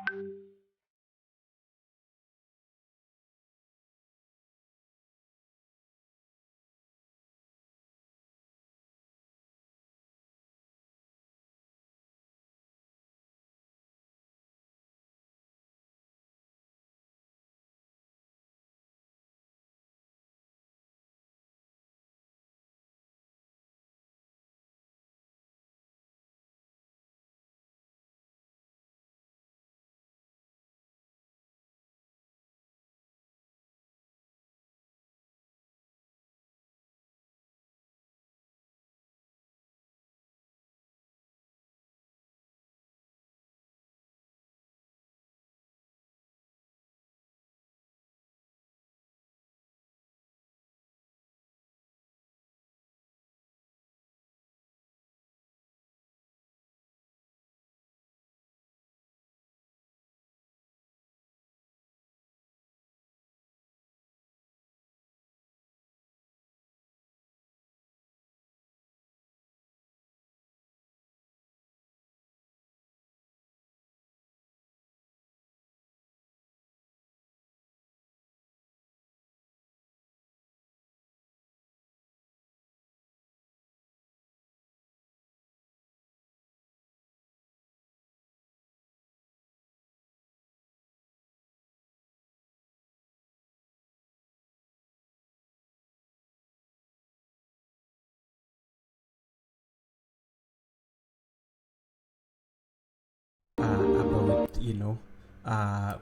About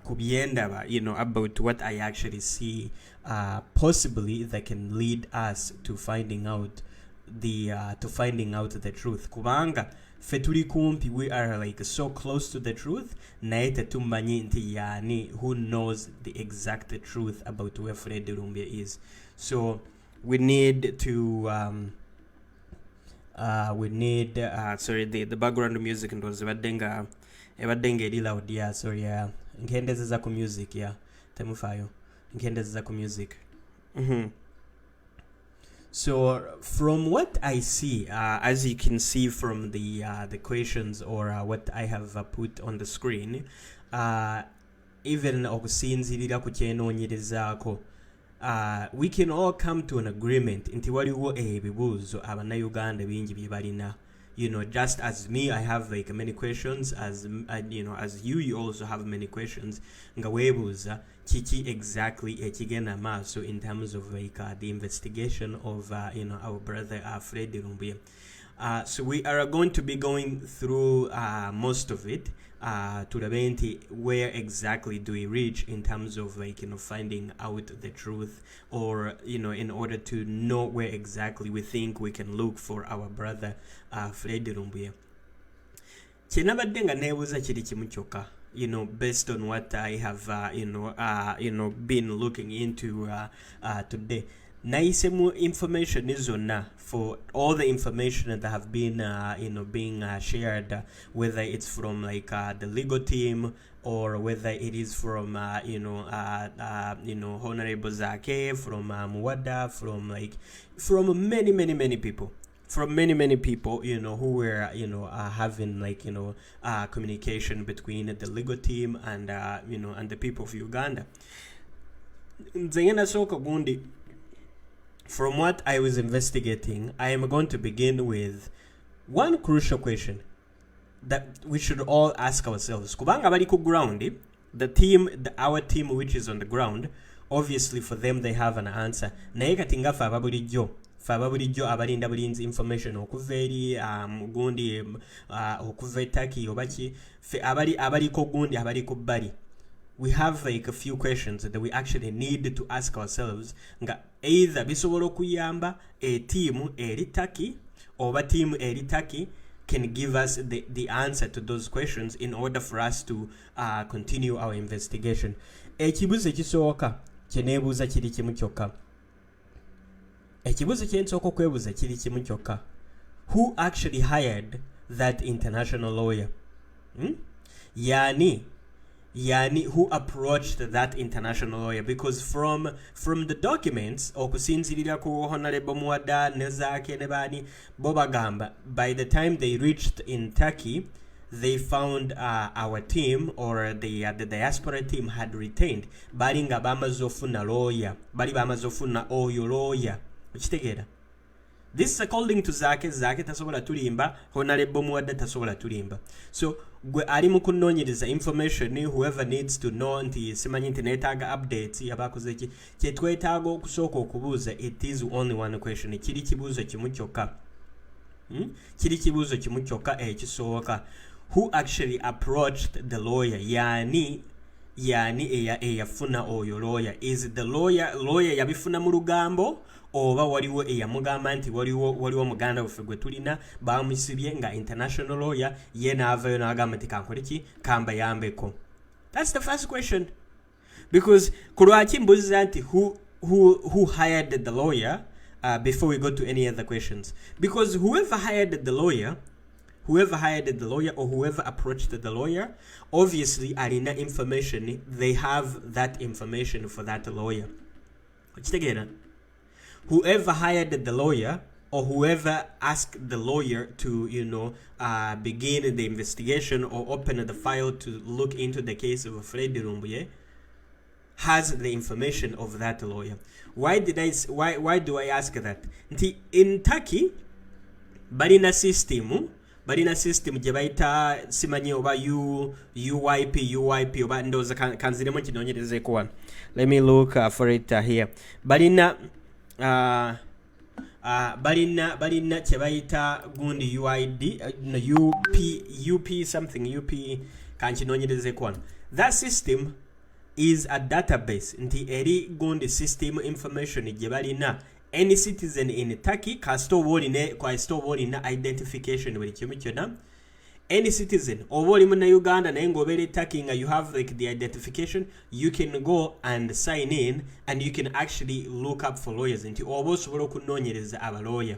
kubyendaba, about what I actually see, possibly that can lead us to finding out the truth. Kubanga fetuli kumpi, we are like so close to the truth, naye tetumanyi nti yani who knows the exact truth about where Fred Lumbuye is. So we need to sorry, the background music was badenga eri loud, yeah, sorry, yeah, nkendezeza ku music, yeah, temufayo nkendezeza ku music. So from what I see, as you can see from the questions or what I have put on the screen, even okusinzirira ku kyenoonyerezaako, we can all come to an agreement nti waliwo ebibuuzo abannayuganda bingi bye balina. Just as me, I have like many questions, as as you also have many questions. Nga webuuza kiki exactly ekigenda maaso in terms of like the investigation of our brother Fred Lumbuye. So we are going to be going through most of it to the where exactly do we reach in terms of like finding out the truth, or in order to know where exactly we think we can look for our brother Fred Lumbuye. Kyenabadde nga neebuuza kiri kimu kyokka, based on what I have been looking into today. Naisemu information zonna, for all the information that have been being shared, whether it's from like the legal team, or whether it is from Honorable Zake, from Muwada, from many people, from many people, who were having like communication between the legal team and and the people of Uganda. Nzengena soka gundi. From what I was investigating, I am going to begin with one crucial question that we should all ask ourselves. Kubanga bali ku ground, our team which is on the ground, obviously for them they have an answer. Naye kati nga fa bulijjo abalinda bulinzi information okuva eri gundi okuva Turkey obaki fe abali ko gundi abali ku bali. We have like a few questions that we actually need to ask ourselves. Nga either bisobola okuyamba a team eri Turkey, or a team eri Turkey can give us the answer to those questions in order for us to continue our investigation. Ekibuzo ekisooka kyeneebuuza kiri kimu kyokka. Ekibuzo kyensooka okwebuuza kiri kimu kyokka. Who actually hired that international lawyer? Yani who approached that international lawyer? Because from the documents okusinzirira ku Honorable Muwada, Nezake nebani bobagamba, by the time they reached in Turkey, they found our team or the diaspora team had retained bali nga bamaze ofuna lawyer, bali bamaze ofuna oyo lawyer. Okitegeera? This is according to Zake tasobola tulimba, Honorable Muwadda tasobola tulimba. So gwe ali mu kunoonyereza information, whoever needs to know nti simanyi nti neetaaga updates yabakoze ki kye twetaaga okusooka okubuuza, it is only one question. Kiri kibuuzo kimu kyokka. Kiri kibuuzo kimu kyokka ekisooka. Who actually approached the lawyer? Yani eyafuna oyo lawyer. Is the lawyer yabifuna mu lugambo? Oba waliwo eyamugamba nti waliwo muganda waffe gwe tulina bamusibye nga international lawyer, ye naavayo n'agamba nti kankole ki kamba yambeko. That's the first question. Because kulwaki mbuziza nti who hired the lawyer before we go to any other questions. Because whoever hired the lawyer or whoever approached the lawyer, obviously alina information, they have that information for that lawyer. Okitegeera? Whoever hired the lawyer or whoever asked the lawyer to, begin the investigation or open the file to look into the case of Freddy Lumbuye has the information of that lawyer. Why do I ask that? In Turkey, balina system gye bayita simanyi oba UYP oba ndoza kanziremu kinoonyerezeko wano. Let me look for it here. Balina kye bayita gundi UID UP something UP kankinoonyerezeko wano. That system is a database nti eri gundi system information gye balina. Any citizen in Turkey kasita oba olina identification buli kimu kyonna. Any citizen oba oli muna Uganda naye ng'obeera Turkey nga you have like the identification, you can go and sign in and you can actually look up for lawyers nti oba osobola okunoonyereza aba lawyer.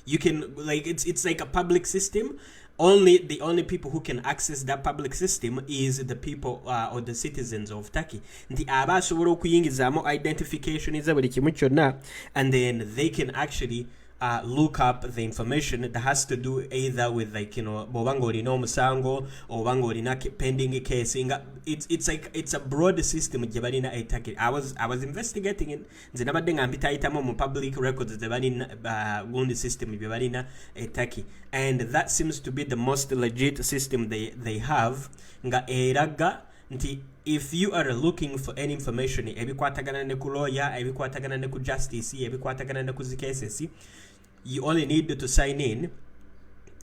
You can it's like a public system. The only people who can access that public system is the people or the citizens of Turkey. Nti aba asobola okuyingizaamu identification eza buli kimu kyonna, and then they can actually look up the information that has to do either with bobanga olina omusango obanga olina pending case. It's a broad system gye balina e Turkey. I was investigating it. Nze nabadde nga mbitayitamu mu public records gye balina gundi system gye balina e Turkey, and that seems to be the most legit system they have nga eraga nti if you are looking for any information ebikwatagana ne ku lawyer, ebikwatagana ne ku justice, ebikwatagana ne ku cases, you only need to sign in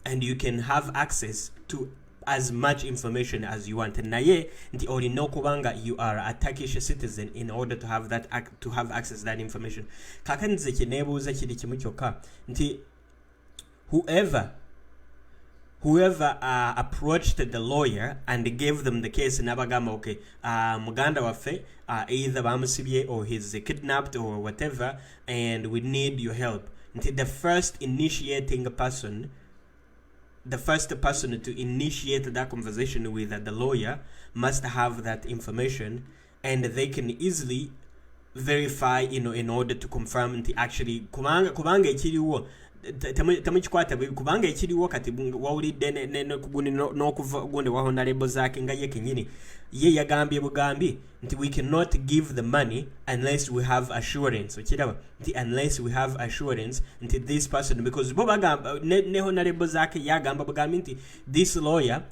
and you can have access to as much information as you want. Naye nti olina okubanga you are a Turkish citizen in order to have access to that information. Kakati nze kyeneebuuza kiri kimu kyokka nti whoever approached the lawyer and gave them the case nabagamba okay, muganda waffe either bamusibye or he's kidnapped or whatever and we need your help. The first person to initiate that conversation with the lawyer must have that information, and they can easily verify in order to confirm actually kubanga ekiriwo tamukikwata kubanga ekiriwo kati wawulidde n'okuva gundi wa honorable Zake nga ye kenyini ye yagambye bugambi nti we cannot give the money unless we have assurance. Okiraba nti unless we have assurance nti this person, because bo bagamba ne honorable Zake yagamba bugambi nti this lawyer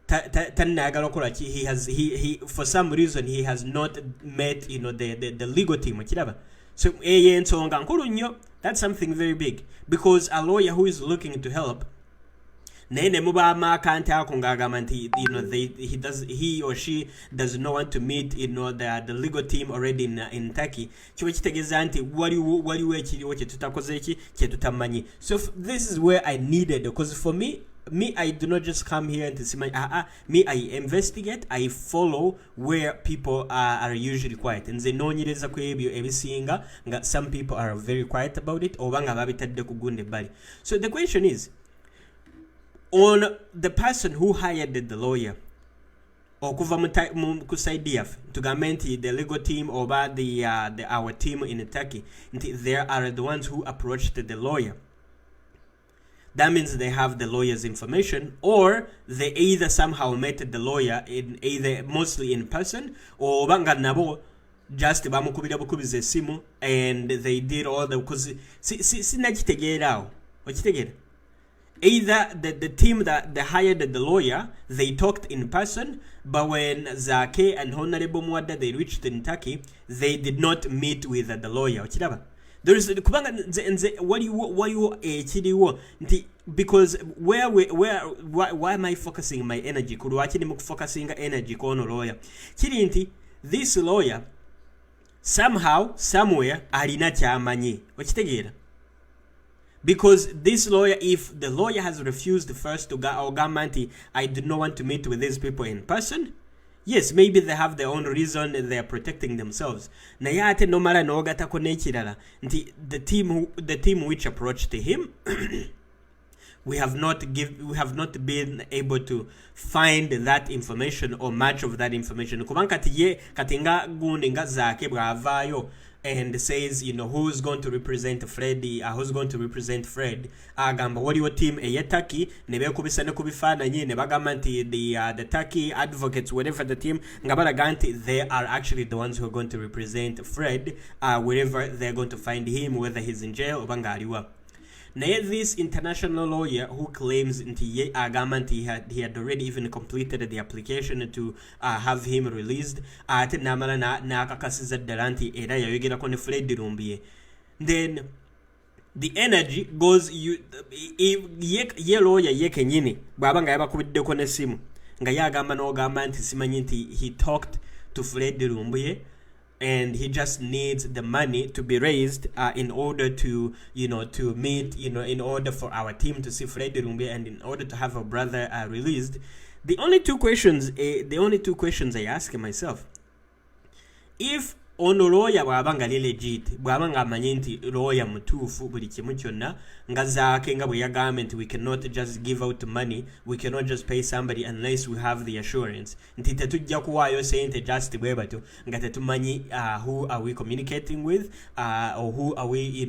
tanagala okola ki he for some reason he has not met the legal team. Okiraba so ensonga nkulu nnyo. That's something very big, because a lawyer who is looking to help nene muba makante ako ngagamba nti he or she does not want to meet the legal team already in Turkey. Kiba kitegeeza nti waliwo ekiriwo kye tutakoze ki kye tutamanyi. So this is where I needed, because for me I do not just come here and say me I investigate, I follow where people are usually quiet. Nze noonyereza ku ebyo ebisinga nga some people are very quiet about it oba nga babitadde ku gunde bali. So the question is on the person who hired the lawyer okuva ku side yaffe tugambe nti the legal team oba our team in Turkey nti there are the ones who approached the lawyer. that means they have the lawyer's information, or they either somehow met the lawyer in either mostly in person, or banga nabo just bamukubira bukubiza esimu and they did all the because sinakitegeerawo okitegeera. Either the team that they hired the lawyer, they talked in person, but when Zake and Honorable Mwada they reached in Turkey, they did not meet with the lawyer. There is what you because why am I focusing my energy? Could watch him focusing energy on a lawyer. This lawyer somehow, somewhere, alina chamanyi. Okitegeera. Because this lawyer, if the lawyer has refused first to go, I do not want to meet with these people in person. Yes, maybe they have their own reason and they are protecting themselves. Nayate no mara no gata konechirala. The team which approached him, we have not been able to find that information or much of that information. Kubankati katinga guninga zake bravayo. And says, who's going to represent Freddie, who's going to represent Fred. Agamba, what your team Turkey, nebekubisa ne kubifana nyi nebagamanti the Turkey advocates, whatever the team, ngabaraganti, they are actually the ones who are going to represent Fred, wherever they're going to find him, whether he's in jail or bangariwa. Now, this international lawyer who claims he had already even completed the application to have him released. Then the energy goes ye lawyer ye kenyini baba nga yabakubiddeko ne simu nga yagamba n'ogamba nti simanyi nti he talked to Fred Lumbuye. And he just needs the money to be raised in order to meet, in order for our team to see Fred Lumbuye and in order to have a brother released. The only two questions I ask myself, if ono lawyer bwabanga legit, bwabanga amanyi nti lawyer mutuufu buli kimu kyonna nga zaake nga bwe yagamba nti we cannot just give out money, we cannot just pay somebody unless we have the assurance nti tetujja kuwaayo sente just bwe batyo nga tetumanyi who are we communicating with or who are we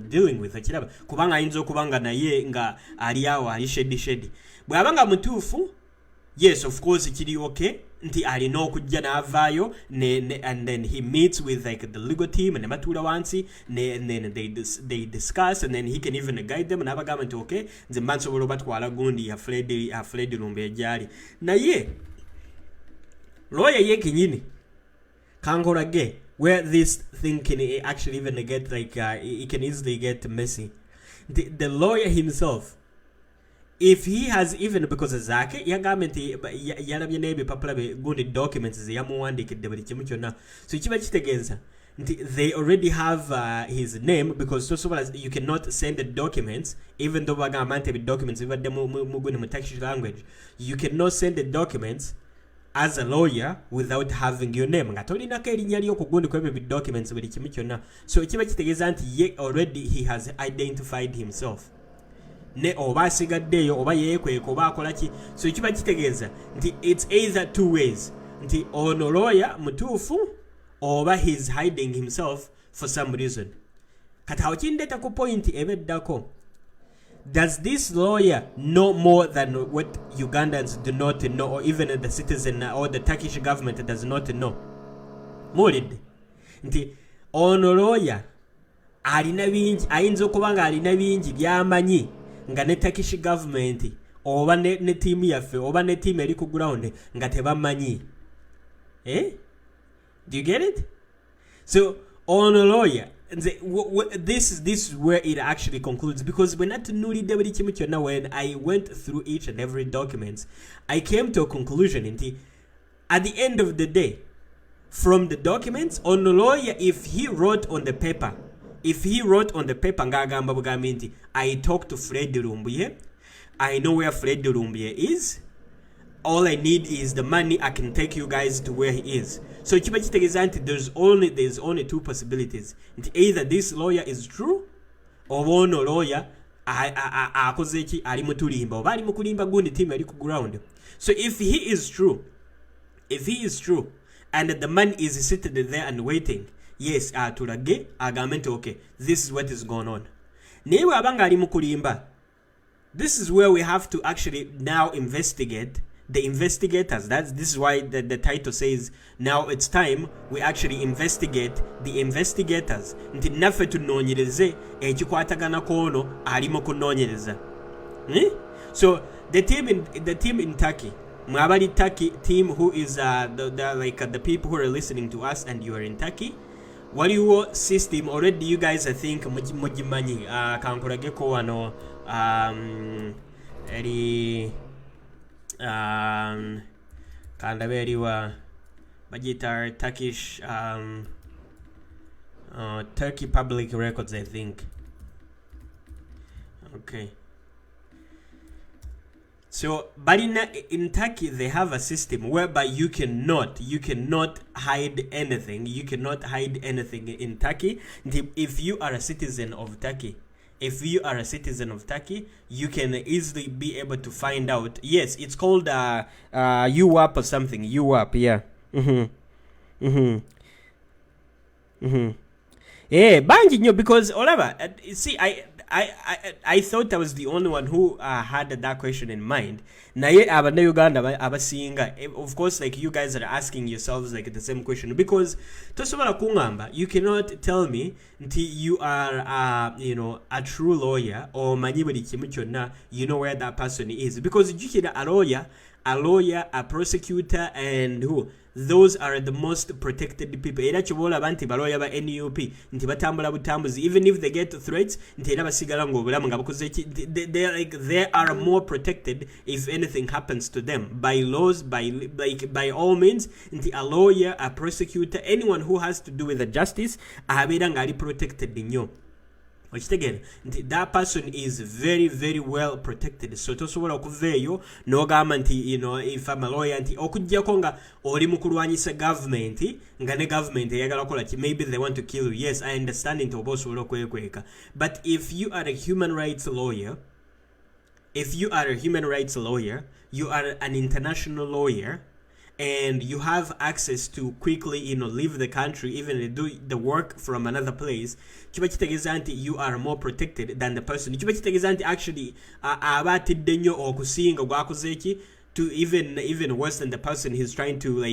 dealing with. Ekiraba kubanga ayinza okubanga naye nga ali awo ali shedi bwabanga mutuufu, yes, of course kiri okay nti alina okujja n'avaayo and then he meets with like the legal team and batuula wansi and then they discuss and then he can even guide them n'abagamba nti okay nze mba nsobola obatwala gundi ya Fred Lumbuye gyali naye lawyer ye kenyini kangolage where this thing can actually even get like it can easily get messy. The lawyer himself, if he has even, because zake yagamenti yarabye nebe papula be gundi documents yamuwandikidde buli kimu kyonna, so kiba kitegeeza nti they already have his name, because so as you cannot send the documents even though bagamba nti documents bibadde mu Turkish language, you cannot send the documents as a lawyer without having your name nga tolinako erinnya lyo ku gundi kwebyo documents buli kimu kyonna. So kiba kitegeeza nti ye already he has identified himself ne oba asigaddeyo oba yeekweka oba akola ki. So kiba kitegeeza nti it's either two ways nti ono lawyer mutuufu oba he's hiding himself for some reason. Kati awo kindeeta ku point ebeddako, does this lawyer know more than what Ugandans do not know, or even the citizen or the Turkish government does not know? Mulid nti ono lawyer alina bingi, ayinza okuba nga alina bingi byamanyi nga ne Turkish government oba ne team yaffe oba ne team eri ku ground nga tebamanyi. Do you get it? So on a lawyer, this is where it actually concludes, because when I went through each and every document, I came to a conclusion. At the end of the day, from the documents, on the lawyer, if he wrote on the paper, I talked to Fred Lumbuye, I know where Fred Lumbuye is, all I need is the money, I can take you guys to where he is. So there's only two possibilities. Either this lawyer is true, or one lawyer akozeki ali mutulimba oba ali mukulimba gundi team ali ku ground. So if he is true and the man is sitting there and waiting, yes, tulage agambe okay, this is what is going on. naye bw'abanga ali mu kulimba, this is where we have to actually now investigate the investigators. This is why the title says now it's time we actually investigate the investigators. Nti naffe tunoonyereze ekikwatagana kwono ali mu kunoonyereza. So the team in Turkey, mwabali Turkey team who is the people who are listening to us and you are in Turkey, waliwo system already you guys I think mugimanyi kankulageko wano eri kandabe eriwa bagita Turkish Turkey Public Records I think. Okay. So, but in Turkey they have a system whereby you cannot hide anything. You cannot hide anything in Turkey. If you are a citizen of Turkey, you can easily be able to find out. Yes, it's called UWAP or something. UWAP, yeah. Yeah, banji because whatever. See, I thought I was the only one who had that question in mind. Naye abana Uganda abasinga. Of course, like you guys are asking yourselves like the same question because tosobola kungamba. You cannot tell me until you are a true lawyer or manyi buli kimu kyonna you know where that person is, because jukira a lawyer, a prosecutor, and who? Those are the most protected people. Era chibola banti baloya ba NUP nti batambula butambuzi, even if they get threats nti era basigala ngo bulamu ngabakoze they are more protected if anything happens to them by laws, by all means. Nti a lawyer, a prosecutor, anyone who has to do with the justice ahabera ngali protected nnyo. That person is very, very well protected. So tosobola okuveeyo n'ogamba nti if I'm a lawyer nti okujjako nga oli mu kulwanyisa government nga ne government eyagala kola ki, maybe they want to kill you. Yes, I understand nti oba osobola okwekweka, but if you are a human rights lawyer, you are an international lawyer, and you have access to quickly leave the country, even do the work from another place, kiba kitegeeza nti you are more protected than the person. Kiba kitegeeza nti actually abatidde nnyo okusinga gwakoze eki to even worse than the person he's trying to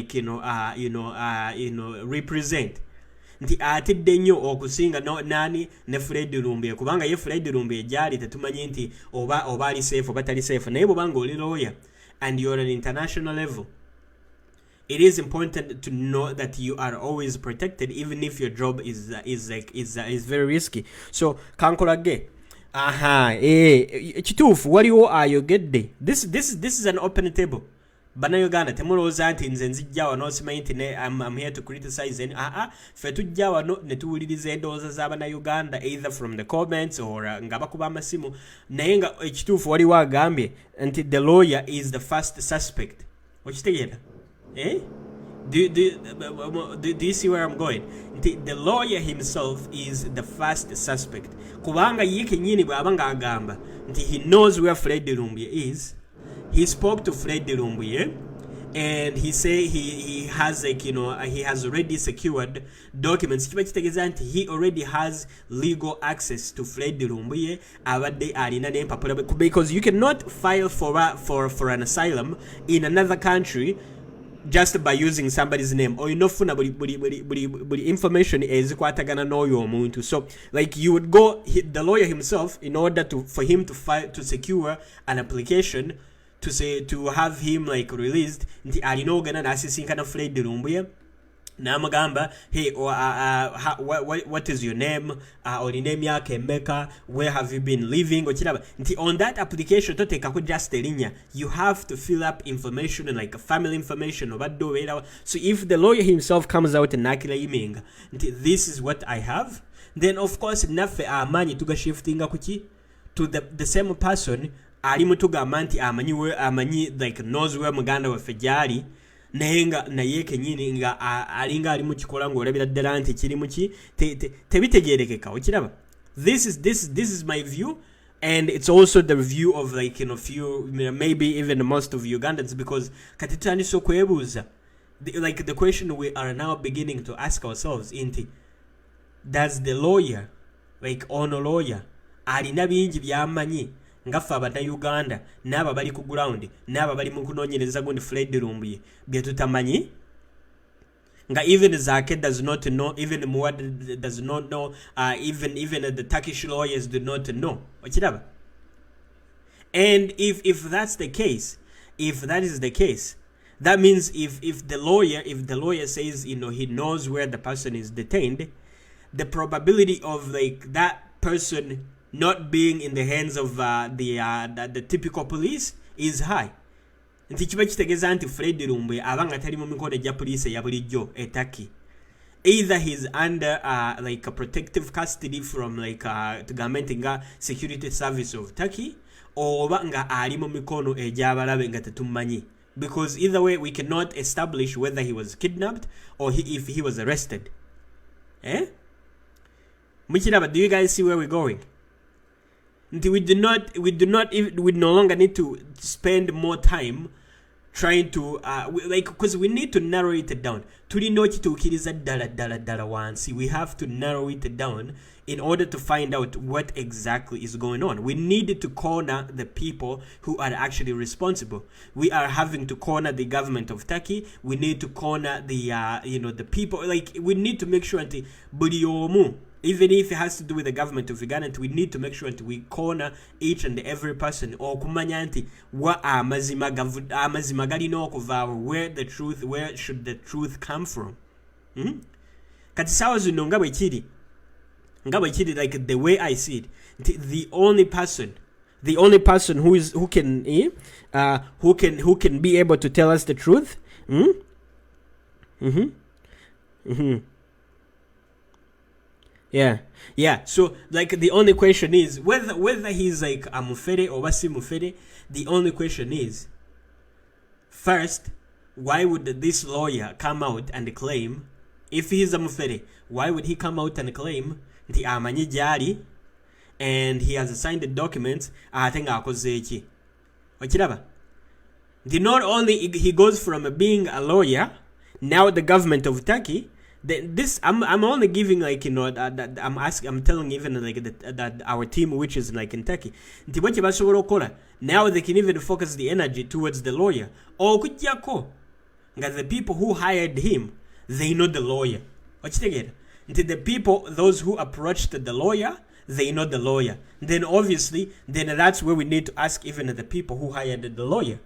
represent. Nti atidde nnyo okusinga nani ne Fred Lumbuye, kubanga ye Fred Lumbuye gyali tetumanyi nti oba ali safe oba tali safe. Naye bw'obanga oli lawyer and you're an international level, it is important to know that you are always protected, even if your job is very risky. So kankolage kituufu waliwo ayogedde. This is an open table. Bana Uganda temulowooza nti nze nzijja wano simanyi nti I'm here to criticize fe tujja wano ne tuwuliriza endowooza z'abana Uganda either from the comments or nga bakuba amasimu, naye nga ekituufu waliwo agambye nti the lawyer is the first suspect. Okitegeera? Do you see where I'm going? The lawyer himself is the first suspect. Kubanga ye kenyini bw'abanga agamba nti he knows where Fred Lumbuye is. He spoke to Fred Lumbuye and he say he has he has already secured documents. Kiba kitegeeza nti he already has legal access to Fred Lumbuye abadde alina n'empapula, because you cannot file for an asylum in another country just by using somebody's name, or inofuna buli information ezikwatagana n'oyo omuntu. So like you would go the lawyer himself in order for him to secure an application to have him like released, nti alina ogana n'asisinkana Fred Lumbuye namagamba, hey, what is your name, or name yake emeka, where have you been living, okiraba nti on that application totekako just elinya, you have to fill up information like family information obadde obeera. So if the lawyer himself comes out and nakirayiminga nti this is what I have, then of course naffe amanyi tugashiftinga kuki to the same person ali mutugamba nti amanyi like knows where muganda waffe gyali, naye kenyini nga alinga ali mu kikola ng'olabira ddala nti kiri muki tebitegeerekeka. Okiraba? This is my view, and it's also the view of few, maybe even most of Ugandans, because kati tutandise okwebuuza the question we are now beginning to ask ourselves inti, does the lawyer, ono lawyer, alina bingi byamanyi ngaffe abannayuganda n'abo bali ku ground n'abo bali mu kunoonyereza gundi Fred Lumbuye bye tutamanyi nga even Zake does not know, even Muad does not know, even the Turkish lawyers do not know. And if that's the case, if that is the case, that means if the lawyer says he knows where the person is detained, the probability of like that person not being in the hands of the typical police is high. Nti kiba kitegeeza nti Fred Lumbuye abanga tali mu mikono gya police ya bulijjo e Turkey. Either he's under like a protective custody from like government nga security service of Turkey, oba nga ali mu mikono egy'abalabe nga tetumanyi. Because either way we cannot establish whether he was kidnapped or if he was arrested. Mukiraba, do you guys see where we're going? We no longer need to spend more time trying to because we need to narrow it down. We have to narrow it down in order to find out what exactly is going on. We need to corner the people who are actually responsible. We are having to corner the government of Turkey. We need to corner the the people. Like, we need to make sure that even if it has to do with the government of Uganda, we need to make sure that we corner each and every person. Or kumanya nti wa amazima galina okuva, where should the truth come from? Kati sawa zino nga bwe kiri like the way I see it, the only person who can be able to tell us the truth. Yeah. So like the only question is whether he's like a mufere or wasi mufere. The only question is, first, why would this lawyer come out and claim, if he's a mufere, why would he come out and claim the amanyi jari and he has signed the documents? I think akoze okiraba. Not only he goes from being a lawyer, now the government of Turkey. This I'm only giving like that I'm telling even like that our team, which is like in Turkey, now they can even focus the energy towards the lawyer. Or the people who hired him, they know the lawyer. The people, those who approached the lawyer, they know the lawyer. Then obviously, that's where we need to ask even the people who hired the lawyer.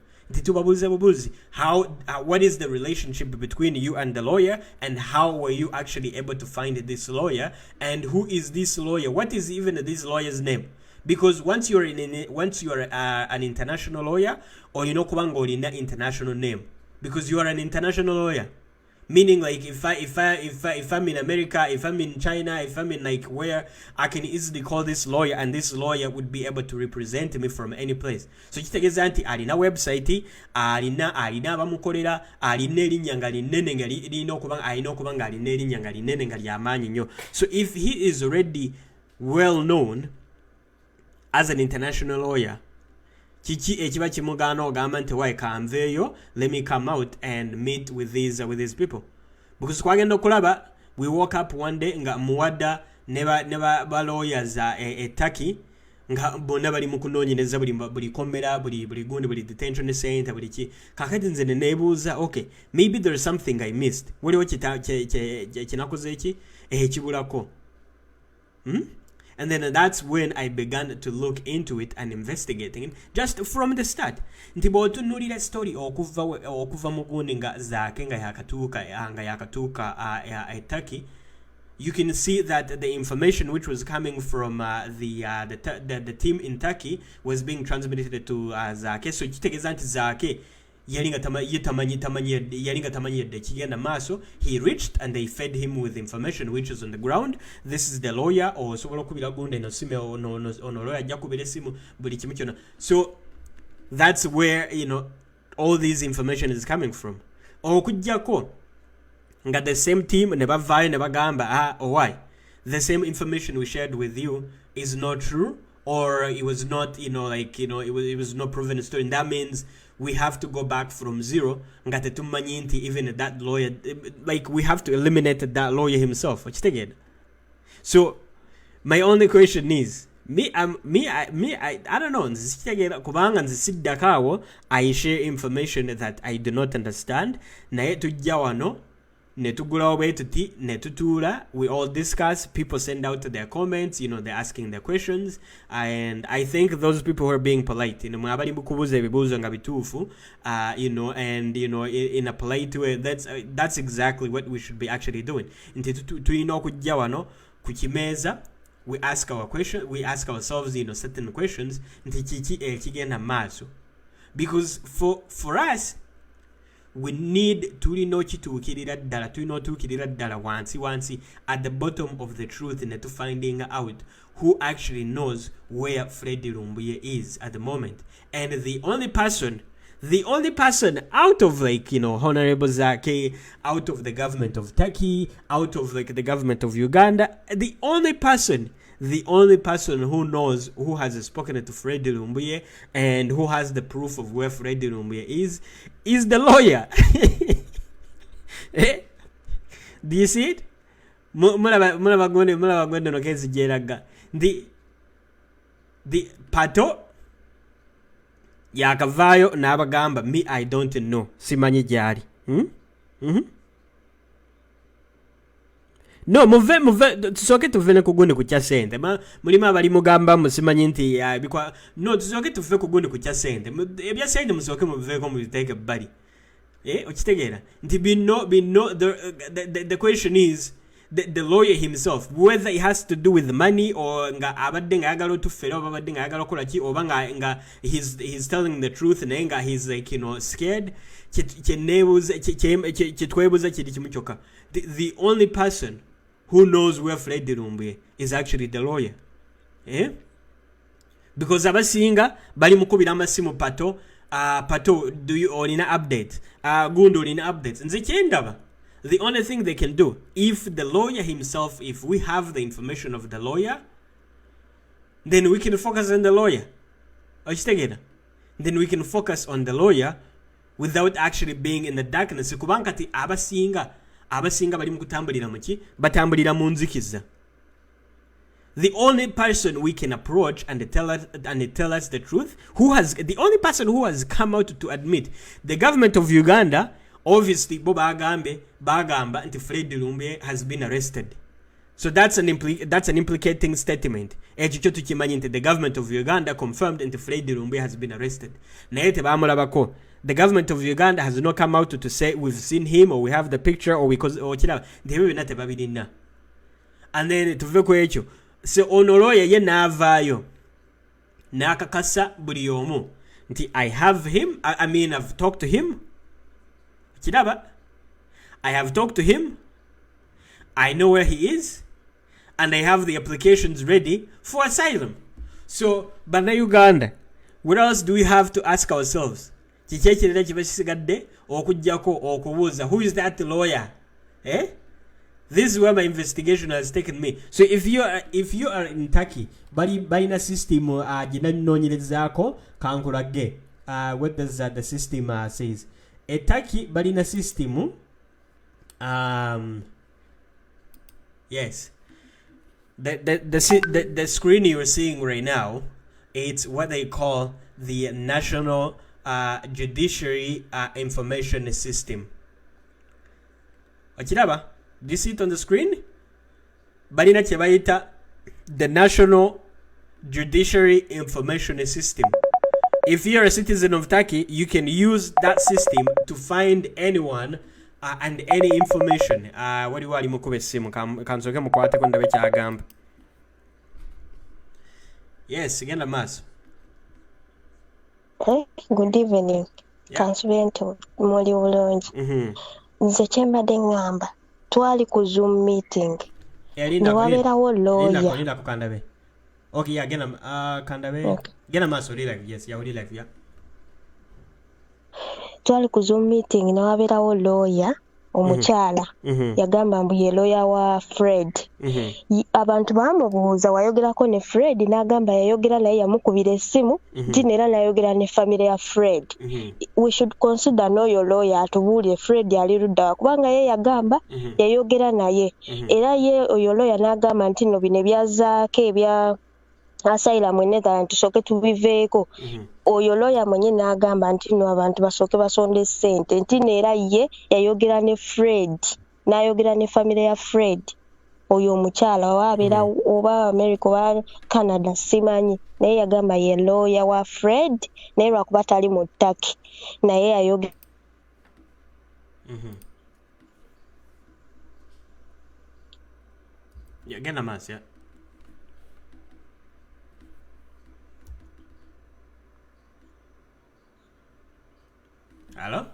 How what is the relationship between you and the lawyer, and how were you actually able to find this lawyer, and who is this lawyer? What is even this lawyer's name? Because once you are an international lawyer, or kubango in an international name, because you are an international lawyer. Meaning, like, if I'm in America, if I'm in China, if I'm in like where, I can easily call this lawyer, and this lawyer would be able to represent me from any place. So kitegeeza nti alina website, alina abamukolera, alina erinnya nga linene nga lirina okuba nga alina erinnya nga linene nga ly'amaanyi nnyo. So if he is already well known as an international lawyer, kiki ekiba kimugaana ogamba nti why kanveeyo, let me come out and meet with these people? Because kwagenda okulaba, we woke up one day nga muwadda ne ba lawyers Turkey nga bonna bali mu kunoonyereza buli komera, buli gundi, buli detention center, buli ki. Kakati nze ne neebuuza, okay, maybe there is something I missed. Waliwo kinakoze eki ekibulako. And then that's when I began to look into it and investigating it just from the start. Nti bw'otunuulira story okuva mu gundi nga Zaake nga yakatuuka Turkey, you can see that the information which was coming from the team in Turkey was being transmitted to Zaake. So kitegeeza nti Zaake yalinga tamanyi yadde kigenda maaso. He reached and they fed him with information which is on the ground. This is the lawyer, or osobola okubira gundi no sime ono lawyer ajja kubira esimu buli kimu kyonna. So that's where all this information is coming from. Okujjako nga the same team ne bavaayo ne bagamba why the same information we shared with you is not true, or it was not it was not proven story. And that means we have to go back from zero. Ngate tumanyi nti even that lawyer, like, we have to eliminate that lawyer himself. So my only question is, I don't know. Nzisitegera kubanga nzisiddakawo. I share information that I do not understand. Naye tujja wano netugulawo bwetuti netutuula. We all discuss. People send out their comments. They're asking their questions, and I think those people who are being polite. Mwabali mukubuza ebibuzo nga bituufu. And in a polite way. That's exactly what we should be actually doing. Nti tuyina okujja wano ku kimeeza. We ask ourselves, certain questions. Because for us, we need to know once at the bottom of the truth and to finding out who actually knows where Freddie Lumbuye is at the moment. And the only person out of Honorable Zake, out of the government of Turkey, out of the government of Uganda, the only person who knows, who has spoken to Freddie Lumbuye and who has the proof of where Freddie Lumbuye is the lawyer. Do you see it? The pato yakavayo n'abagamba me I don't know simanyi gyali. No muve tusoke tuvene kugundi kukya sente mulimu abali mugamba musimanyi nti no tusoke tuve kugundi kukya sente ebya sente musoke muveko mubiteeke bali okitegeera nti bino the question is the lawyer himself, whether it has to do with money or nga abadde nga yagala otufera oba abadde nga yagala okola ki oba nga he's telling the truth naye nga he's scared kyetwebuuza kiri kimu kyokka. The only person who knows where Freddie Lumbuye is actually the lawyer. Because abasinga bali mukubira amasimu pato do you olina update gundo olina updates nze kyendaba. The only thing they can do, if the lawyer himself, if we have the information of the lawyer, then we can focus on the lawyer. Then we can focus on the lawyer without actually being in the darkness. Kubankati abasinga bali mukutambulira muki batambulira mu nzikiza. The only person we can approach and tell us the truth, the only person who has come out to admit, the government of Uganda. Obviously, bagamba nti Freddie Lumbuye has been arrested. So that's an implicating statement. The government of Uganda confirmed nti Freddie Lumbuye has been arrested. The government of Uganda has not come out to say we've seen him or we have the picture or kiraba. And then tuve ku ekyo. So ono lawyer ye naavaayo n'akakasa buli omu nti I have him. I've talked to him. Kiraba, I have talked to him, I know where he is, and I have the applications ready for asylum. So, Bana Uganda, what else do we have to ask ourselves? Who is that lawyer? This is where my investigation has taken me. So if you are in Turkey, balina system ginanonyerezako kankulage. What does the system says? A Turkey balina system. Yes. The screen you're seeing right now, it's what they call the National Judiciary Information System. Ochiraba, do you see it on the screen? Balina chebayita the National Judiciary Information System. If you're a citizen of Turkey, you can use that system to find anyone and any information. What do you want to Yes, again, Lamas. Good evening. Kansubento muli bulungi. Nze kyembadde ngamba twali ku Zoom meeting. Newabeerawo lawyer. Okay, yeah, get a mass live. Yes, yeah, live, yeah. Twali ku Zoom meeting newabeerawo lawyer omukyala yagamba mbu ye lawyer wa Fred. Abantu bamubuuza wayogerako ne Fred n'agamba yayogera naye yamukubira essimu nti neera nayogera ne family ya Fred. We should consider n'oyo lawyer atubuulire Fred ali ludda kubanga ye yagamba yayogera naye era ye oyo lawyer n'agamba nti no bino ebyazaako asylum in Netherlands tusooke tubiveeko. Oyo lawyer mwenye n'agamba nti no abantu basooke basonde ssente nti neera ye yayogera ne Fred n'ayogera ne family ya Fred oyo omukyala wabeera oba America oba Canada simanyi naye yagamba ye lawyer wa Fred naye lwakuba tali mu ttaki naye yayogera yagenda maaso ya Hello?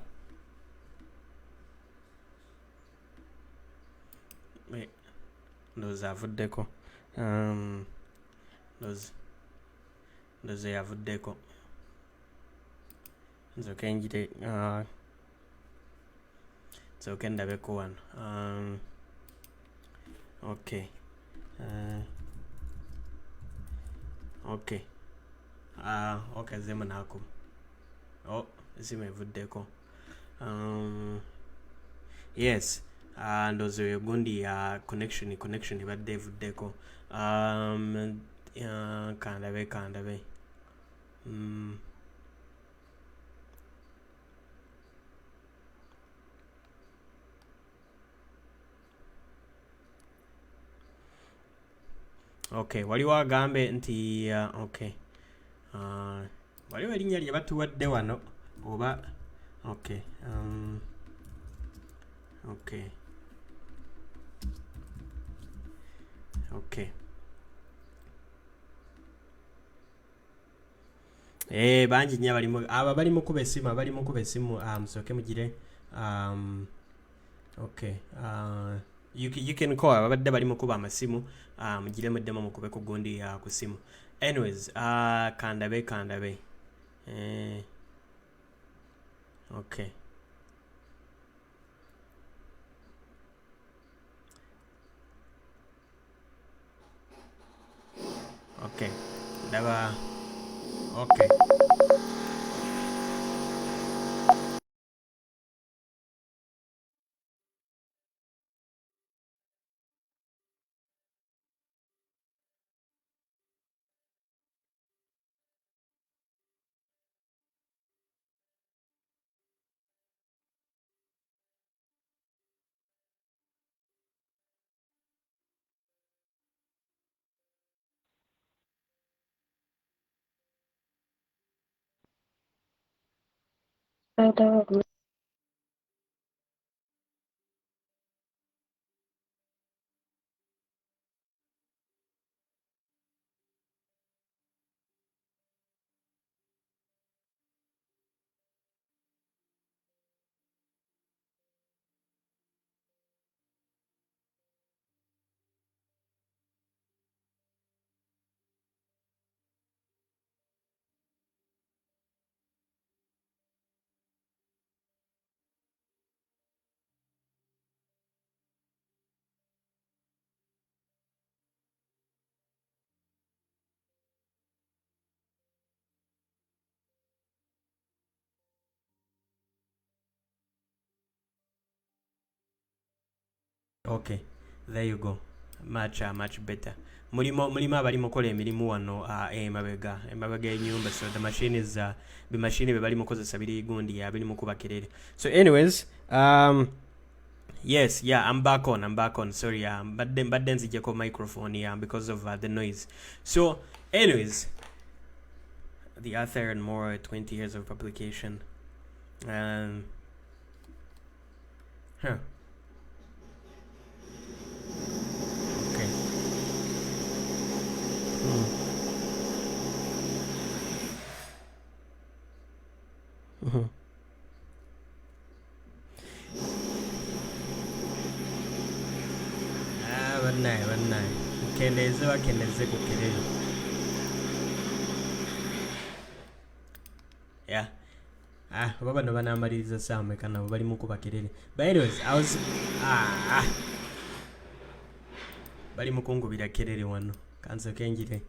Wait. Ndowooza avuddeko. Ndowooza yavuddeko. Nzooke njire nzooke ndabeko wano. Okay. Okay. Okay, zemu naku. Oh, zimu evuddeko. Yes. Ndowooza oyo gundi ya connection ebadde evuddeko. Kandabe. Okay, waliwo agambe nti okay. Waliwo erinnya lye batuwadde wano oba okay. Okay. Okay. Bangi nnyo bali mu kuba essimu musooke mugire okay. You can call abadde bali mu kuba amasimu mugire muddemu mukube ku gundi ku simu. Anyways, kandabe. Okay. Okay. Ndaba. Okay. Okay, there you go. Much better. Mulimo abali mukola emirimu wano emabega y'ennyumba, so the machine is the machine be bali mukozesa biri gundi ya biri mukuba kelele. So anyways, yes, yeah, I'm back on. Sorry, but then nzijeko microphone because of the noise. So anyways, the author and more 20 years of publication. Bannaye bakendeze ku kelele. Yeah. Oba bano banamaliriza saameka nabo bali mu kuba kelele. But anyways, I was bali mu kungubira kelele wano. Kansoke njire.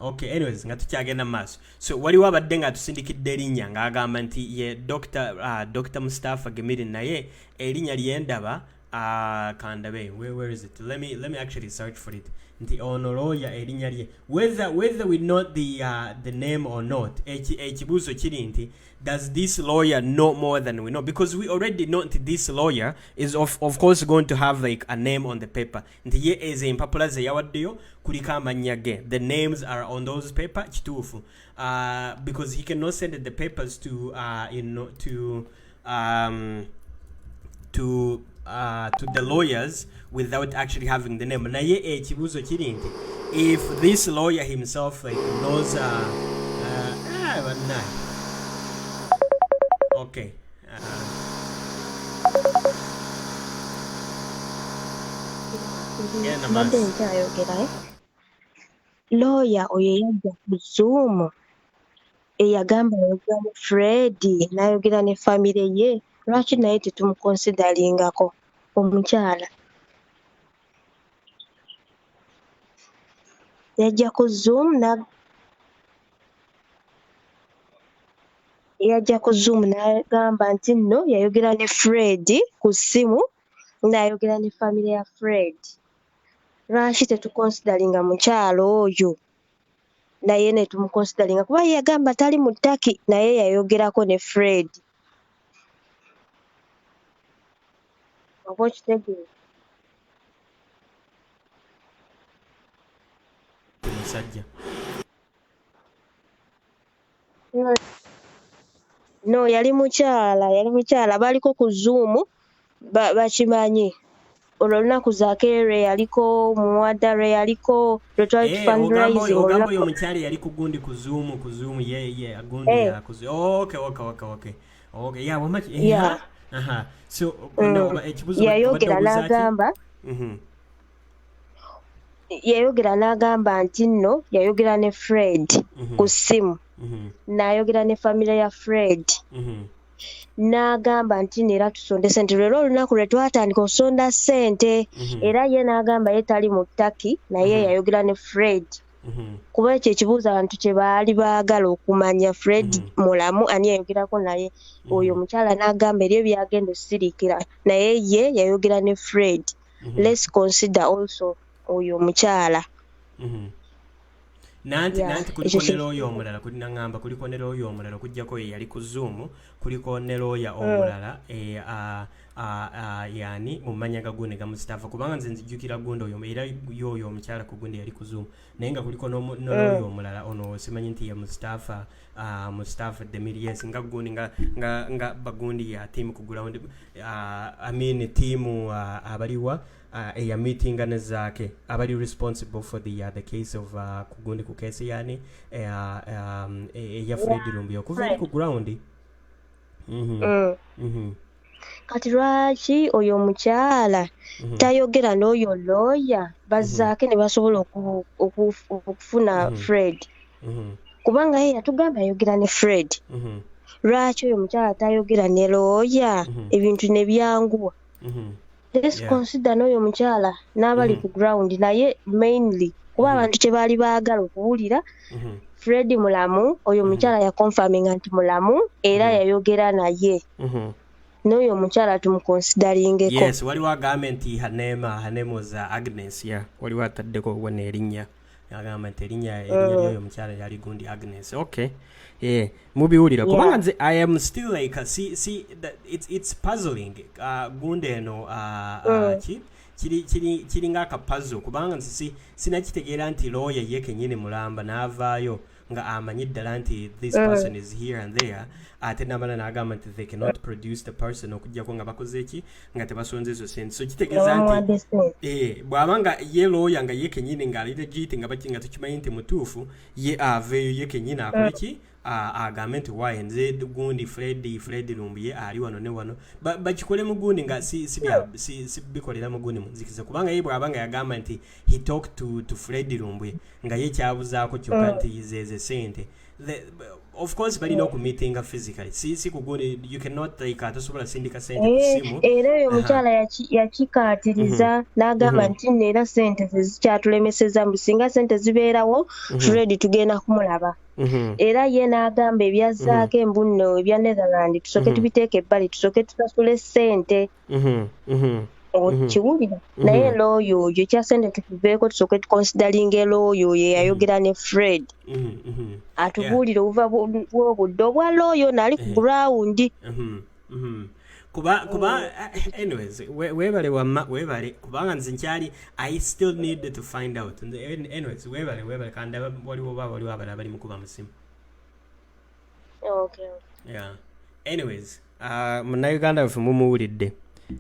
Okay, anyways, nga tukyagenda maaso. So waliwo abadde nga tusindikidde erinnya ng'agamba nti ye Dr. Mustafa Gemiri naye erinnya lyendaba kandabe where is it? Let me actually search for it. Nti ono lawyer erinnya lye, whether we know the name or not, ekibuuzo kiri nti does this lawyer know more than we know? Because we already know that this lawyer is of course going to have like a name on the paper. Nti ye eze empapula ze yawaddeyo kuliko amannya ge. The names are on those paper kituufu. Because he cannot send the papers to the lawyers without actually having the name. Naye ekibuuzo kiri nti if this lawyer himself like knows okay. Lawyer oyo yajja ku Zoom eyagamba ayogera ne Fred n'ayogera ne famire ye, lwaki naye tetumukonsidaringako omukyala? Yajja ku Zoom n'agamba nti nno yayogera ne Fred ku ssimu n'ayogera ne famire ya Fred. Lwaki tetukonsidaringa mukyala oyo naye ne tumukonsidaringa kuba yagamba tali mu ttaki naye yayogerako ne Fred. Oba okitegeeza? No, yali mukyala baliko ku Zoom bakimanyi. Olwo olunaku Zakere yaliko, Muwadare yaliko, lwetwali fundraising. Ogamba oyo omukyala yali ku gundi ku Zoom ye agundi ya ku Zoom. Okay. Yeah, wamaki. Yeah. So ekibuzo yayogera n'agamba nti nno yayogera ne Fred ku ssimu n'ayogera ne famire ya Fred n'agamba nti neera tusonde ssente. Leero olunaku lwe twatandika osonda ssente era ye n'agamba ye tali mu ttaki naye yayogera ne Fred kuba ekyo ekibuuzo abantu kye baali baagala okumanya. Fred mulamu ani yayogerako naye? Oyo omukyala n'agamba ebyo byagenda osirikira naye ye yayogera ne Fred. Let's consider also oyo omukyala. Nanti kuliko ne lawyer omulala kulinangamba kuliko ne lawyer omulala okujjako ye yali ku Zoom, kuliko ne lawyer omulala yani mumanya gagunde gamustafa kubanga nze nzijukira gundo oyo era yoyo omukyala ku gundi yali ku Zoom naye nga kuliko no lawyer omulala ono simanyi nti ya Mustafa the Milies nga gundi nga bagundi ya team ku ground team abaliwa a meeting anazake abali responsible for the case of kugundi ku case yani ya Fred Lumbuye okuva ku ground. Kati lwaki oyo omukyala tayogera n'oyo lawyer bazaake ne basobola okufuna Fred kubanga ye yatugamba ayogera ne Fred. Lwaki oyo omukyala tayogera ne lawyer ebintu ne byanguwa? Let's consider n'oyo omukyala n'abali ku ground naye mainly kuba abantu kye baali baagala okuwulira Fred mulamu, oyo omukyala yakonfaminga nti mulamu era yayogera naye. N'oyo omukyala tumukonsidaringeko. Yes, waliwo agamba nti her name was Agnes. Yeah, waliwo ataddeko wone erinnya agamba nti erinnya ly'oyo omukyala yali gundi Agnes. Okay. Yeah, mubiwulira kubanga nze I am still like see that it's puzzling. Gundi eno kiri ng'aka puzzle kubanga nze sinakitegeera nti lawyer ye kennyini mulamba n'avaayo nga amanyi ddala nti this person is here and there ate n'amala n'agamba nti they cannot produce the person okujjako nga bakoze eki nga tebasonze ezo sente. So kitegeeza nti bw'aba nga ye lawyer nga ye kennyini ng'alegit nga tukimanyi nti mutuufu ye aveeyo ye kennyini akole ki agambe nti waye nze gundi Fred Lumbuye ali wano ne wano bakikole mu gundi nga si bikolera mu gundi munzikiza kubanga ye bw'aba nga yagamba nti he talked to Fred Lumbuye nga ye kyabuzaako kyokka nti yizeze sente. Of course balina okumeetinga physically si kugundi you cannot like atasobola sindika sente kusimu era oyo omukyala yakikaatiriza n'agamba nti neera sente tezikyatulemeseza mbu singa sente zibeerawo Fred tugenda kumulaba. Era ye n'agamba ebyazzaako embunno ebya Netherland tusooke tubiteeke ebbali tusooke tusasule sente. okiwulira naye looyo oyo kyasente tukiveeko tusooke tuconsideringa looyo oyo yayogera ne Fred atubuulire obuva bw'obudde obwa looyo naali ku ground kuba anyways webale wamma webale kubanga nze nkyali I still need to find out anyways webale kandi waliwo abala bali mukuba musimu okay yeah anyways munnayuganda waffe mumuwulidde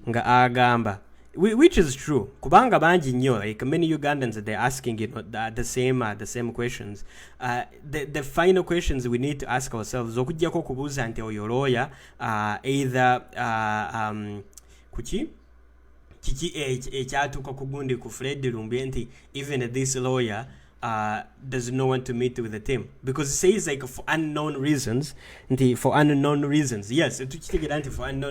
nga agamba which is true kubanga bangi nnyo like many Ugandans they're asking the same questions the final questions we need to ask ourselves okujjako kubuuza nti oyo lawyer either kiki ekyatuuka ku gundi ku Fred Lumbuye nti even this lawyer does not want to meet with the team because it says like for unknown reasons yes for unknown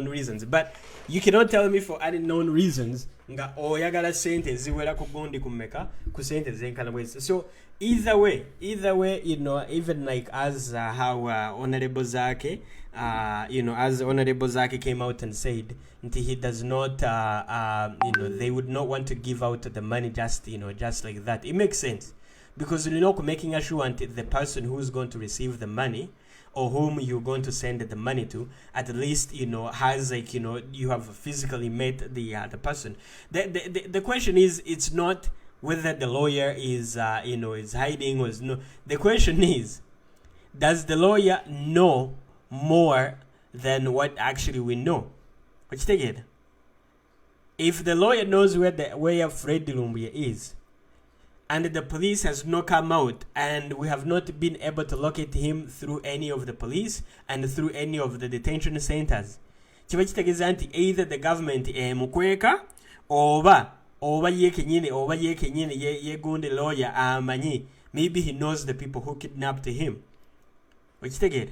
reasons but you cannot tell me for unknown reasons nga oyagala sente ziwera ku gundi kumeka ku sente zenkana bwezi so either way you know even like as how honorable Zake as honorable Zake came out and said he does not they would not want to give out the money just like that. It makes sense because making sure the person who's going to receive the money or whom you're going to send the money to at least has like you have physically met the person. The question is it's not whether the lawyer is is hiding or is no. The question is, does the lawyer know more than what actually we know? Which take it. If the lawyer knows where Fred Lumbuye is, and the police has not come out, and we have not been able to locate him through any of the police and through any of the detention centers, either the government mukweka oba ye kenyini ye gundi lawyer amanyi maybe he knows the people who kidnapped him. Which take it.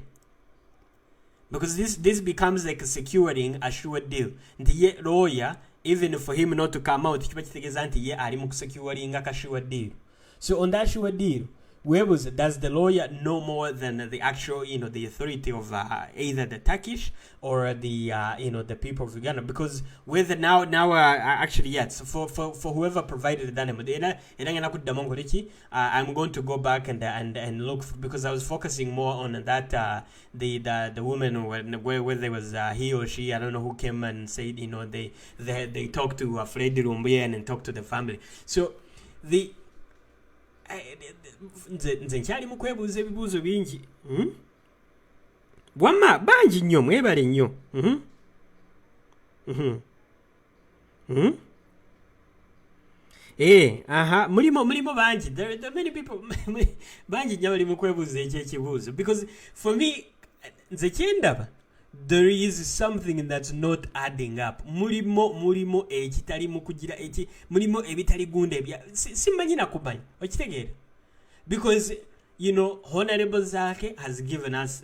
Because this becomes like securing a sure deal. The lawyer, even for him not to come out, securing a sure deal. So on that sure deal, does the lawyer know more than the actual, the authority of either the Turkish or the, the people of Uganda? Because whether now actually yes, for whoever provided the name, I'm going to go back and look because I was focusing more on that the woman where there was he or she, I don't know who came and said they talked to Fred Lumbuye and talked to the family. So the nze nkyali mu kwebuuza ebibuuzo bingi wamma bangi nnyo mwebale nnyo mulimo bangi there are many people bangi nnyo bali mu kwebuuza ekyekibuuzo because for me nze kyendaba there is something that's not adding up. Mulimo ekitali mukugira mulimo ebitali gunda ebya simanyi nakumanya okitegeera because Honorable Zake has given us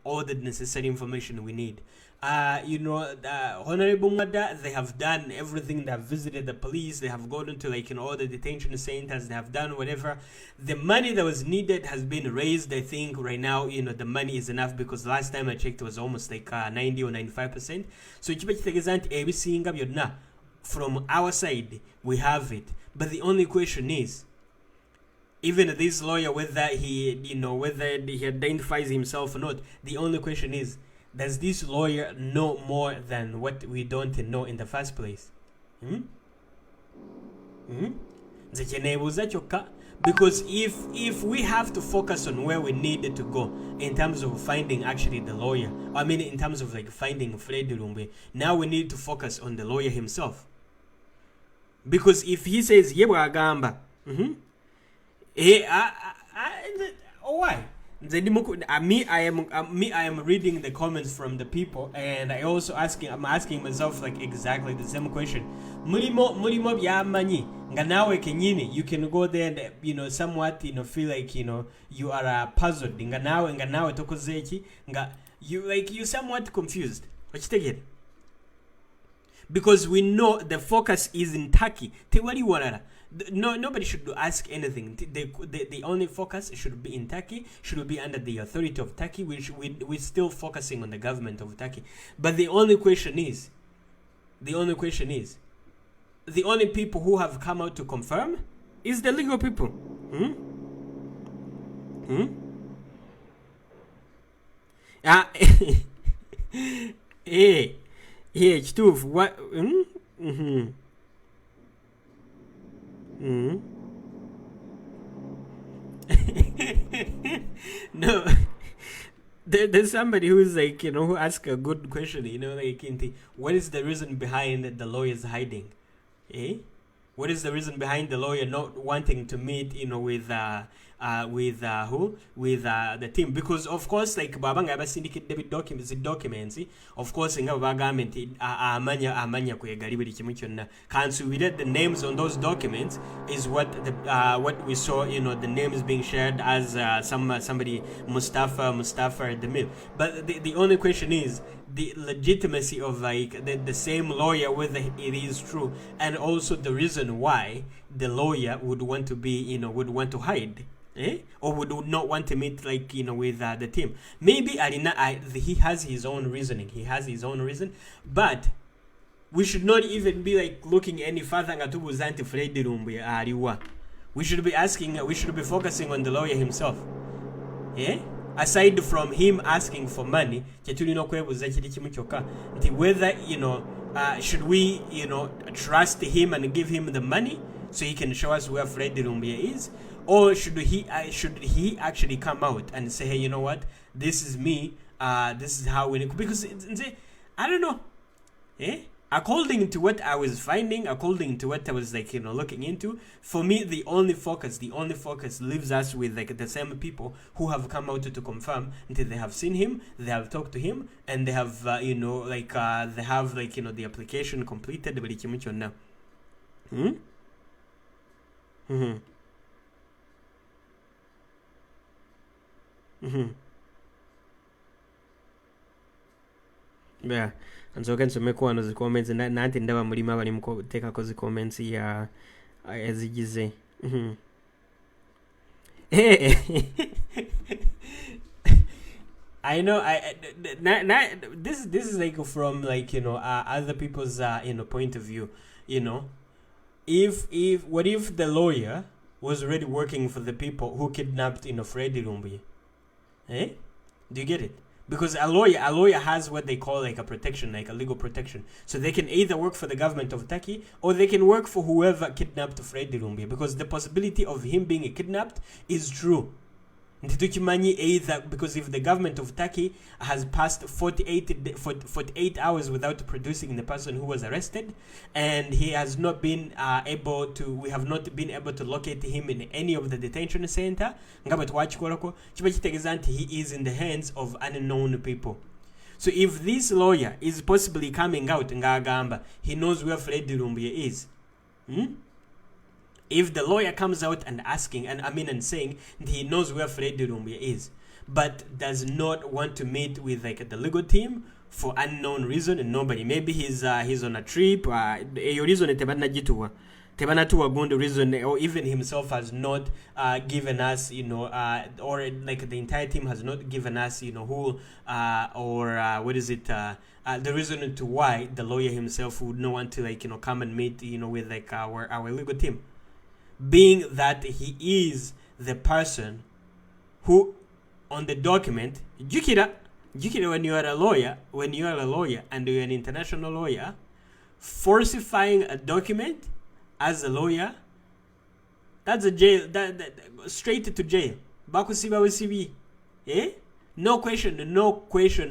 all the necessary information we need. Honorable Mada, they have done everything. They have visited the police. They have gone into all the detention centers. They have done whatever. The money that was needed has been raised. I think right now, the money is enough because last time I checked it was almost 90 or 95%. So from our side, we have it. But the only question is, even this lawyer, whether he identifies himself or not, the only question is, does this lawyer know more than what we don't know in the first place? Because if we have to focus on where we needed to go in terms of finding actually the lawyer, I mean in terms of finding Fred Lumbuye, now we need to focus on the lawyer himself. Because if he says yebwa agamba, why? I am reading the comments from the people, and I'm asking myself exactly the same question. Mulimo byamanyi nga nawe kenyini, you can go there and somewhat feel like you are puzzled nga nawe tokozeki nga you somewhat confused. Wachitegere? Because we know the focus is in Turkey. Tewali warara. No, nobody should ask anything. The only focus should be in Turkey, should be under the authority of Turkey. We're still focusing on the government of Turkey. But the only question is, the only people who have come out to confirm is the legal people. Hey, H2, what? No, there's somebody who's like, who asked a good question, like, what is the reason behind the lawyers hiding? What is the reason behind the lawyer not wanting to meet, with the team? Because of course, like babanga aba syndicate debit documents, of course nga bagament amanya kwegali buli kimu kyonna. Can't we read the names on those documents is what we saw, the names being shared as somebody Mustafa Demir. But the only question is the legitimacy of like the same lawyer, whether it is true, and also the reason why the lawyer would want to be, would want to hide, or would not want to meet, like, with the team. Maybe he has his own reasoning. He has his own reason, but we should not even be like looking any further. We should be asking. We should be focusing on the lawyer himself. Aside from him asking for money, whether should we trust him and give him the money so he can show us where Freddy Lumbuye is, or should he actually come out and say, hey, you know what, this is me, this is how we, because I don't know, according to what I was finding, according to what I was like, looking into, for me, the only focus leaves us with like the same people who have come out to confirm until they have seen him, they have talked to him, and they have, they have like, the application completed. Yeah. And so can make one of the comments, and that ndaba mulima bali mu take a cause comments ya ezigize. I know. This is like from like other people's point of view. What if the lawyer was already working for the people who kidnapped Freddy Lumbuye? Do you get it? Because a lawyer has what they call like a protection, like a legal protection. So they can either work for the government of Turkey, or they can work for whoever kidnapped Freddy Lumbuye, because the possibility of him being kidnapped is true. Either because if the government of Turkey has passed 48 hours without producing the person who was arrested, and he has not been we have not been able to locate him in any of the detention center, he is in the hands of unknown people. So if this lawyer is possibly coming out, he knows where Freddy Lumbuye is. If the lawyer comes out and asking, and saying he knows where Freddy Lumbuye is, but does not want to meet with like the legal team for unknown reason, and nobody, maybe he's on a trip, reason reason, or even himself has not given us, or like the entire team has not given us, who what is it, the reason to why the lawyer himself would not want to like come and meet with like our legal team, being that he is the person who on the document, jukira when you are a lawyer and you're an international lawyer, falsifying a document as a lawyer, that's a jail, that straight to jail. No question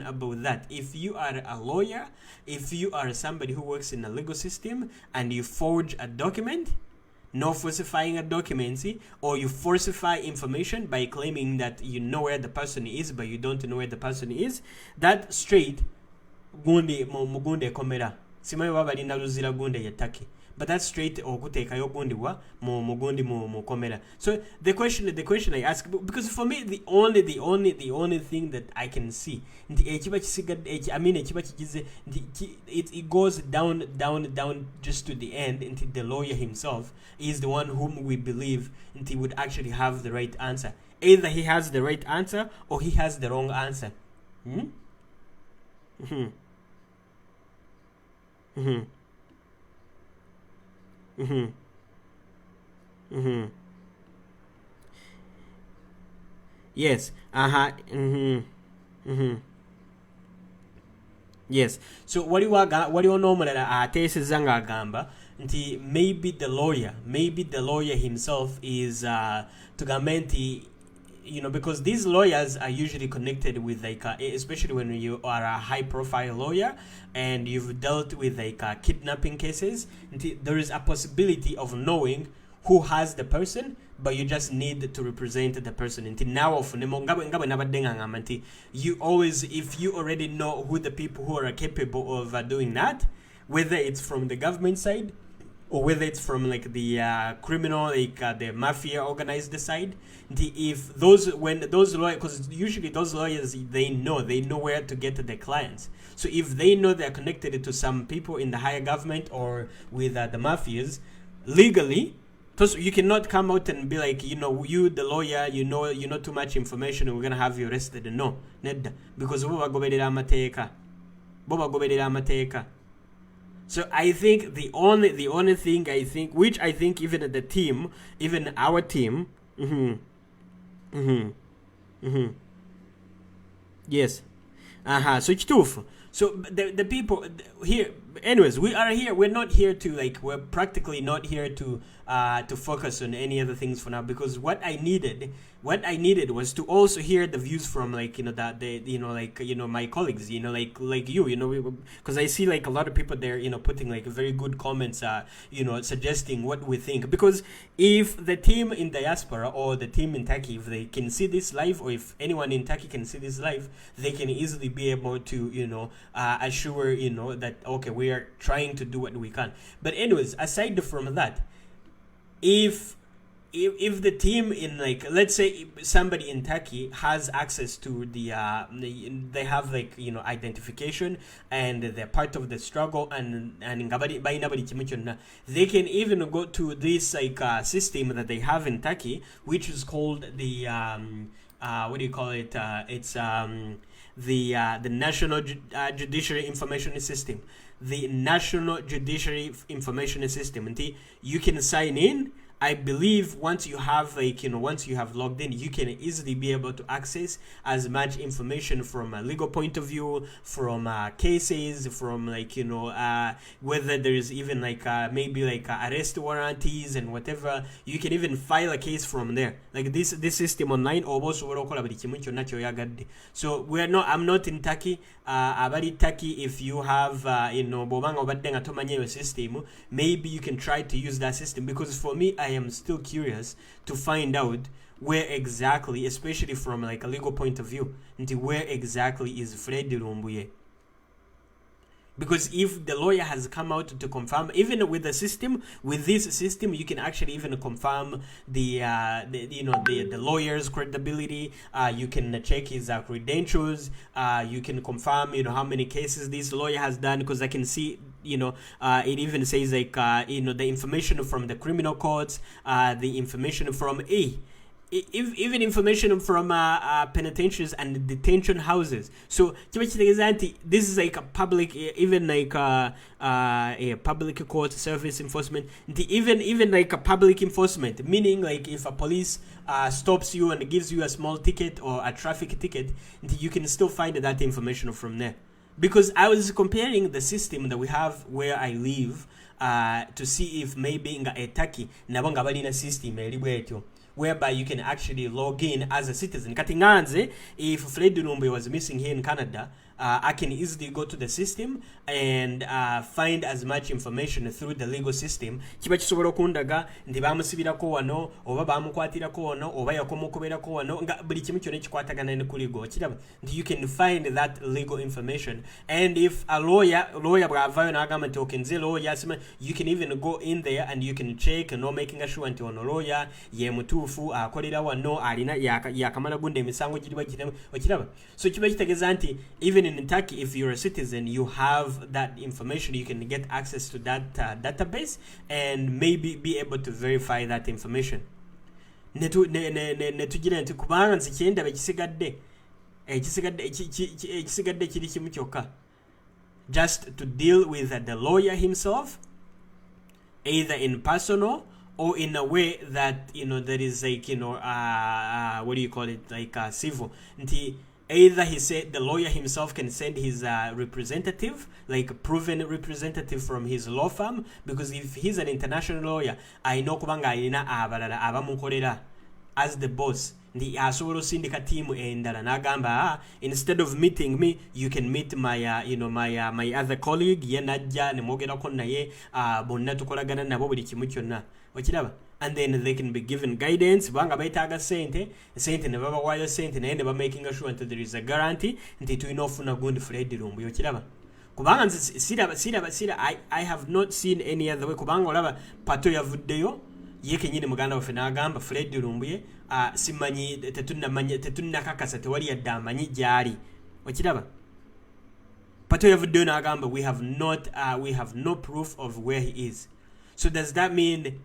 about that. If you are a lawyer, if you are somebody who works in a legal system and you forge a document, no falsifying a document, or you falsify information by claiming that you know where the person is but you don't know where the person is, that straight mugunde komera simayo babalinda luzira gunde yataki, but that's straight okuteekayo gundi wa mugundi mu komera. So the question I ask, because for me the only thing that I can see, it goes down just to the end, until the lawyer himself is the one whom we believe and he would actually have the right answer. Either he has the right answer or he has the wrong answer. Mm-hmm. Mm-hmm. Yes. Uh-huh. Mm-hmm. Mm-hmm. Yes. So what do you normally teeseza ng'agamba nti maybe the lawyer himself is tugamba nti because these lawyers are usually connected with especially when you are a high profile lawyer and you've dealt with kidnapping cases, there is a possibility of knowing who has the person, but you just need to represent the person. Until now, you always, if you already know who the people who are capable of doing that, whether it's from the government side or whether it's from the criminal, the mafia organized side, if those lawyers, because usually those lawyers they know where to get the clients. So if they know they're connected to some people in the higher government or with the mafias, legally. Because you cannot come out and be like, you the lawyer, you know too much information, we're gonna have you arrested. No, nedda, because boba goberera amateeka. So I think the only thing which I think even the team, even our team, yes, so kituufu. So the people here, anyways, we are here. We're not here to we're practically not here to focus on any other things for now, because what I needed was to also hear the views from my colleagues, like you, because I see a lot of people there, putting very good comments, suggesting what we think. Because if the team in Diaspora or the team in Turkey, if they can see this live, or if anyone in Turkey can see this live, they can easily be able to assure that okay, we are trying to do what we can. But anyways, aside from that, if the team in let's say somebody in Turkey has access to they have identification and they're part of the struggle and they can even go to this system that they have in Turkey, which is called the what do you call it, it's the National Judiciary Information System. The National Judiciary Information System. And you can sign in. I believe once you have once you have logged in, you can easily be able to access as much information from a legal point of view, from cases, from whether there is even maybe arrest warranties and whatever. You can even file a case from there. This system online almost. So I'm not in Turkey. Abari Turkey, if you have bobanga obadde nga tomanya your system, maybe you can try to use that system, because for me I am still curious to find out where exactly, especially from a legal point of view, where exactly is Fred Lumbuye. Because if the lawyer has come out to confirm, even with this system, you can actually even confirm the lawyer's credibility. You can check his credentials. You can confirm, how many cases this lawyer has done. Because I can see, it even says the information from the criminal courts, the information from even information from penitentiaries and detention houses. So this is a public, even a public court service enforcement, even a public enforcement, meaning if a police stops you and gives you a small ticket or a traffic ticket, you can still find that information from there. Because I was comparing the system that we have where I live to see if maybe in a Turkey nabo nga balina system eri bwetyo, whereby you can actually log in as a citizen. Katinganze, if Fred Lumbuye was missing here in Canada, I can easily go to the system and find as much information through the legal system. Kiba kisobola okundaga ndi bamusibirako wano oba bamukwatirako wano oba yakomukuberako wano nga buli kimu kyonna kikwatagana ne kuligo. Kiraba, you can find that legal information. And if a lawyer bwavayo n'agamba nti okay nze lawyer, you can even go in there and you can check, making sure nti ono lawyer ye mutuufu akolera wano alina yakamala gunda emisango giriwa giramu. Okiraba, so kiba kitegeeza nti even in Turkey, if you're a citizen, you have that information. You can get access to that database and maybe be able to verify that information. Netugira nti kubanga nsi kyendaba ekisigadde kiri kimu kyokka, just to deal with the lawyer himself either in personal or in a way that there is like what do you call it, like civil. Either he said the lawyer himself can send his representative, like a proven representative from his law firm, because if he's an international lawyer, I know kubanga alina abalala abamukolera as the boss. The asobola osindika team endala nagamba instead of meeting me, you can meet my my other colleague ye najja ne mwogerako naye bonna tukolagana nabo buli kimu kyonna okiraba. And then they can be given guidance banga baitaga sente ne baba wayo sente naye ne ba making sure that there is a guarantee nti tulina ofuna gundi Fred Lumbuye okiraba. Kubanga siraba I have not seen any other way. Kubanga olaba pato yavuddeyo ye kenyini muganda waffe n'agamba Fred Lumbuye simanyi tetunnakakasa tewali yadde amanyi gyali okiraba. Pato yavuddeyo n'agamba we have no proof of where he is. So does that mean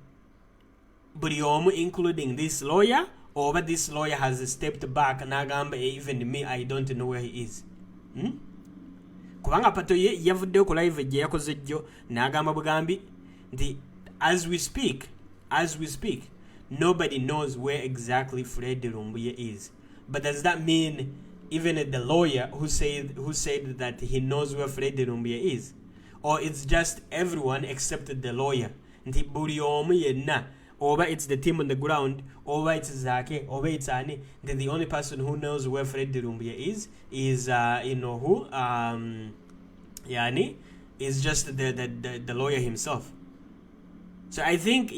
buli omu including this lawyer, or but this lawyer has stepped back n'agamba even me I don't know where he is? Kubanga pato ye yavuddeyo ku live gye yakoze jjo n'agamba bugambi nti as we speak nobody knows where exactly Fred Lumbuye is. But does that mean even the lawyer who said that he knows where Fred Lumbuye is, or it's just everyone except the lawyer? Nti buli omu yenna, or it's the team on the ground, or it's Zake, or it's Ani, then the only person who knows where Fred Lumbuye is who Yani is just the lawyer himself. So I think,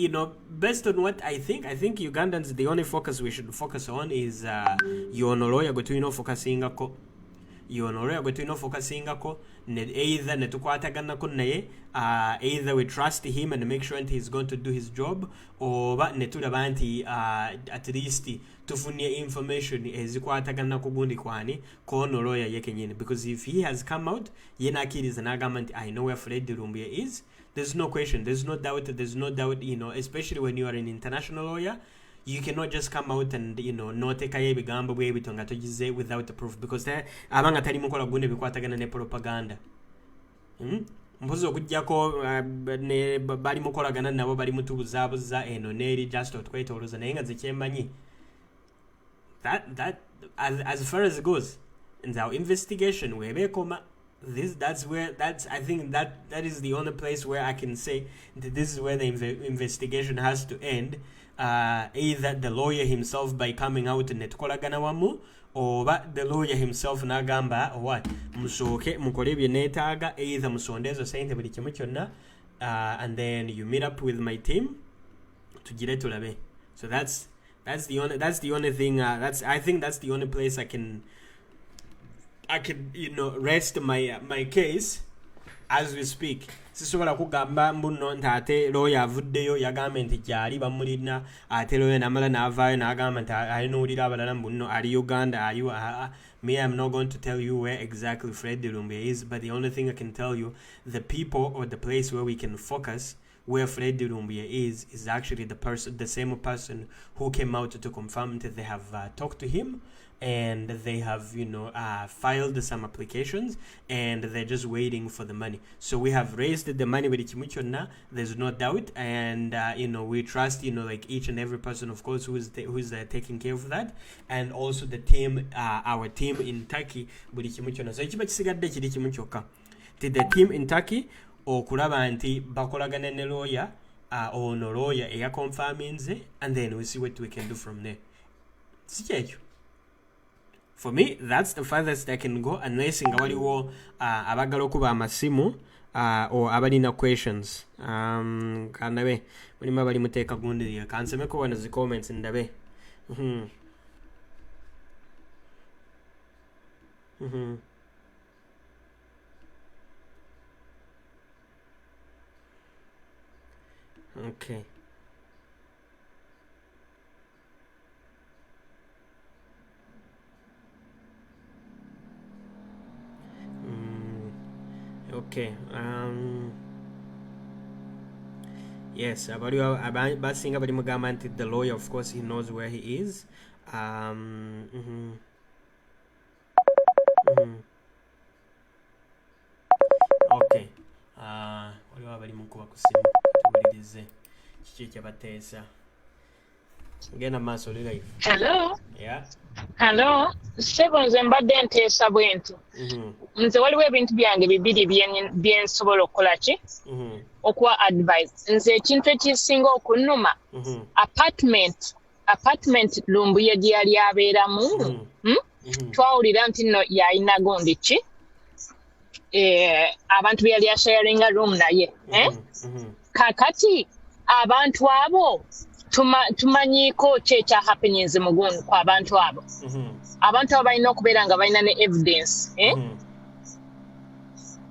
based on what I think Ugandans, the only focus we should focus on is lawyer focusingako either netukwataganako naye, either we trust him and make sure he's going to do his job, or netulaba nti at least tufunye information ezikwataganako gundi kwani kono lawyer ye kenyini. Because if he has come out yena akiriza n'agamba nti I know where Fred Lumbuye is, there's no question, there's no doubt, especially when you are an international lawyer. You cannot just come out and not take a bigambo bwe bitonga togize without a proof, because abanga tali mukola gunde bikwatagana ne propaganda. Mpozo okujjako ne bali mukolagana nabo bali mutubuzabuza neri just okwetoloza naye nga zekyemmanyi. That as far as it goes in our investigation webekoma, I think that is the only place where I can say that this is where the investigation has to end. Either the lawyer himself by coming out and netukolagana wamu, or the lawyer himself nagamba what musoke mukole bye neetaaga, either musondezo sente buli kimu kyonna, and then you meet up with my team tugire tulabe. So that's the only thing I think that's the only place I can rest my case as we speak. Sisobola kugamba mbuno ntate lawyer avuddeyo yagamba nti gyali bamulina ate lawyer namala n'avaayo n'agamba nti alinowulira abalala mbuno ali Uganda me, I'm not going to tell you where exactly Fred Lumbuye is, but the only thing I can tell you, the people or the place where we can focus where Fred Lumbuye is actually the same person who came out to confirm that they have talked to him, and they have filed some applications, and they're just waiting for the money. So we have raised the money with Ichimuchona, there's no doubt, and we trust like each and every person, of course, who is taking care of that, and also the team, our team in Turkey with Ichimuchona. So ichiba kisigadde kiri kimu kyokka, the team in Turkey okulaba nti bakolagana ne lawyer ono lawyer eyakonfaminze, and then we see what we can do from there. Sikekyo. For me, that's the farthest I can go, unless nga waliwo abagala okuba amasimu or abalina questions. Kandabe mulimu abali muteeka gundi kansemeko wano zi comments ndabe. Okay. Okay. Yes, basinga bali mugamba nti the lawyer, of course, he knows where he is. Okay. Waliwo abali mukuba ku simu tuwulirize kiki ekyabateesa. Genda maaso live. Hello. Yeah. Hello. Sebo nze mbadde nteesa bwenti. Nze waliwo ebintu byange bibiri bye nsobola okukola ki? Okuwa advice. Nze ekintu ekisinga okunnuma apartment Lumbuye gye yali abeeramu. Twawulira nti nno yalina gundi ki? Abantu be yali asharinga room naye. Kakati abantu abo tumanyiiko ki ekya happenings mu gundi kwa abantu abo. Abantu abo balina okubeera nga balina ne evidence.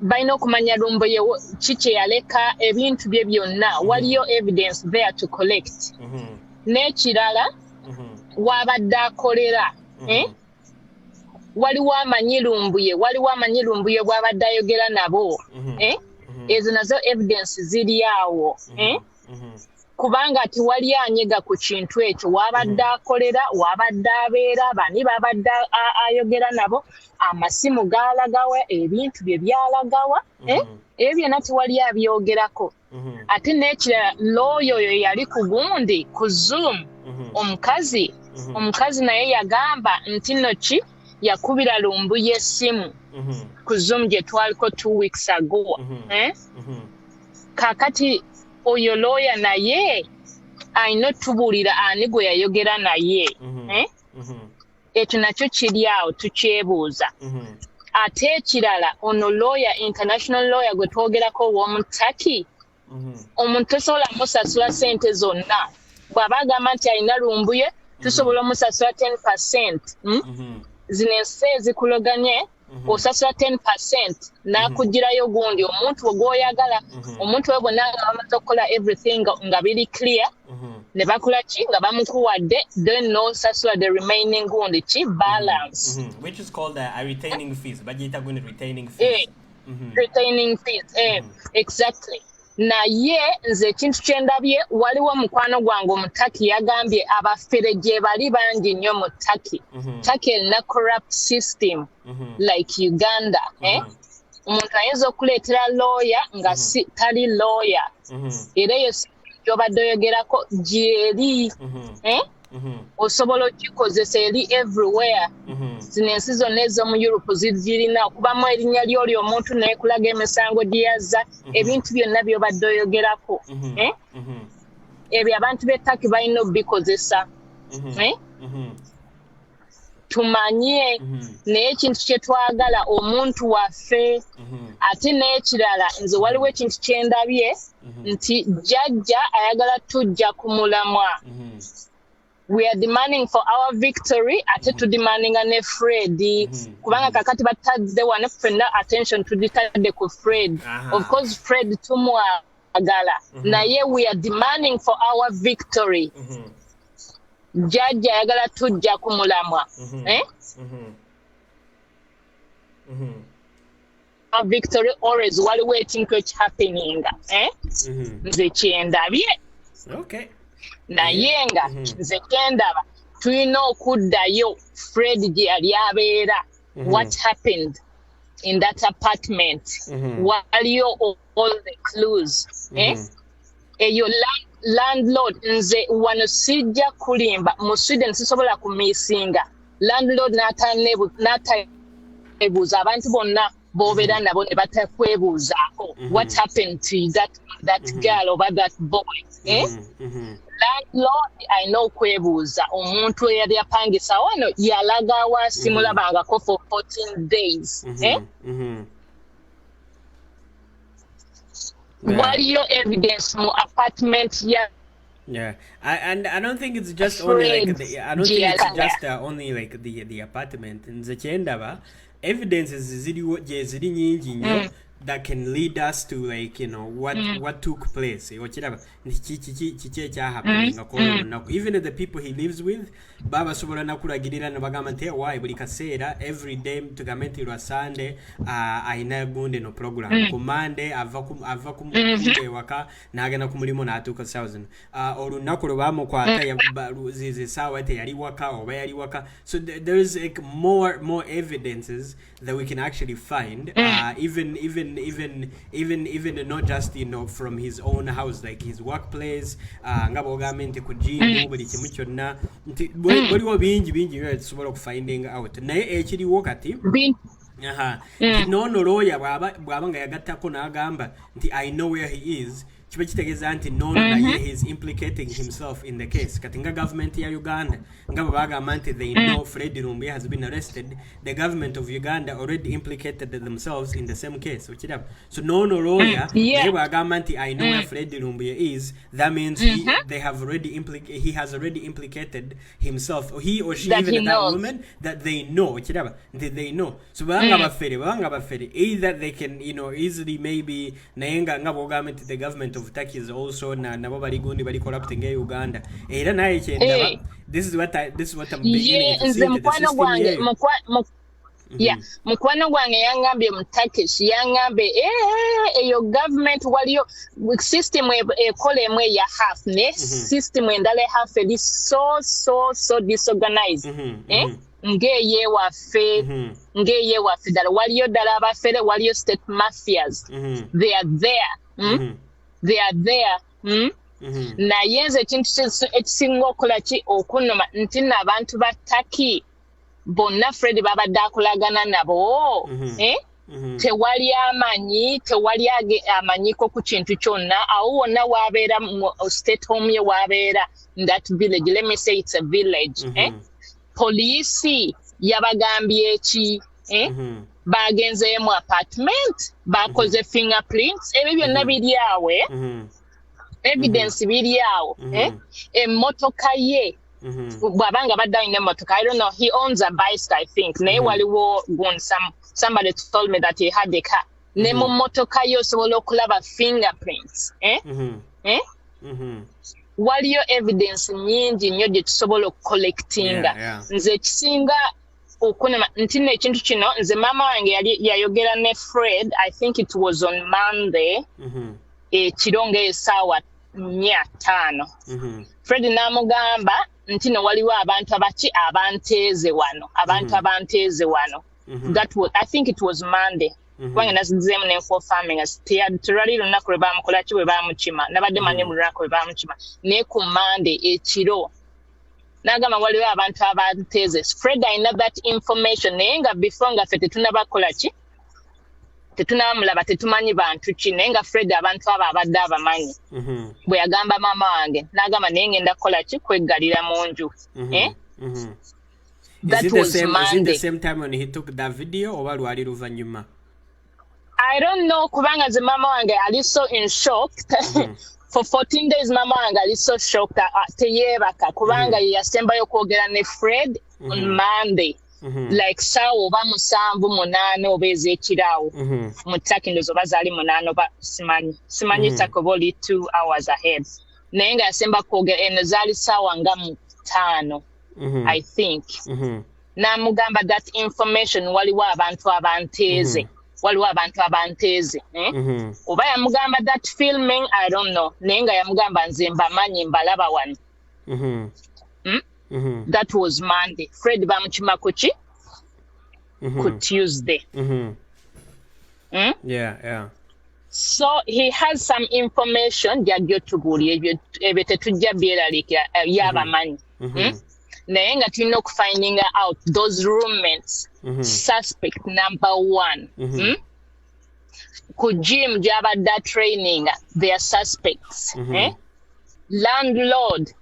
Balina okumanya Lumbuye ki kye yaleka ebintu bye byonna. Waliyo evidence there to collect. N'ekirala wabadde akolera. Waliwo amanyi Lumbuye bw'abadde ayogera nabo. Ezo nazo evidence ziri awo. Kubanga tiwali anyega ku kintu ekyo wabadde akolera, wabadde abeera, bani babadde ayogera nabo, amasimu gaalagawa, ebintu bye byalagawa. Ebyo byonna tiwali abyogerako. Ate n'ekirala lawyer oyo yali ku gundi ku Zoom. Omukazi naye yagamba nti nno ki yakubira Lumbuye essimu ku Zoom gye twaliko 2 weeks ago. Kakati oyo lawyer naye ayina otubuulira ani gwe yayogera naye. Ekyo nakyo kiri awo tukyebuuza. Ate ekirala ono lawyer, international lawyer gwe twogerako ow'omu Turkey, omuntu tosobola musasula ssente zonna. Bw'aba agamba nti alina Lumbuye tusobola omusasula 10%. Zino ensi ezikuloganye osasula 10% n'akugirayo gundi omuntu ogw'oyagala. Omuntu we bonna nga bamaze okukola everything nga biri clear, ne bakola ki nga bamukuwadde, then n'osasula the remaining gundi ki balance. Which is called a retaining fees. Bagiyita gundi retaining fees. Retaining fees. Exactly. Naye nze ekintu kye ndabye waliwo mukwano gwange Omutaki yagambye abafere gye bali bangi nnyo mu Turkey. Turkey erina corrupt system like Uganda. Omuntu ayinza okuleetera lawyer nga tali lawyer. Era eyo gy'obadde oyogerako gy'eri. Osobola okugikozesa eri everywhere. Zino ensi zonna ez'omu Europe zirina okubamu erinnya ly'oli omuntu naye kulaga emisango gye yazza, ebintu byonna by'obadde oyogerako. Ebyo abantu b'e Turkey balina obikozesa. Tumanye naye ekintu kye twagala omuntu waffe. Ate n'ekirala nze waliwo ekintu kye ndabye nti jjajja ayagala tujja ku mulamwa. We are demanding for our victory, ate tudemanding ne Fred. Kubanga kakati batadde wano ffenna attention tuditadde ku Fred. Of course Fred tumwagala. Naye we are demanding for our victory. Jjajja ayagala tujja ku mulamwa. Our victory always waliwo ekintu ekihappening. Nze kyendabye. Okay. Naye nga nze kyendaba tulina okuddayo Fred gye yali abeera. What happened in that apartment? Waliyo all the clues. Eyo landlord nze wano sijja kulimba mu Sweden sisobola kumisinga. Landlord n'ataebuuza abantu bonna b'obeera nabo ne batakwebuuzaako. What happened to that girl or that boy? Landlord alina okwebuuza omuntu eyali apangisa wano yalaga wa simulabangako for 14 days. Waliyo evidence mu apartment ya. Yeah, and I don't think it's just only like the apartment. Nze kyendaba evidences ziri nyingi nnyo that can lead us to what took place. Even the people he lives with, baba sobola nakulagirira nabagamba nti why buli kaseera every day tugamenti lwa Sunday aina gunde no program ku Monday ava ku waka nagenda ku mulimo natuka 1000 olunaku lwamu kwata zizi sawa te yali waka oba yali waka. So there is more evidences that we can actually find, even even not just from his own house, like his workplace, ngabo gamente ku gym buli kimu kyonna nti waliwo bingi tusobola finding out naye ekiriwo kati nono lawyer bwaba nga yagattako n'agamba nti I know where he is kiba kitegeeza nti nono naye he is implicating himself in the case kati nga government ya Uganda nga bagamba nti they know Fred Lumbuye has been arrested. The government of Uganda already implicated themselves in the same case. So nono lawyer naye bagamba nti I know where Fred Lumbuye is, that means he has already implicated himself, or he or she, that even that woman, that they know they know. So banga bafere either they can easily maybe nayenga nga bagamba nti the government of Turkey is also nabo bali gundi bali corrupting Uganda era naye kyenda this is what I'm beginning to see the system here. Mukwano gwange yangambye mu Turkish yangambye eyo government waliyo system ekolemu ya half ne system endala half eri so disorganized ngeye waffe dala waliyo dala abafere waliyo state mafias they are there naye nze ekintu ekisinga okola ki okunoma nti n'abantu ba Turkey bonna Fred babadde akolagana nabo tewali amanyiko ku kintu kyonna awo wonna wabeera state home ye wabeera that village, let me say it's a village police yabagambye eki bagenze mu apartment bakoze fingerprints ebyo byonna biri awe evidence biri awo emmotoka ye bwabanga badde alina emmotoka I don't know, he owns a bicycle I think naye waliwo somebody told me that he had a car ne mu mmotoka ye osobola okulaba fingerprints waliyo evidence nyingi nnyo gye tusobola okucollectinga nze ekisinga okunema nti n'ekintu kino nze maama wange yayogera ne Fred I think it was on Monday ekiro ng'essaawa 5 Fred n'amugamba nti no waliwo abantu abanteeze wano that was I think it was Monday kubanga nazizeemu n'enfo farming tewali lunaku lwe baamukola ki bwe baamukima nabadde manyi mu lunaku lwe baamukima naye ku Monday ekiro n'agamba waliwo abantu abanteeze Fred alina that information naye nga before nga ffe tetunabakola ki tetunabamulaba tetumanyi bantu ki naye nga Fred abantu abo abadde abamanyi bwe yagamba maama wange n'agamba naye ngenda kukola ki kweggalira mu nju That was Monday. Is it the same time when he took that video oba lwali luvannyuma? I don't know kubanga ze maama wange ali so in shock for 14 days mama wange ali so shocked teyeebaka kubanga yasembayo kwogera ne Fred on Monday like sawa oba 7-8 oba ezekiraawo mu Turkey ndozo bazaali 8 oba simanyi takoboli 2 hours ahead naye nga yasemba kwogera eno zaali sawa nga 5 I think n'amugamba that information waliwo abantu abanteeze oba yamugamba that filming I don't know naye nga yamugamba nze mbamanyi mbalaba wano that was Monday Fred bamukima kuki ku Tuesday yeah so he has some information gyajja tubuulira ebyo tetujja byeraliikira yabamanyi naye nga tulina okufinding out those roommates suspect number 1 ku gym gyabadde training their suspects landlord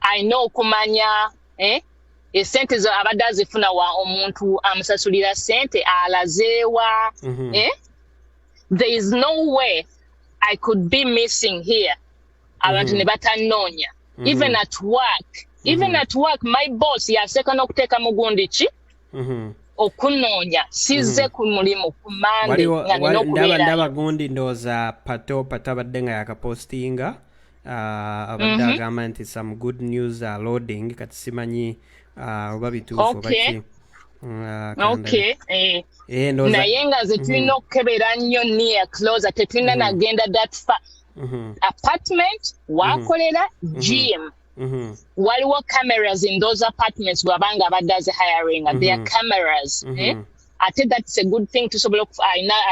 I know kumanya esente zo abadde azifuna wa omuntu amusasulira sente alazeewa there is no way I could be missing here abantu ne batanoonya even at work my boss yaseka n'okuteeka mugundi ki okunoonya sizze ku mulimu ku Monday nga nina okubeera ndaba gundi ndowooza pato abadde nga yakapostinga abadde agamba nti some good news are loading kati simanyi oba bituufu baki naye nga ze tulina okukebera nnyo near closer tetulina nagenda that far apartment wakolera gym waliwo cameras in those apartments bwabanga abadde hiring there are cameras ate that's a good thing tusobola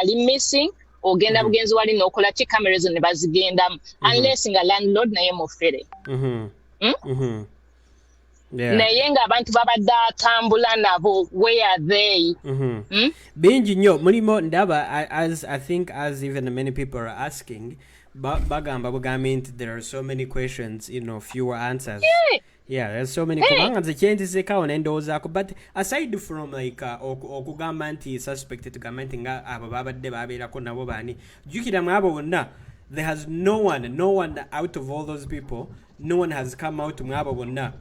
ali missing ogenda bugenzi wali n'okola ki camera zo ne bazigendamu unless nga landlord naye mufere naye ng'abantu babadde atambula nabo where are they bingi nnyo mulimu ndaba as I think as even many people are asking bagamba bugambi nti there are so many questions fewer answers yeah there's so many kubanga nze kyentizekawo nendowoozaako but aside from like okugamba nti suspect tugamba nti nga abo babadde babeerako nabo baani jjukira mu abo bonna there has no one out of all those people no one has come out mu abo bonna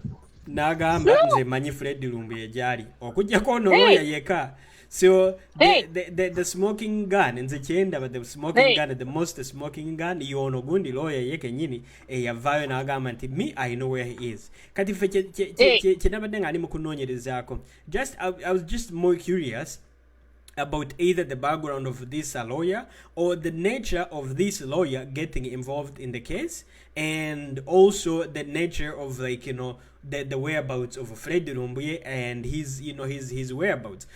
n'agamba nze manyi Fred Lumbuye gyali okujjako noloya yeka. So the smoking gun nze kyenda but the smoking gun the most smoking gun yono gundi lawyer yeke nyini yavayo n'agamba nti me I know where he is kati fe kyenabadde nga ali mu kunoonyerezaako just I was just more curious about either the background of this lawyer or the nature of this lawyer getting involved in the case and also the nature of like the whereabouts of Fred Lumbuye and his whereabouts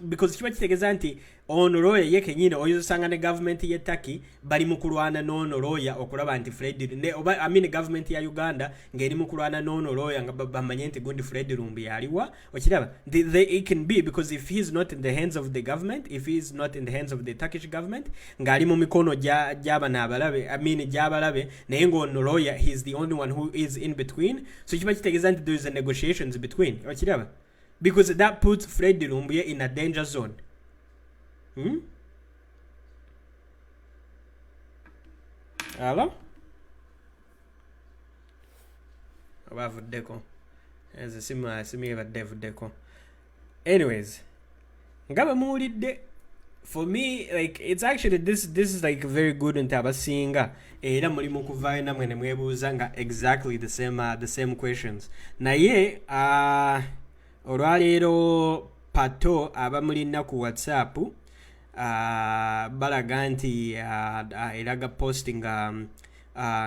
because kiba kitegeeza nti ono lawyer ye kenyine oyizosanga ne government ye Turkey bali mu kulwana n'ono lawyer okulaba nti Fred government ya Uganda ngeri mu kulwana n'ono lawyer nga bamanye nti gundi Fred Lumbuye aliwa okiraba it can be because if he is not in the hands of the government if he is not in the hands of the Turkish government ngali mu mikono gyaba n'abalabe gy'abalabe naye ng'ono lawyer he is the only one who is in between so kiba kitegeeza nti there is a negotiations between okiraba because that puts Fred Lumbuye in a danger zone. Hello? Abavuddeko. As a similar bavuddeko. Anyways, ngaba muwulidde for me like it's actually this is like very good nti abasinga era mulimu kuvaayo namwe ne mwebuuza nga exactly the same questions naye olwaleero pato abamulina ku WhatsApp balaga nti eraga posting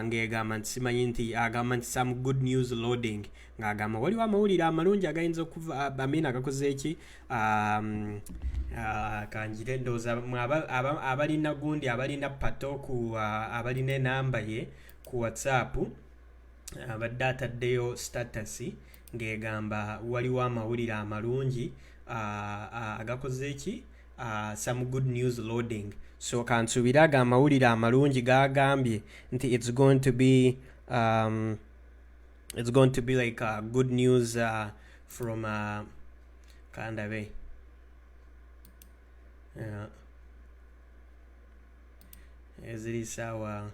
ng'egamba nti simanyi nti agamba nti some good news loading ng'agamba waliwo amawulire amalungi agayinza okuva agakoze eki kanjire ndowooza abalina gundi abalina pato ku abalina enamba ye ku WhatsApp abadde ataddeyo status ng'egamba waliwo amawulire amalungi agakoze eki some good news loading so kansubiraga amawulire amalungi gagambye nti it's going to be like good news from kandabe eziri sawa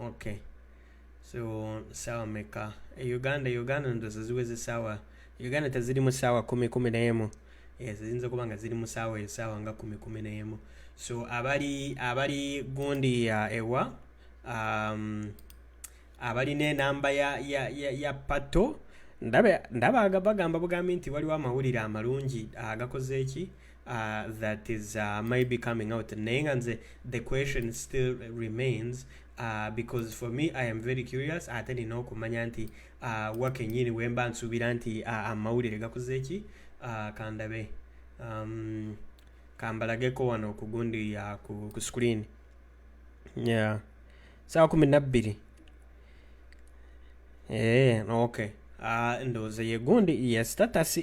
okay so sawa meka Uganda ndoza ziweze sawa Uganda taziri mu sawa 10 yes zinza kubanga ziri mu sawa esawa nga 10 so abali gundi ewa abali ne namba ya pato ndaba bagamba bugambi nti waliwo amawulire amalungi agakoze eki that is might be coming out naye the question still remains because for me I am very curious ate nina okumanya nti wakenyini wemba nsubira nti amawulire gakoze eki kandabe kambalageko wano kugundi ku screen yeah sawa 12 okay ndoza ye gundi yes status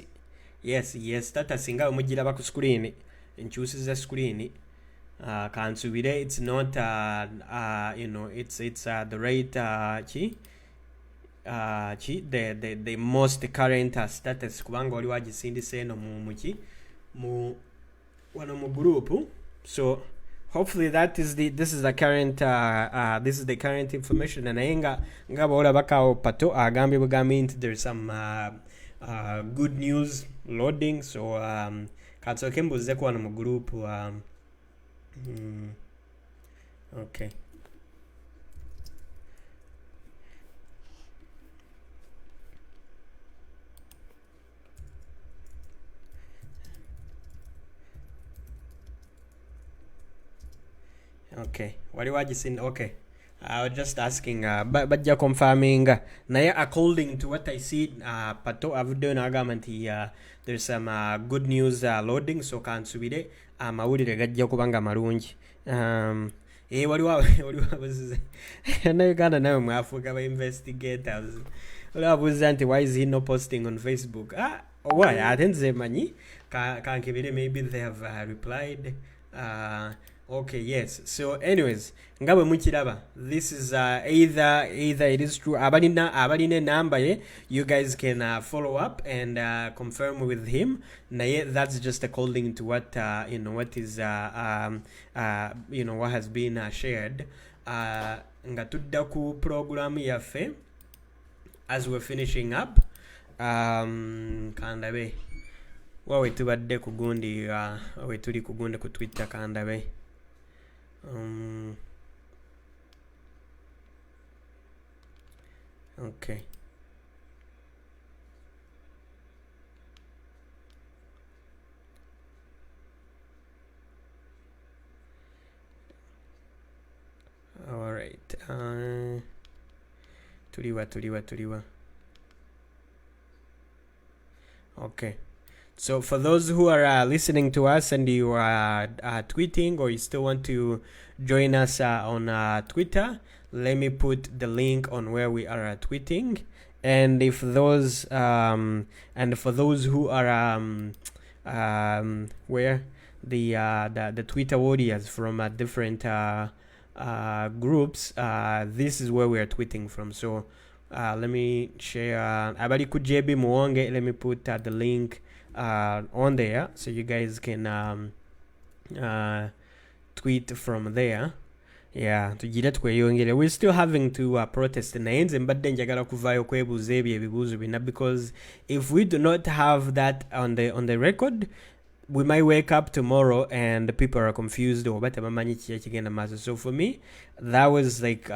yes status nga mujira ku screen enkyusiza screen kansubire it's not it's the right the most current status kubanga wali wagisindise eno mu wano mu group so hopefully this is the current information and ngaba ola bakawo pato agambye bugambi nti there's some good news loading so katsoke mbuze ko wano mu group okay okay wali wagisinda okay I was just asking, but you're confirming. Now, according to what I see, Pato, I've done argument here. There's some good news loading, so can't subide. Mawulire gajja kubanga marungi. Waliwo abuzize. Na Uganda nawe mwafuuka ba investigators. Waliwo abuuza nti why is he not posting on Facebook? Why? Ate nze manyi. Kankebere maybe they have replied. Okay, yes. So anyways, ngabe mukiraba. This is either it is true. Abaline number ye. You guys can follow up and confirm with him. Naye that's just according to what what is what has been shared. Nga tudda ku program yaffe as we're finishing up. Kandabe. Wawe tubadde kugundi we tuli kugunde ku Twitter kandabe. Okay. All right. Tuliwa. Okay. So for those who are listening to us and you are tweeting or you still want to join us on Twitter, let me put the link on where we are tweeting. And if those and for those who are where the Twitter warriors from different groups, this is where we are tweeting from. So let me share. Abali ku JB Muonge. Let me put the link on there so you guys can tweet from there. Yeah, tugire tweyongere. We're still having to protest names and mbadde njagala kuvayo kwebuuza ebyo ebibuuzo bina, because if we do not have that on the record, we might wake up tomorrow and people are confused or batabamanyi kiki ekigenda maaso. So for me, that was like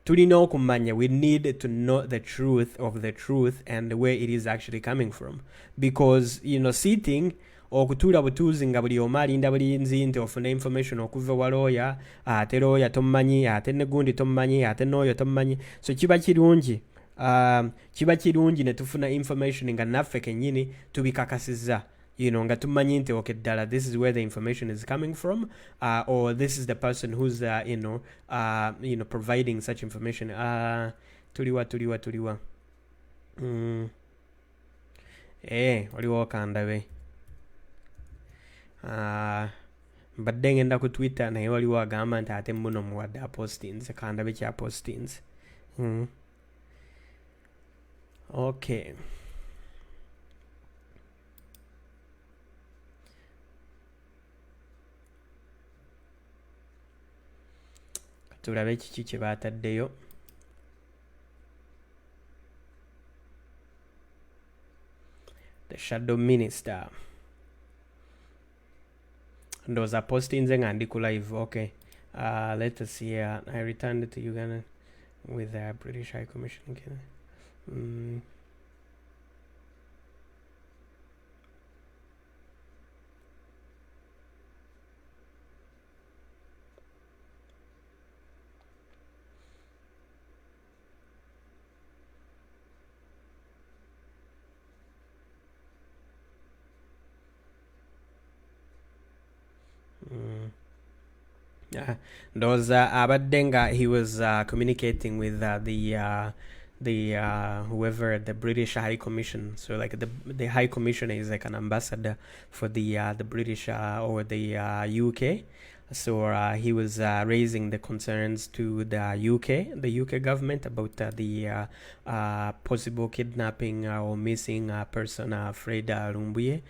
tulina okumanya, we need to know the truth of the truth and where it is actually coming from, because sitting okutuula butuuzi nga buli omu alinda bulinzi nti ofuna information okuva wa lawyer, ate lawyer tomumanyi, ate ne gundi tomumanyi, ate n'oyo tomumanyi. So kiba kirungi ne tufuna information nga naffe kennyini tubikakasizza, nga tumanyi nti okay ddala this is where the information is coming from, or this is the person who's providing such information. Tuliwa waliwo kandabe. Mbadde ngenda ku Twitter naye waliwo agamba nti ate muno muwadde apostings, kandabe kya postings. Okay. Tulabe kiki kye baataddeyo. The shadow minister. Those are postings nga ndi ku live. Okay. Let us see. I returned to Uganda with the British High Commission. Those Abadenga, he was communicating with the whoever the British High Commission. So like the High Commissioner is like an ambassador for the British or the UK. So he was raising the concerns to the UK government about the possible kidnapping or missing person Fred Lumbuye.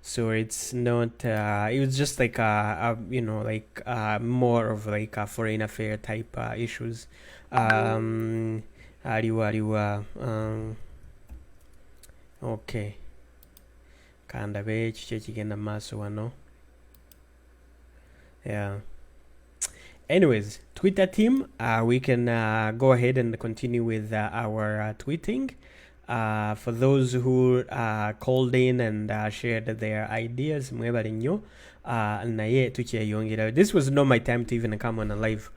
So it's not it was just like more of like a foreign affair type issues. Okay, kandabe kiki ekigenda maaso wano. Yeah. Anyways, Twitter team, we can go ahead and continue with our tweeting. For those who called in and shared their ideas, mwebale nnyo. Naye tukyeyongera. This was not my time to even come on a live.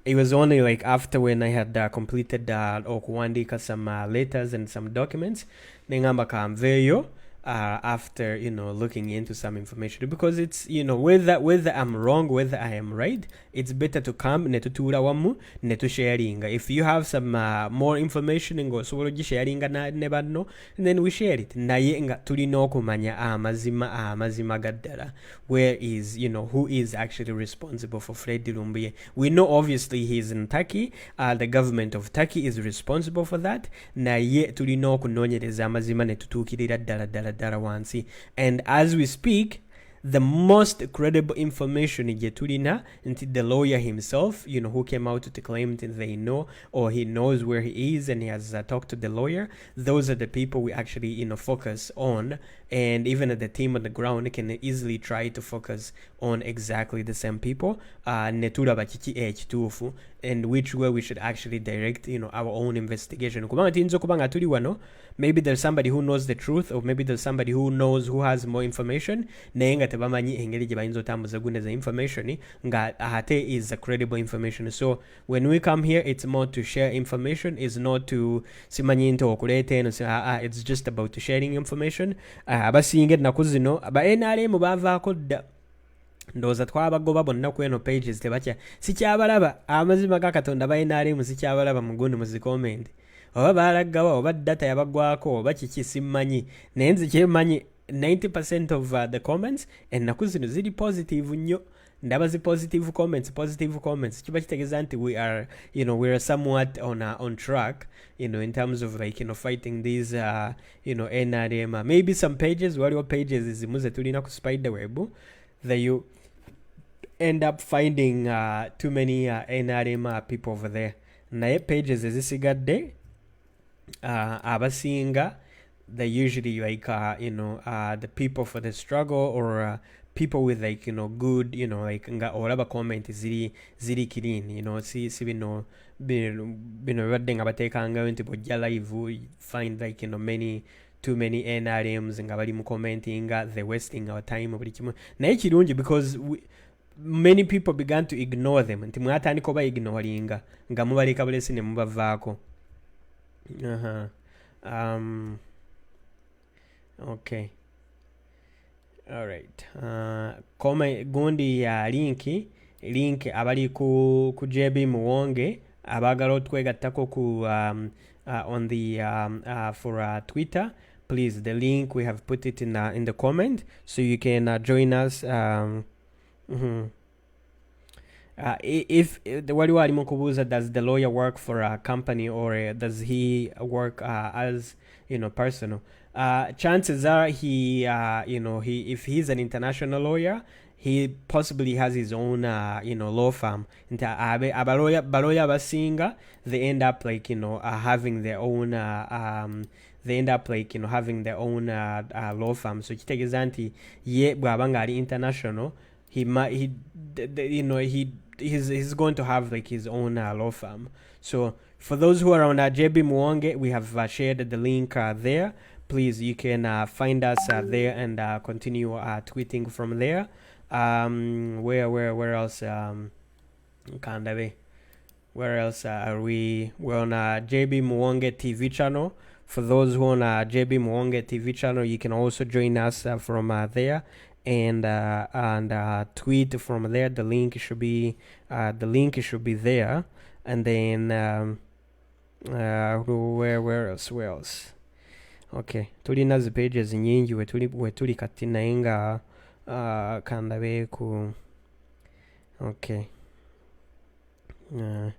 it was only like after when I had completed okuwandika some letters and some documents nengamba kamveyo after looking into some information, because it's whether I'm wrong, whether I am right, it's better to come netutura wamu netusharinga. If you have some more information ngo sobola gisharinga ne banno, then we share it naye nga tulina okumanya amazima gaddala, where is who is actually responsible for Fred Lumbuye. We know obviously he's in Turkey, the government of Turkey is responsible for that, naye tulina okunonyereza amazima netutukirira ddala wansi. And as we speak, the most credible information Getulina into the lawyer himself, who came out to claim that they know, or he knows where he is and he has talked to the lawyer. Those are the people we actually focus on, and even the team on the ground can easily try to focus on exactly the same people. Netura bakiki ekituufu, and which way we should actually direct our own investigation. Maybe there's somebody who knows the truth, or maybe there's somebody who knows, who has more information. Nenga tebamanyi engeri gye bayinza otambuza guneza information nga ate is a credible information. So when we come here, it's more to share information, is not to simanyi nti okuleeta eno. It's just about sharing information. Abasinga ennaku zino aba NRM bavaako dda, ndowooza twabagoba bonna ku eno pages tebakya sikyabalaba. Amazima ga Katonda ba NRM sikyabalaba mugundi mu zikomenti, oba balaggawa oba data yabagwako oba kiki simmanyi, naye nze kyemanyi 90% of the comments ennaku zino ziri positive nnyo. Ndaba zi positive comments kiba kitegeeza nti we are somewhat on track in terms of fighting these NRM. Maybe some pages, waliwo pages zimu ze tulina ku spiderweb that you end up finding too many NRM people over there. Naye pages ezisigadde abasinga, they usually the people for the struggle, or people with good nga olaba comment ziri clean, si bino badde nga bateekangayo nti bojja live find too many NRMs nga bali mu commenting, they wasting our time buli kimu. Naye kirungi because many people began to ignore them, nti mwatandika oba ignoringa nga mubaleka bulesi ne mubavaako. Okay. All right. Gundi ya link abali ku JB Muwonge abagala otwegattako ku on the for Twitter, please, the link we have put it in the comment, so you can join us. If the waliwo alimu kubuuza, does the lawyer work for a company, or does he work as personal? Chances are he if he's an international lawyer, he possibly has his own law firm. Baloya basinga, they end up having their own having their own law firm. So kitegeeza nti ye bw'abanga ali international, he's going to have his own law firm. So for those who are on JB Muwonge, we have shared the link there. Please, you can find us there and continue tweeting from there. Where else? Where else are we? We're on JB Muwonge TV channel. For those who are on JB Muwonge TV channel, you can also join us from there and tweet from there. The link should be there. And then where else? Okay, tulina zi pages nyingi wetuli kati naye nga kandabe ku. Okay, I'm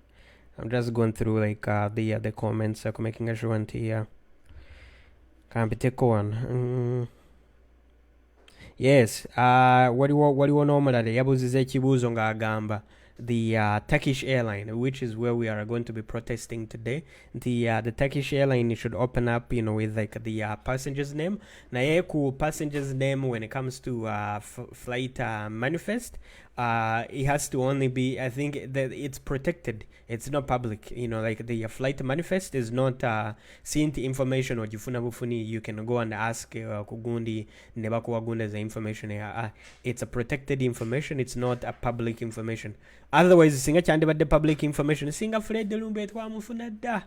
just going through the comments, making sure nti kampiteko one. Yes, waliwo n'omulala yabuuziza ekibuuzo ng'agamba the Turkish airline, which is where we are going to be protesting today. The Turkish airline should open up, with the passenger's name. Naye ku passenger's name, when it comes to flight manifest, it has to only be, I think that it's protected, it's not public, like the flight manifest is not sinti information or jifuna bufuni you can go and ask kugundi nebakuwagunda the information. It's a protected information, it's not a public information. Otherwise singa chande badde public information singa Fred Lumbuye twamufuna dda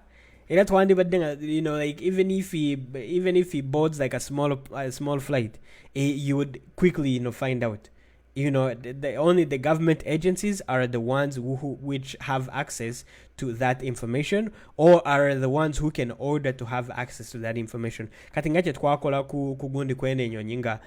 era twandibadde nga like even if he boards like a small flight, you would quickly find out. Only the government agencies are the ones which have access to that information, or are the ones who can order to have access to that information. Kati ngache twakola ku gundi kwene nyonyinga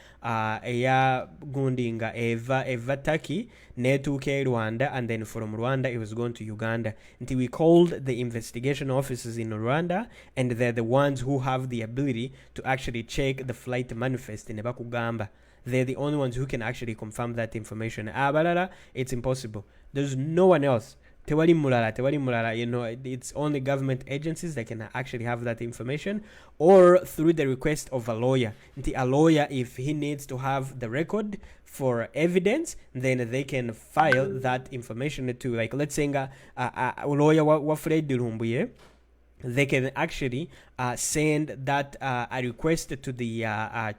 eya gundi nga eva Turkey netuke Rwanda, and then from Rwanda it was going to Uganda, until we called the investigation officers in Rwanda, and they're the ones who have the ability to actually check the flight manifest in Nebakugamba. They're the only ones who can actually confirm that information. Balala, it's impossible. There's no one else. Tewali mulala, it's only government agencies that can actually have that information, or through the request of a lawyer. A lawyer, if he needs to have the record for evidence, then they can file that information to, like, let's say a lawyer wa Fred Lumbuye, they can actually send that a request to the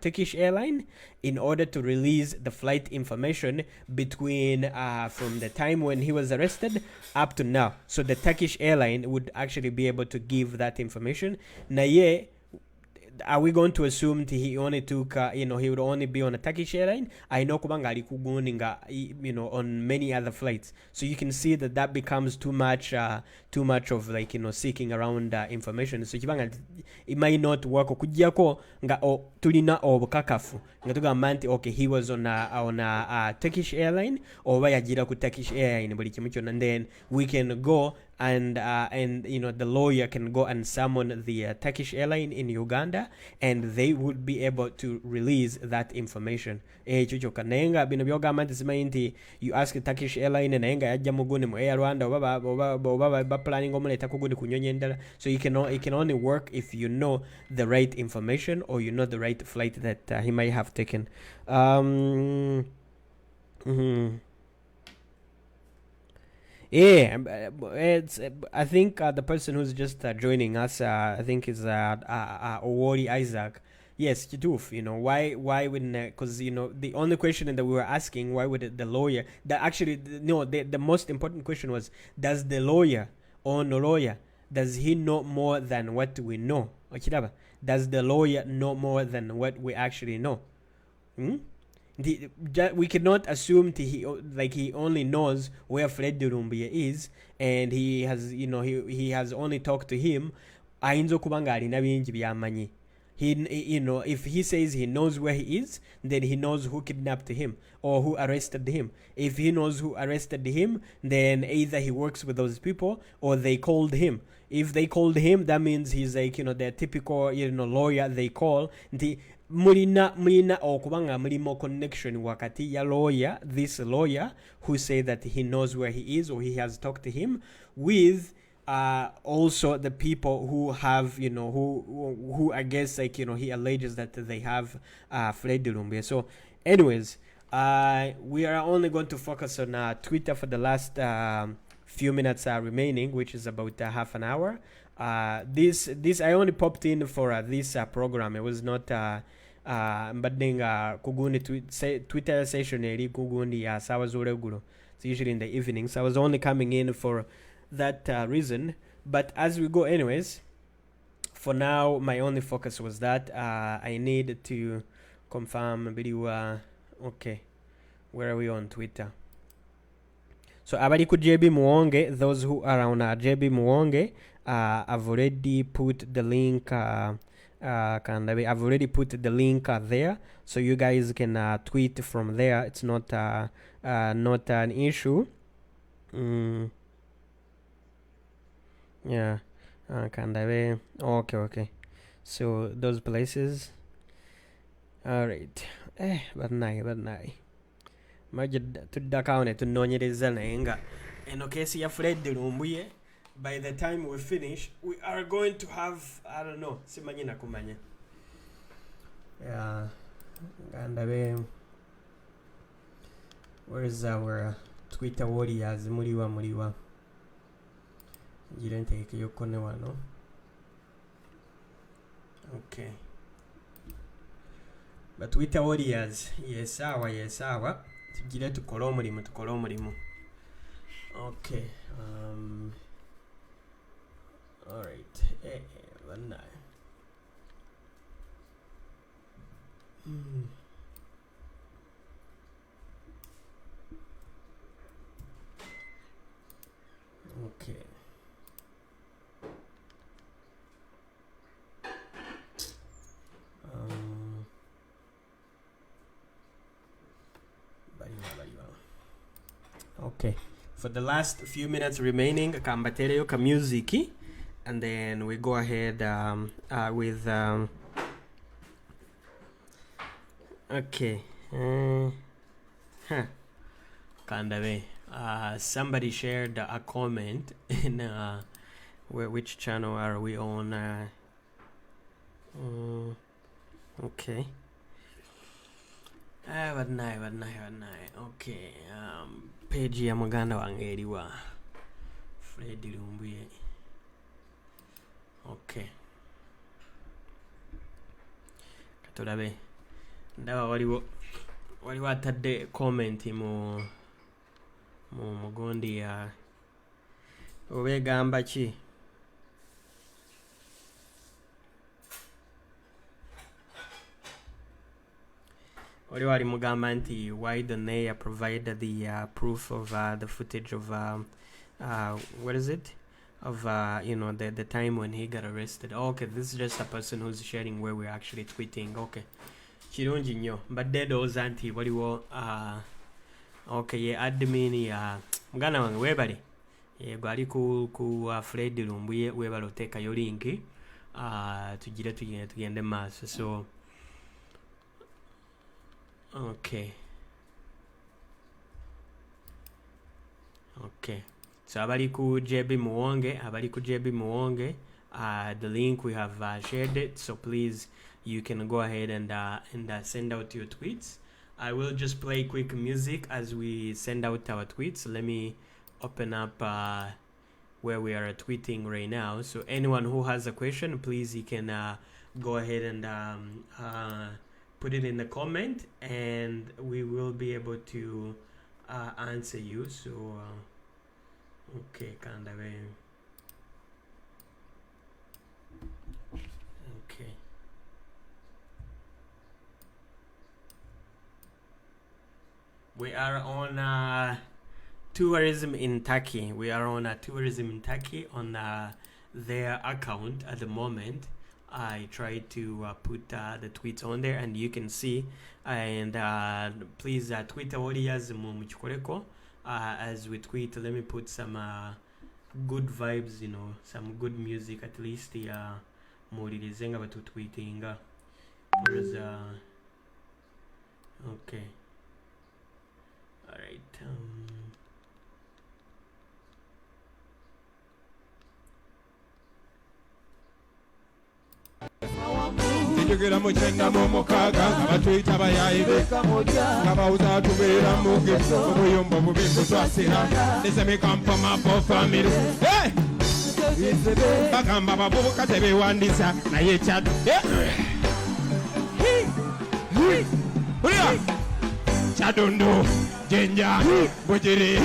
Turkish airline in order to release the flight information between from the time when he was arrested up to now. So the Turkish airline would actually be able to give that information. Naye, are we going to assume he only took, he would only be on a Turkish airline? I know kubanga ali kuguninga, on many other flights. So you can see that becomes too much of, like, seeking around information. So it might not work. Okujjako nga tulina obukakafu nga tugamba nti okay, he was on a Turkish airline, or bayajira ku Turkish airline buli kimu kyonna, and then we can go and the lawyer can go and summon the Turkish airline in Uganda, and they would be able to release that information. Nenga bino byogamba nti simanyi nti you ask Turkish airline nenga yajja muguni mu Air Rwanda oba planning omuleta kuguni kunyonyi endala. So it can only work if you know the right information, or you know the right flight that he might have taken. Yeah, it's. I think the person who's just joining us, I think is Owori Isaac. Yes, Chituf. Why wouldn't? Because the only question that we were asking, why would the lawyer? The most important question was, does the lawyer or no lawyer, does he know more than what we know? Does the lawyer know more than what we actually know? We cannot assume he only knows where Fred Lumbuye is, and he has he has only talked to him. Ayinza kubanga alina bingi byamanyi. If he says he knows where he is, then he knows who kidnapped him or who arrested him. If he knows who arrested him, then either he works with those people or they called him. If they called him, that means he's like their typical lawyer they call. Mulina okubanga mulimo connection wakati ya lawyer, this lawyer who say that he knows where he is or he has talked to him, with also the people who have who I guess he alleges that they have Fred Lumbuye. So anyways, we are only going to focus on Twitter for the last few minutes remaining, which is about half an hour. This I only popped in for this program. It was not mbaddenga kugundi Twitter session eri kugundi ya sawa z'olweggulo. It's usually in the evening, so I was only coming in for that reason. But as we go anyways, for now my only focus was that I need to confirm video. Okay, where are we on Twitter? So abali ku JB Muwonge, those who are on JB Muwonge, I've already put the link I've already put the link there, so you guys can tweet from there. It's not not an issue. Yeah, okay. So those places. All right. But majid tudakaone tunonyereza nayenga eno kesi ya Fred Lumbuye. By the time we finish, we are going to have, I don't know, simanyi na kumanya. Yeah, Where is our Twitter warriors? Muliwa. You didn't take your corner one, no? Okay. But Twitter warriors, yes, our. Tugire tukole omulimu. Okay. All right. Okay. Okay. For the last few minutes remaining, kambatereyo ka music, and then we go ahead with okay. Kandabe. Somebody shared a comment in which channel are we on? Okay. Badnai. Okay. Page ya muganda wange eriwa Fred Lumbuye. Okay. Katulabe. Ndaba waliwo atadde comment mu mugondi ya obegamba ki? Wali mugamba nti why don't they provide the proof of the footage of what is it? Of the time when he got arrested. Oh, okay, this is just a person who's sharing where we're actually tweeting. Okay. Chirungi nnyo. But those anti waliwo okay, yeah, admin ya mugana wange webali. Yego ali ku Fred Lumbuye webali oteka yo link. Tugende maaso. So okay. So abali ku JB Muwonge, the link we have shared it, so please you can go ahead and send out your tweets. I will just play quick music as we send out our tweets. Let me open up where we are tweeting right now. So anyone who has a question, please you can go ahead and put it in the comment, and we will be able to answer you. So okay, okay. We are on tourism in Turkey. On their account at the moment. I tried to put the tweets on there, and you can see. And please Twitter warriors mumuchikoreko as we tweet. Let me put some good vibes, some good music at least. Mulirizenga batu tweetinga. There's okay. All right. Tujugera muchenda mu mukaga abatuyita bayayibe kabawuza tubeera muge obuyombo bubimbu twasira neseme kampama po family bagamba babubuka tebewandiisa naye kyad Chadondo Jenja Bujiri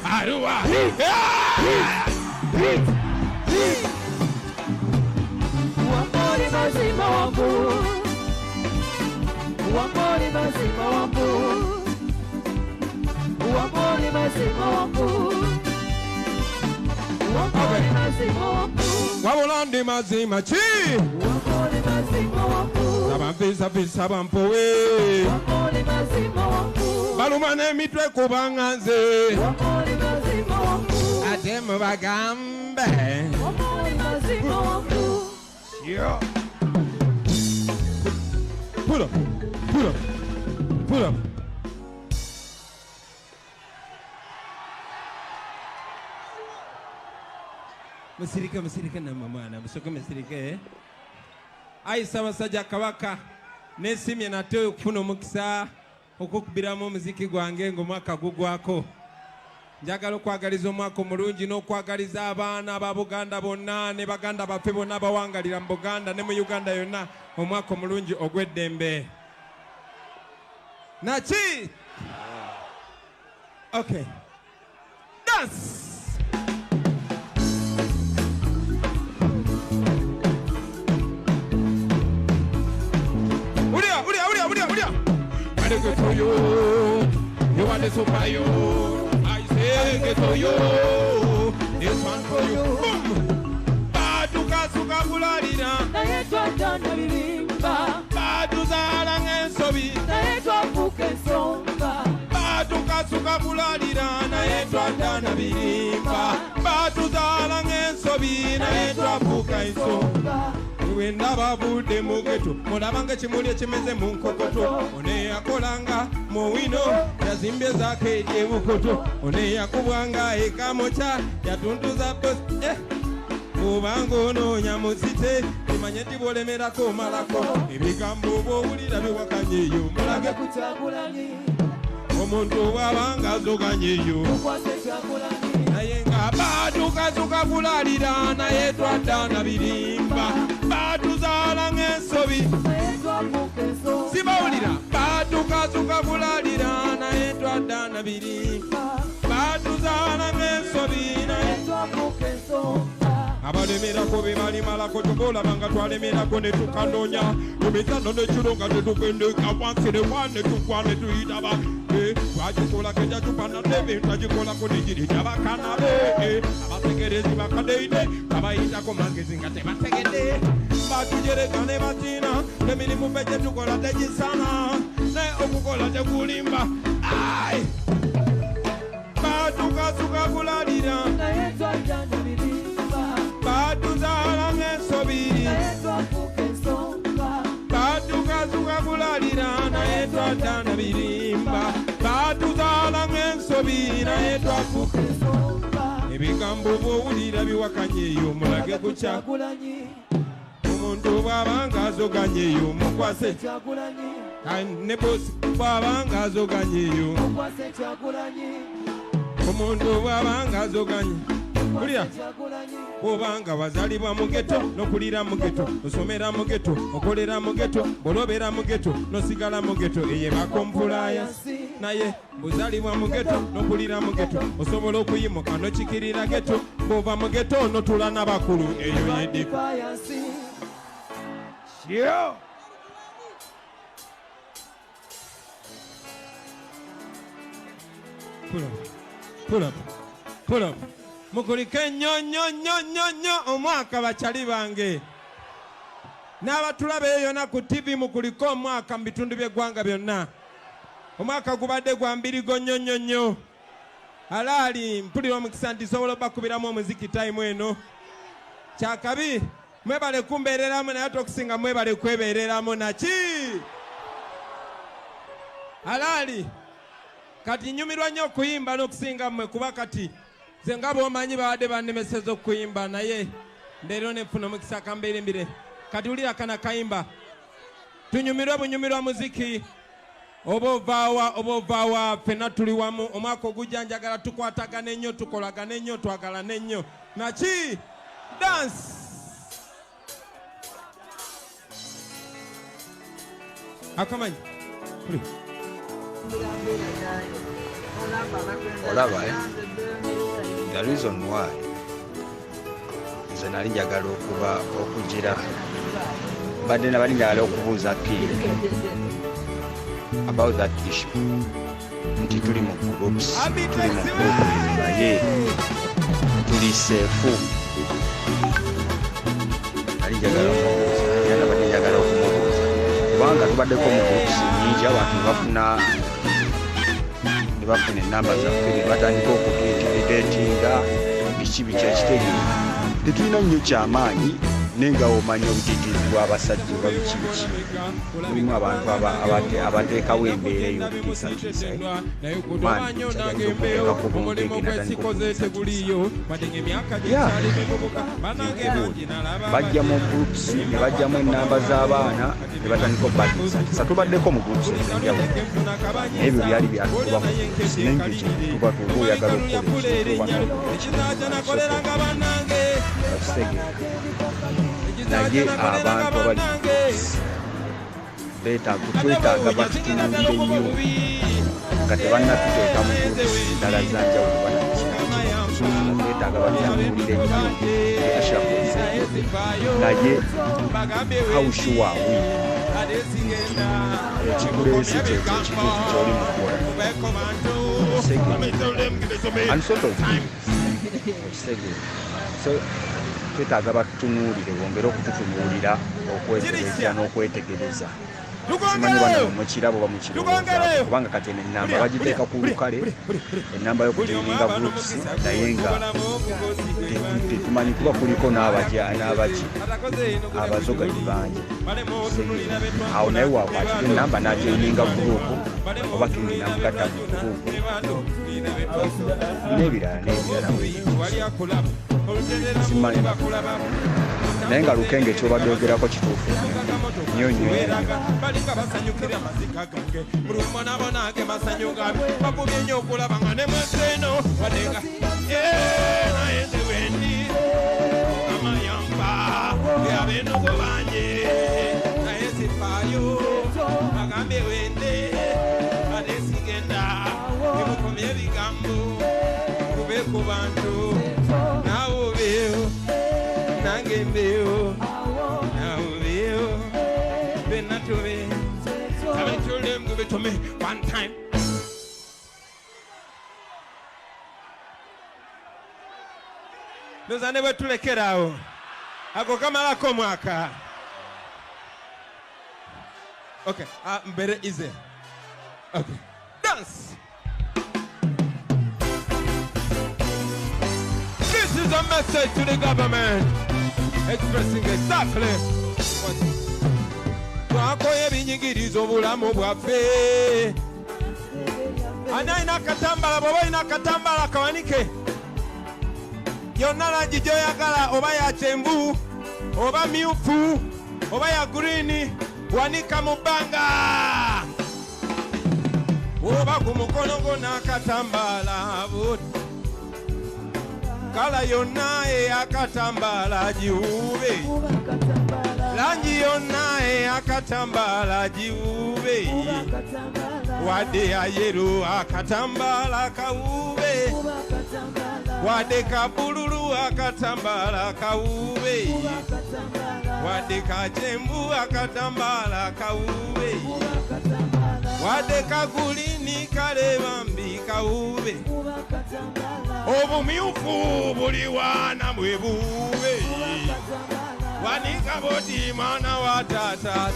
Arua Wambori mazima wambu Wambori mazima wambu Wambori mazima wambu Wambori mazima wambu Wabulandi mazima chi Wambori mazima wambu Sabamfisa fisa bampowe Wambori mazima wambu Balumane mitwe kubanganze Wambori mazima wambu Atemu bagambe Wambori mazima wambu Yeah. Pull up. Masirika na mama musoke masirika Aisa basajja kabaka nesimye nate okufuna omukisa okukubiramu omuziki gwange ng'omwaka gugwako. Njagala okwagaliza omwaka omulungi n'okwagaliza abaana aba Buganda bonna ne baganda baffe bonna abawangalira mu Buganda ne mu Uganda yonna omwaka omulungi ogw'eddembe. Naki? Okay. Dance! I get to you, you want this for you. I say get to you, this one for you. Boom! Baduka suka bularina, naitwa Dana Bilimba. Baduzala ngensobi, Naitwa Buke Songa. Baduka suka bularina, naitwa Dana Bilimba. Baduzala ngensobi, naitwa Buke Songa. Wenda babude mugeto mulabanga kimuli ekimeze mu nkokoto one yakolanga mu wino yazimbye zake ebukoto one yakubwanga ekamocha yatuntuza kubanga onoonya musite imanye tibolemerako malako ebigambo bwowulira biwakanyeyo mulage Kutagulanyi. omuntu bwabanga azoganyeyo Mukwase Kyagulanyi. naye nga badukazuka bulalira naye twaddaana birimba baduzala ng'ensobi Naitwa Buke Songa. sibawulira badukazuka bulalira naye twaddaana birimba baduzala ng'ensobi naye Naitwa Buke Songa. abalemerako be balimalako tubolabanga twalemerako ne tukanoonya emisano nekiro nga tetupendeka wansi ne wane tukwa ne tuyitaba twagikolako ejacupana nebintu agikolako negiri gyabakana be abategerezi bakadeide abayitako magezi nga tebategedde batujereka ne batina nemirimu be gyetukola tegisana naye okukola tekulimba ai batukasuka kulalira Naitwa Dana Bilimba. baduzala ng'ensobi Naitwa Buke Songa. badukazuka bulalira naye twaddaana birimba baduzala ng'ensobi naye twafuka Songa. ebigambo bwowulira biwakanyeeyo mulage kukya Kyagulanyi. omuntu bw'abanga azoganyeeyo mukwase Kyagulanyi. ne bosi bw'abanga azoganyeeyo Mukwase Kyagulanyi. omuntu bw'abanga azoganye kulira Kyagulanyi. bw'obanga wazalibwa mu geto n'okulira mu geto osomera mu geto okolera mu geto bw'olobera mu geto n'osigala mu geto eye bakompulaya naye bw'ozalibwa mu geto n'okulira mu geto osobola okuyimuka n'okikirira geto bw'ova mu geto n'otula n'abakulu eyo yeddi Yo! Pull up. Mukulike nnyo omwaka bakyali bange. N'abatulaba yonna ku TV mukuliko omwaka mu bitundu by'eggwanga byonna. Omwaka gubadde gwa mbirigo nnyo. Alaali mpulira omukisa nti sobola bakubiramu omuziki time eno. Kyakabi mwebale kumbeereramu naye tokusinga mwebale kwebeereramu naki. Alaali kati nyumirwa nnyo okuyimba n'okusinga mmwe kuba kati nze nga bw'omanyi babadde bannemeseza okuyimba naye leero nefuna omukisa kambeerembire kati wulira kana kayimba tunyumirwe bunyumirwa muziki oba ovaawa ffenna tuli wamu omwaka ogujja njagala tukwatagane nnyo tukolagane nnyo twagalane nnyo naki dance akamanyi olaba the reason why nze nali njagala okugira badde nabali njagala okubuuza pili about that issue nti tuli mu groups naye tuli seefu nali njagala okumubuuza kubanga tubaddeko mu groups nyingi abantu nebafuna enamba zaffe nebatandika okutwitiridetinga biki ekitegeeza tetulina nnyo kyamaanyi ninga omanya obujijjizi bw'abasajja babikibiki mulimu abantu abateekawo embeera ey'okutiisatiisa maani kyagalizokuteekako bunteeke natandika bajja mu groups ne bajjamu ennamba z'abaana ne batandika okubatiisatiisa tubaddeko mu groups ez'enjawulo ebyo byali byatukuba mu groups n'engeri tuba tuba oyagala naye abantu abali twetaaga batutunuulire nnyo nga tebannatuteeka mu groups endala zanjawulo banakitaaga batutunuulire nnyo ashakoze naye hawushuwaawe ekikuleesi kyekyo ekituufu ky'oli mu kukola so twetaaga batutunuulire bongere okututunuulira okwekebeza n'okwetegereza simanyi bano mukirabo bamukirowooza kubanga kati eno ennamba bagiteeka ku lukale ennamba y'okujoininga groups naye nga tetumanyi kuba kuliko abazogayi bangi awo naye waakwatira ennamba n'ajoininga gurupu oba kindi namugatta mu gurupu n'ebirala simanyi naye nga lukenge kyobadde ogerako kituufu nnyo balinga basanyukira amazika gange mulumbonabonaage masanyu gabe bakubye nnyo okulaba nga ne mweseno wadenga naye nze wendi amayamba abenogo banje naye sifaayo bagambye wende ate sigenda emukomye ebigambo kube ku bantu naawe obeewo nange mbeewo to me. I told them give it to me one time. Those are never to let it out. I go come out come waka. Okay, very easy. Okay, dance. This is a message to the government expressing exactly what. Twakoye ebinyigiriza obulamu bwaffe ani alina akatambala bw'oba olina akatambala kawanike yonna langi gy'oyagala oba ya kyenvu oba myufu oba ya gurini wanika mu bbanga oba ku mukono gwo n'akatambala kala yonna ey'akatambala giwube langi yonna ey'akatambala giwube wadde ya yero akatambala kawube wadde ka bululu akatambala kawube wadde ka kyenvu akatambala kawube wadde ka gulini kalebambi kawube obumyufu buli wana bwe buube wanika boti mwana wa tata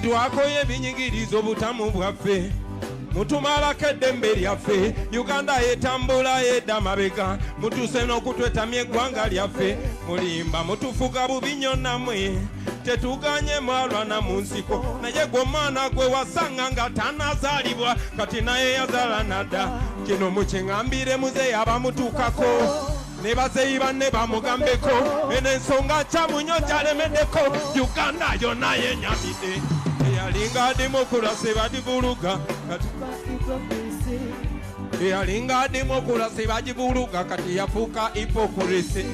twakoye ebinyigiriza obutamu bwaffe mutumalako eddembe lyaffe uganda yetambula yedda mabega mutuse n'okutwetamya eggwanga lyaffe mulimba mutufuga bubi nnyo nammwe tetuganye mwalwana mu nsiko naye gwe omwana gwe wasanga nga tanazaalibwa kati naye yazaala nadda kino mukiŋambire muzeeyi abamutuukako ne bazeeyi banne bamugambeko eno ensonga kyamunyo gyalemeddeko uganda yonna yenyamidde eyalinga demokurasi bagivuluga eyalinga demokurasi bagivuluga kati yafuuka hipokurisi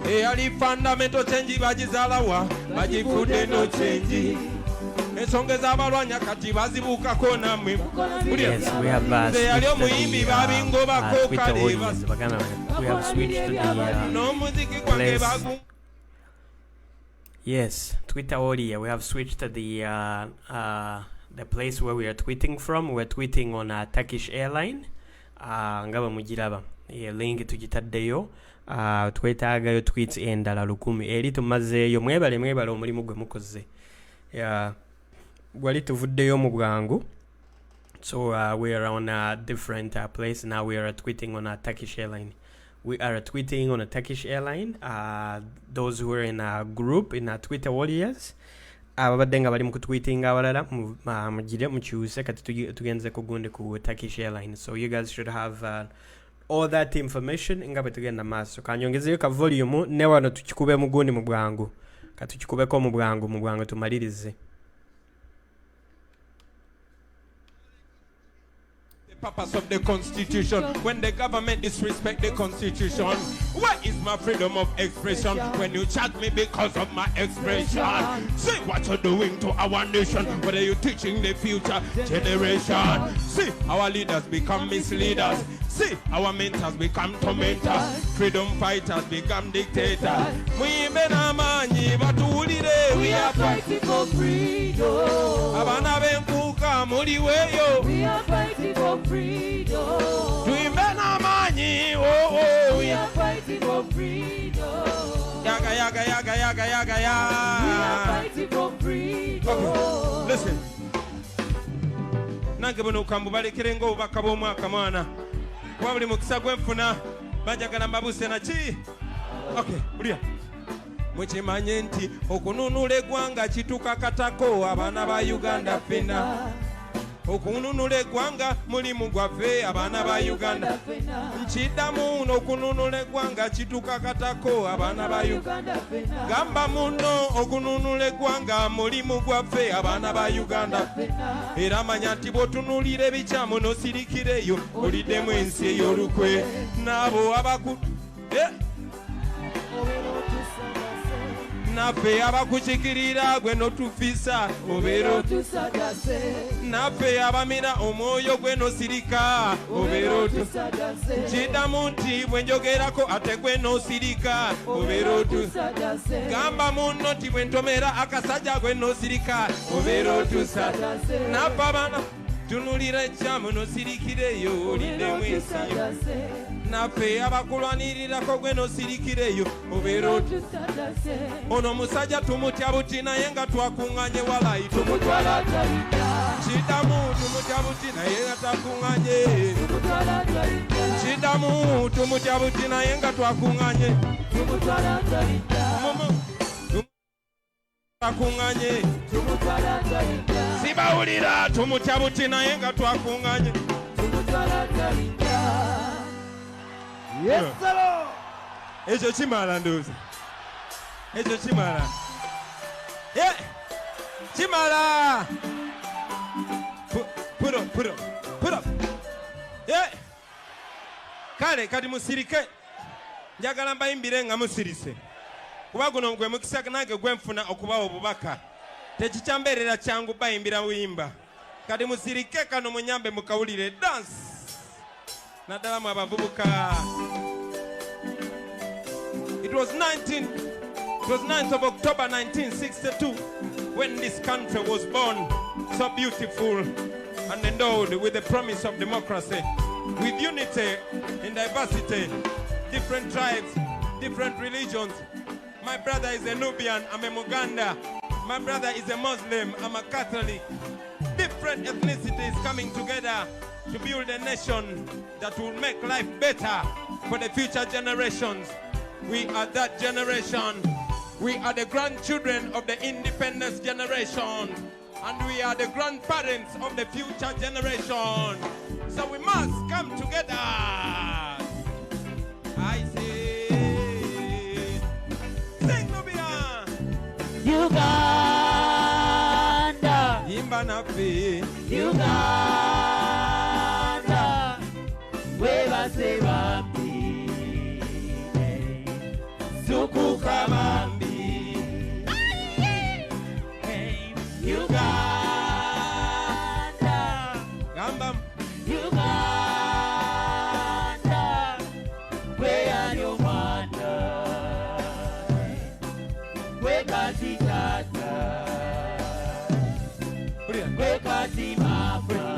eyali fundamental change bagizaalawa bagifudde no change ensonga ez'abalwanya kati bazibuukako nammwe eyali omuyimbi babingobako kale n'omuziki gwange bagu. Yes, Twitter audio. We have switched to the place where we are tweeting from. We're tweeting on a Turkish airline. Ngaba mujiraba. Link tugitaddeyo. Twetaagayo tweets endala 10 eri tumazeeyo mwebale omulimu gwe mukoze. Gwali tuvuddeyo mu bwangu. So we are on a different place now. We are tweeting on a Turkish airline. we are tweeting on a Turkish airline. Those who are in a group, in a Twitter warriors, ababadde nga bali mu kutweetinga abalala mugire mukyuse kati tugenze kugundi ku Turkish airline. So you guys should have all that information nga bwe tugenda maaso. Kanyongezeyo ka volume ne wano tukikube mugundi mu bwangu. Katukikubeko mu bwangu tumalirize. Purpose of the Constitution. When the government disrespect the Constitution, where is my freedom of expression? When you chat me because of my expression, see what you're doing to our nation. What are you teaching the future generation? See our leaders become misleaders. See our mentors become tormentors. Freedom fighters become dictators. We are fighting for freedom. We are fighting for freedom. We are fighting for freedom. Yaga. We are fighting for freedom. Okay, listen. Nange buno kambubalekere ng'obubaka bw'omwaka mwana. Kuba buli mukisa gwenfuna bajagala mbabuse naki? Okay, bulia. Mukimanye nti okununula eggwanga kitukakatako abaana ba Uganda ffenna. Okununula eggwanga mulimu gwaffe abaana ba Uganda. Nkiddamu n'okununula eggwanga kitukakatako abaana ba Uganda. Gamba muno okununula eggwanga mulimu gwaffe abaana ba Uganda. Era manya nti bw'otunuulira ebikyamu n'osirikireyo oliddemu ensi ey'olukwe n'abo naffe abakukikirira gwe n'otufisa obeera otusagase. Naffe abamira omwoyo gwe n'osirika obeera otusagase. Kiddamu nti bwe njogerako ate gwe n'osirika obeera otusagase. Gamba muno nti bwe ntomera akasajja gwe n'osirika obeera otusagase. Naffe abaana tunulira ekyamu n'osirikireyo oliddemu ensi yo. Naffe abakulwanirirako gwe n'osirikireyo obeera otusagase. Ono musajja tumutya buti naye nga twakuŋŋanye walayi tumutwala talita. Kiddamu tumutya buti naye nga twakuŋŋanye. Kiddamu tumutya buti naye nga twakuŋŋanye. Tumutwala talita. Twakuŋŋanye. Tumutwala talita. Sibawulira tumutya buti naye nga twakuŋŋanye. Tumutwala talita. Yes, sir. Ekyo kimala ndowooza. Ekyo kimala. Yeah. Kimala. Put up. Yeah. Kale kati musirike. Njagala mbayimbire nga musirise. Kuba guno gwe mukisa nange gwe nfuna okubawa obubaka. Tekikyambeerera kyangu bayimbira buyimba. Kati musirike kano munyambe mukawulire dance. Naddala mu abavubuka. It was 9th of October 1962 when this country was born, so beautiful and endowed with the promise of democracy, with unity in diversity, different tribes, different religions. My brother is a Nubian, I'm a Muganda. My brother is a Muslim, I'm a Catholic. Different ethnicities coming together to build a nation that will make life better for the future generations. We are that generation. We are the grandchildren of the independence generation. And we are the grandparents of the future generation. So we must come together. I say, sing Nubia. Uganda. Imba nafi. Uganda. Weba seba. Sukukamambi. Uganda. Gambam. Uganda. Where are your mother? Where kati tata? Where kati mafra?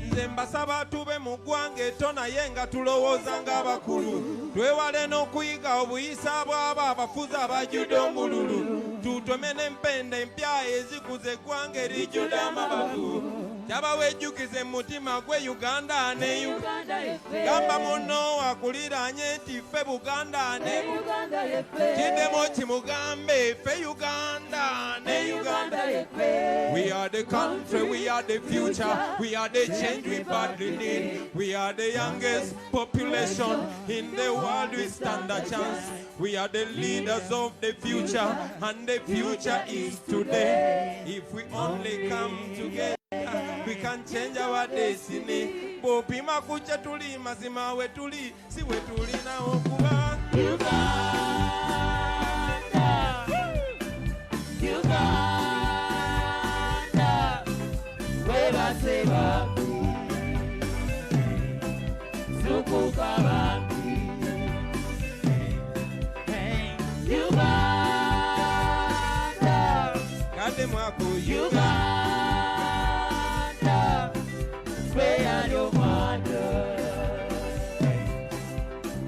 Nzembasaba tube mu ggwanga etto naye nga tulowooza ng'abakulu twewale n'okuyiga obuyisa bw'abo abafuzi abajjudde omululu tutome n'empenda empya ezikuza eggwanga erijjudde amabavu kyaba wejjukize mu mutima gwe Uganda ne gamba munno akuliraanye nti ffe Buganda ne kiddemu kimugambe ffe Uganda ne Uganda. We are the country, we are the future, we are the change we badly need. We are the youngest population in the world, we stand a chance. We are the leaders of the future, and the future is today. If we only come together, we can change our destiny. Bopima kucha tuli mazima we tuli si we tuli na okuba Uganda weba seba sukuka bambi Uganda kade mwako Uganda where your mother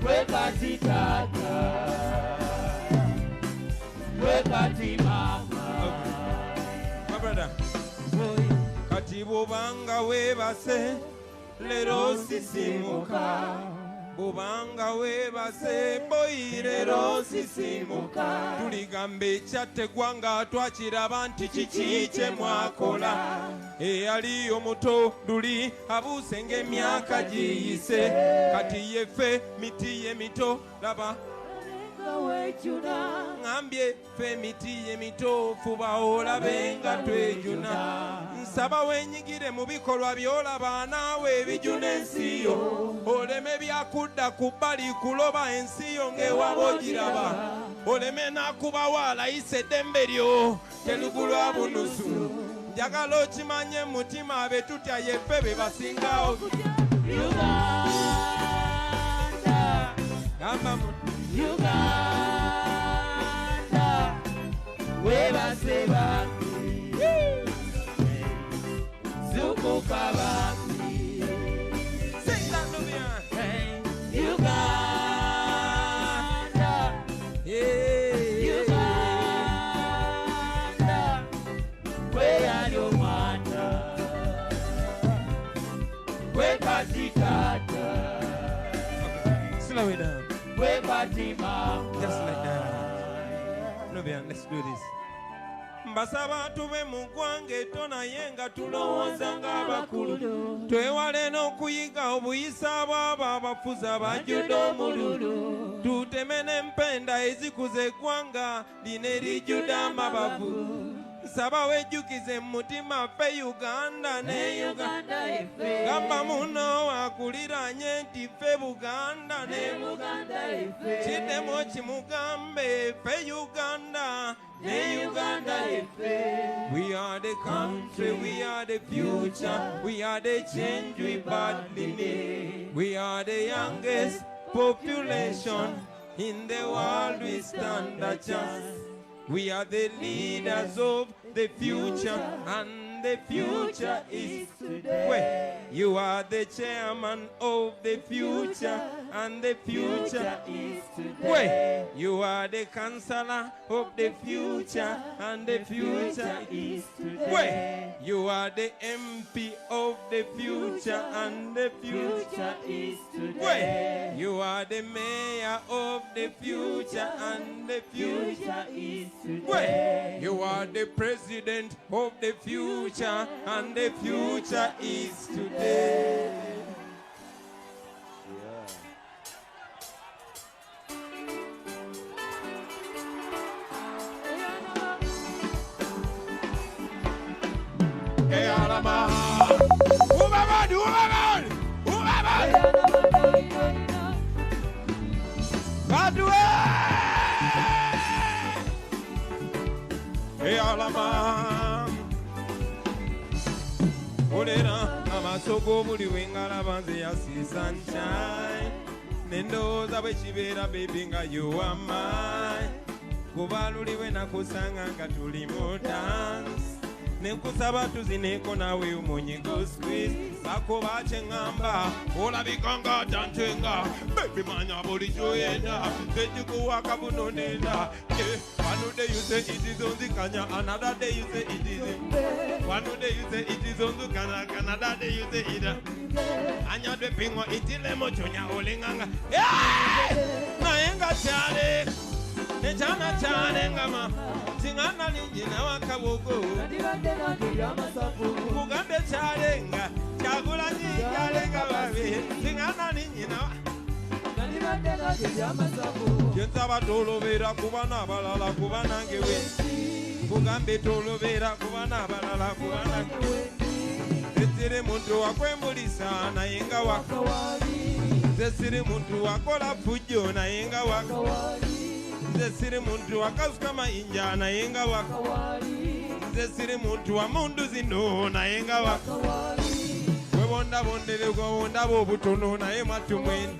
where party tata where party mama. My brother kati bobanga webase lero sisimuka bobanga webase boy lero sisimuka tuligambe kyategwanga twakiraba nti kiki kye mwakola eyali omuto duli abuse ng'emyaka giyise kati yeffe miti ye mito laba ngambye ffe miti ye mito fuba olabe nga twejuna nsaba wenyigire mu bikolwa by'olaba naawe ebijuna ensi yo oleme byakudda ku bbali kuloba ensi yo ng'ewaba ogiraba oleme n'akubawo alayisa eddembe lyo terugulwa bunusu njagala okimanye mu mutima abe tutya yeffe be basingawo Uganda gamba mu Uganda webase bambi zukuka bambi Uganda Uganda where your mother where party tata slow it down. Just like that. Nubian, let's do this. Mbasaba tuve mu ggwanga etto naye nga tulowooza ng'abakulu twewale n'okuyiga obuyisa bw'abo abafuzi abajjudde omululu tuteme n'empenda ezikuza eggwanga lino erijjudde amabavu nsaba wejjukize mu mutima ffe Uganda ne Uganda gamba munno akuliraanye nti ffe Buganda ne kiddemu kimugambe ffe Uganda ne Uganda. We are the country, we are the future, we are the change we badly need. We are the youngest population in the world, we stand a chance. We are the leaders of the future, and the future is today. You are the chairman of the future, and the future is today. You are the counselor of the future, and the future is today. You are the MP of the future, and the future is today. You are the mayor of the future, and the future is today. You are the president of the future, and the future is today. Hey, Alama! Hey, Alama! Olera amasoko buli wengala banze yasi sunshine nendowooza bwe kibeera baby nga you are mine kuba luliwe nakusanga nga tuli mu dance Nekusaba tuzineko nawe umonyigo squeeze Bako bache ngamba Ola bikanga tanchenga Baby manya body joyenda Tejuku wakabunonenda One day you say it is on the kanya Another day you say it is One day you say it is on the kanya Another day you say it Anya de pingwa itile mochonya olinganga Naenga chale Nechana chale ngama Singana linjina wakabogo Kugambe chalenga Chagula chalenga babe Singana linjina Jensaba tolo vera kubana balala kubana ngewe Kugambe tolo vera kubana balala kubana ngewe Zesiri muntu wakwembulisa na inga wakawali Zesiri muntu wakola fujo na inga wakawali Zesiri muntu wakasuka mainja na inga wakawali Zesiri muntu wa mundu zino na inga wakawali Webonda bondele wonda bobutono na ematu mwini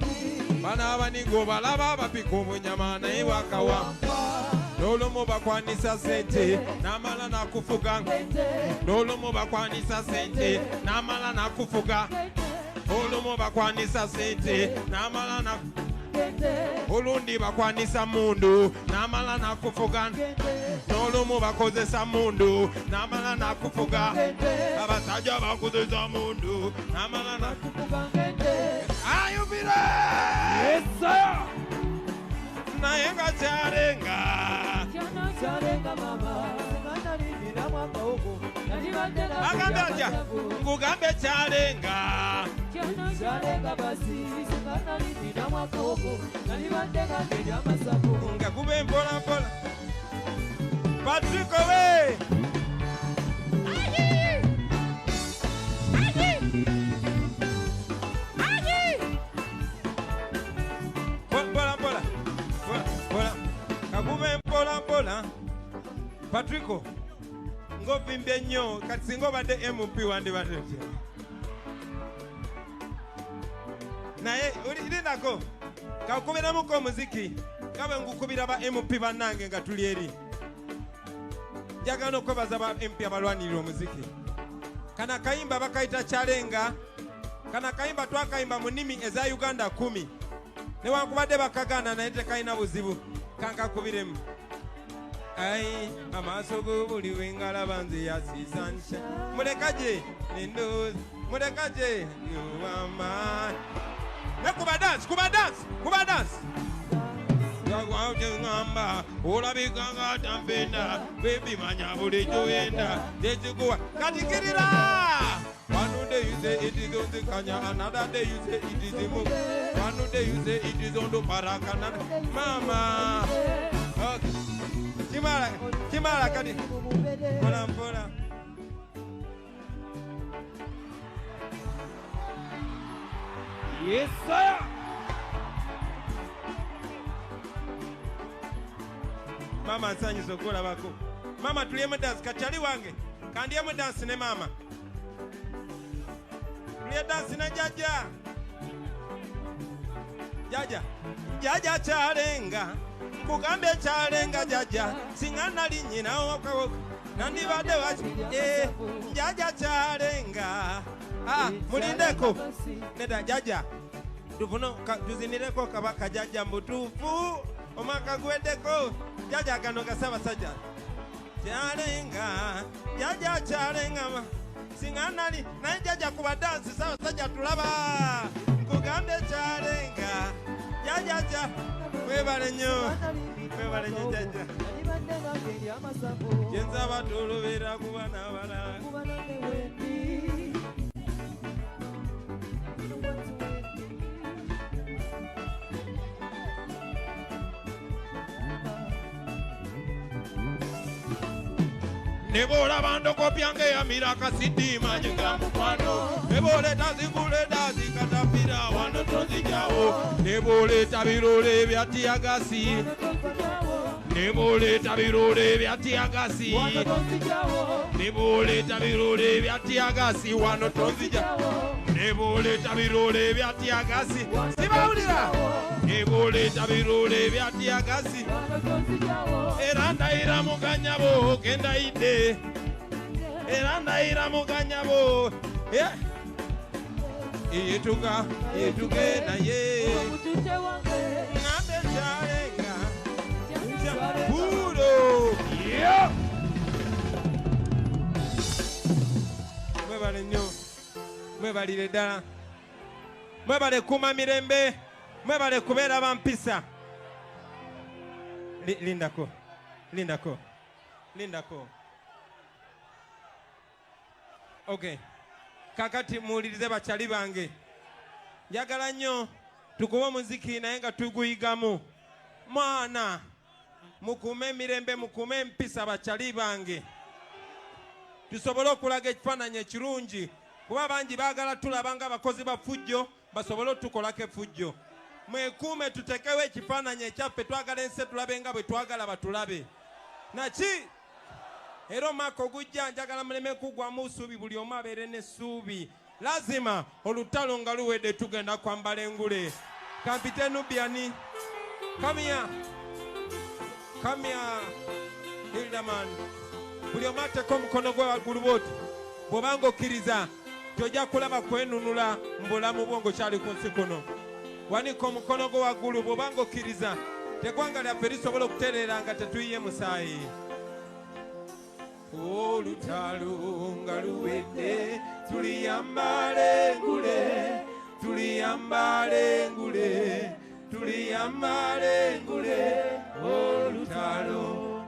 Bana abanigo balaba bapiko munyama na iwakawa Nolumu bakwanisa sente namala na kufuga Nolumu bakwanisa sente namala na kufuga Nolumu bakwanisa sente namala na Olundi bakwanisa mundu namala na kufuga Nolumu bakozesa mundu namala na kufuga Abasajja bakozesa mundu namala na kufuga Are you ready? Yes sir. Naenga charenga charenga mama ngana lindira mwaka huko Agambaja ngugambe charenga charenga basi ngana lindira mwaka huko nalibandega ndeja masapo ngakube mpola mpola Patrick we Patrico ngo vimbe nnyo kati singo badde MP wande badde naye uli nako kakubira muko muziki kabe ngukubira ba MP banange nga tuli eri jagano kwebaza ba MP abalwanirira omuziki kana kayimba bakaita chalenga kana kayimba twakayimba mu nnimi eza Uganda 10 ne wankubadde bakagana naye tekayina buzibu kanka kubiremu Ai, amaso go buli wengala banze ya sisansha Mulekaje, nindozi, mulekaje, you mama Na kuba dance Yagwa ngamba, ola biganga tampenda Baby manya buli joyenda Dejukuwa, katikirira One day you say it is on the kanya Another day you say it is in Mugu One day you say it is on the parakana Mama Okay Kimara kadi Pola pola Yes sir Mama nsanyi sokola bako Mama tuliyemu dance kachali wange Kandiyemu dance ne mama Tuliye dance na jaja Jaja chalenga Kugambe chalenga jaja Singana linyina wakawo Nandibade wachi Jaja chalenga Mulindeko Neda jaja Tufuno tuzinireko kabaka jaja mbutufu Omaka gwedeko Jaja gano gasaba saja Chalenga Jaja chalenga Singana li Na jaja kuba dance sawa saja tulaba Kugambe chalenga Jaja cha Webale nyo jaja Jenza batolo vera kubana bala Nebola bando kopyange ya miraka sidima nyinga mkwano Nebole tazingule dazi katapira wano tonzi jao Nebole tabirole vyati agasi Nebole tabirole vyati agasi Nebole tabirole vyati agasi wano tonzi jao Nebole tabirole vyati agasi Sibaulira Nebole tabirole vyati agasi Eranda ira muganyabo kenda ide era ndayira muganyabo yetuga naye nambe kyalenga bulo mwebale nnyo mwebalire ddala mwebale kuma mirembe mwebale kubeera bampisa lindako okay kakati muwulirize bakyali bange njagala nnyo tukuba omuziki naye nga tuguyigamu mwana mukume emirembe mukume empisa bakyali bange tusobole okulaga ekifaananyi ekirungi kuba bangi baagala tulaba nga abakozi ba fujjo basobole otukolako effujjo mwekuume tutekewo ekifaananyi ekyaffe twagala ensi tulabe nga bwe twagala batulabe naki era omwaka ogujja njagala muleme kugwamu ssuubi buli omu abeere n'essuubi lazima olutalo nga luwedde tugenda kwambala engule kampite nubiani kamia hildaman buli omu ateka omukono gwe waggulu bwoti bw'obanga okkiriza tojja kulaba kwenunula mu bulamu bwo ng'okyali ku nsi kuno wanika omukono gwe waggulu bw'obanga okkiriza teggwanga lyaffe lisobola okutereera nga tetuyiye musaayi olutalo nga luwedde tuliyambala engule olutalo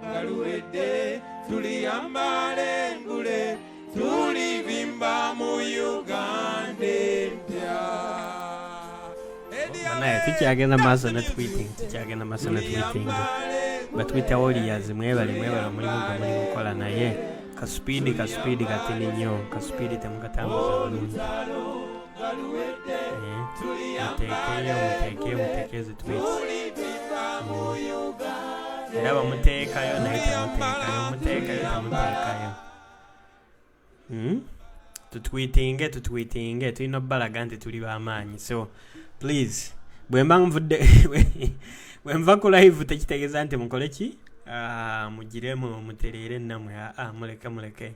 nga luwedde tuliyambala engule tulivimba mu Uganda empya naye tukyagenda maaso ne tweeting batwita warriors mwebale omulimu gwe muli mukola naye kaspeedi katini nnyo kaspeedi temukatambuza bulungi muteekeyo zitweets era bamuteekayo naye temuteekayo tutweetinge tulina obbalaga nti tuli b'amaanyi so please bwemba ku live tekitegeeza nti mukole ki mugiremu mutereere nammwe muleke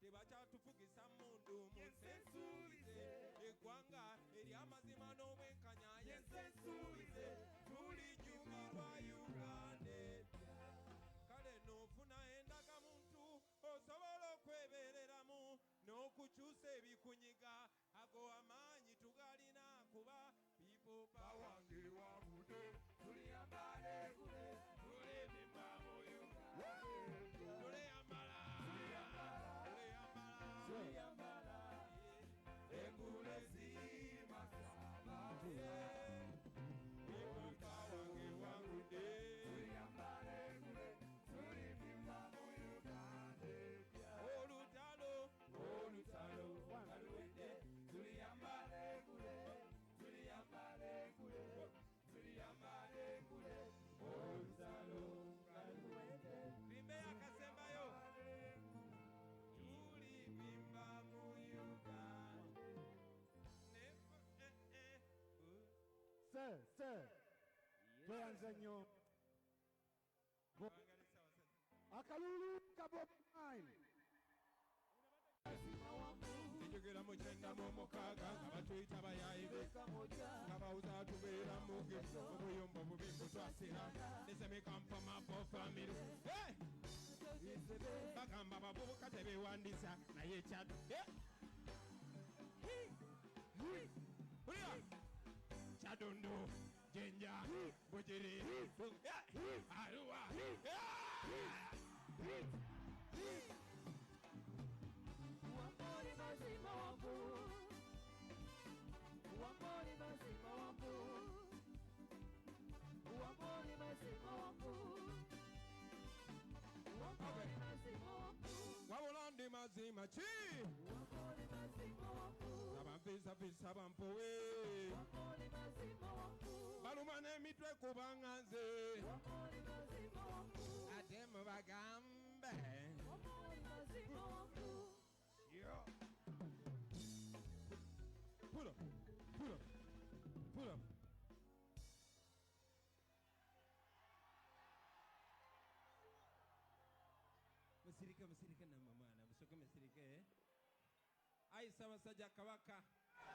tebakyatufugisa mundu munsensuubize eggwanga ery'amazima n'obwenkanya yensensuubize tulijjukirwa Uganda kale n'ofuna endagamuntu osobola okwebeereramu n'okukyusa ebikunyiga ago amaanyi tugalina kuba people power Sir, tuanze nnyo. Akalulu kabomai. Njogera mu kyenda mu mukaaga nga batuyita bayayibe nga bawuza tubeera muge obuyombo bubi butwasira nesemekampa mabo family bagamba bavubuka tebeewandisa naye ekyadu Chadondo, Jenja, Bojere, Arua. Wawolande mazima chi. Sabamfisa bampowe. Balumane mitwe kubangaze. Atemu bagambe. Yeah. Pull up. Musirika na mamana. Musoke musirike. Aisa basajja kabaka.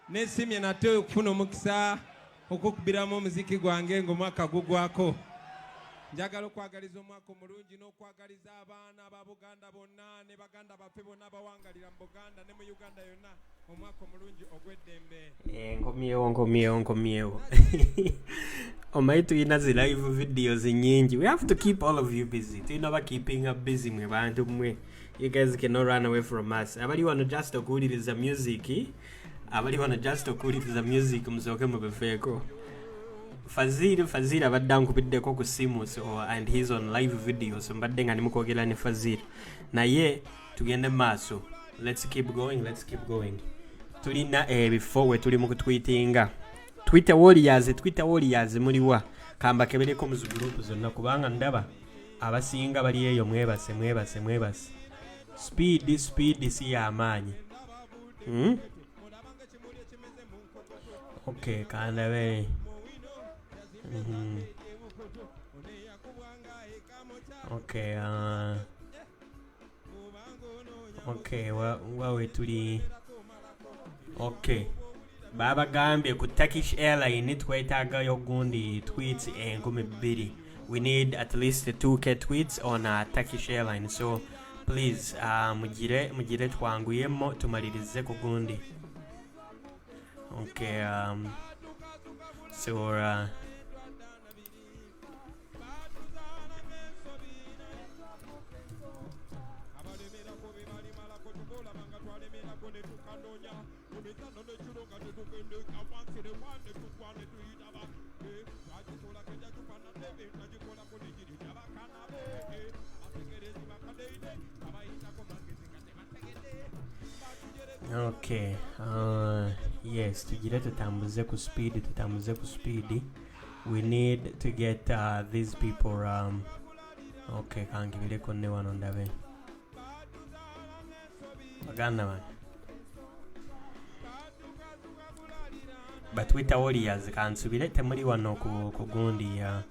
Nesimye nate okufuna omukisa okukubiramu omuziki gwange ng'omwaka gugwako. Njagala okwagaliza omwaka omulungi n'okwagaliza abaana aba Buganda bonna ne baganda baffe bonna abawangalira mu Buganda ne mu Uganda yonna omwaka omulungi ogw'eddembe. Nkomyewo. Omayi tulina zi live videos nyingi. We have to keep all of you busy. Tulina ba keeping up busy mwe bantu mwe. You guys cannot run away from us. Abali wano just okuwuliriza music. Musoke mubefeeko. Fazil abadde ankubiddeko ku simu so and he's on live video so mbadde nga nimukwogera ne Fazil. Naye tugende maaso. Let's keep going. Tulina before we tuli mu kutweetinga. Twitter warriors muliwa. Kamba kebereko mu group zonna kubanga ndaba abasinga bali eyo mwebase. Speed si amaanyi. Okay, kandabe. Okay, okay, wawe tuli. Okay. Baba gambye ku Turkish Airline twetagayo gundi tweets 2,000. We need at least 2k tweets on Turkish Airline. So please mugire twanguyemo tumalirize ku gundi. Okay, so okay, yes, tugire tutambuze ku speed. We need to get these people okay, kangibire konne wano ndabe baganda man. But Twitter warriors kansubire temuli wano ku gundi ya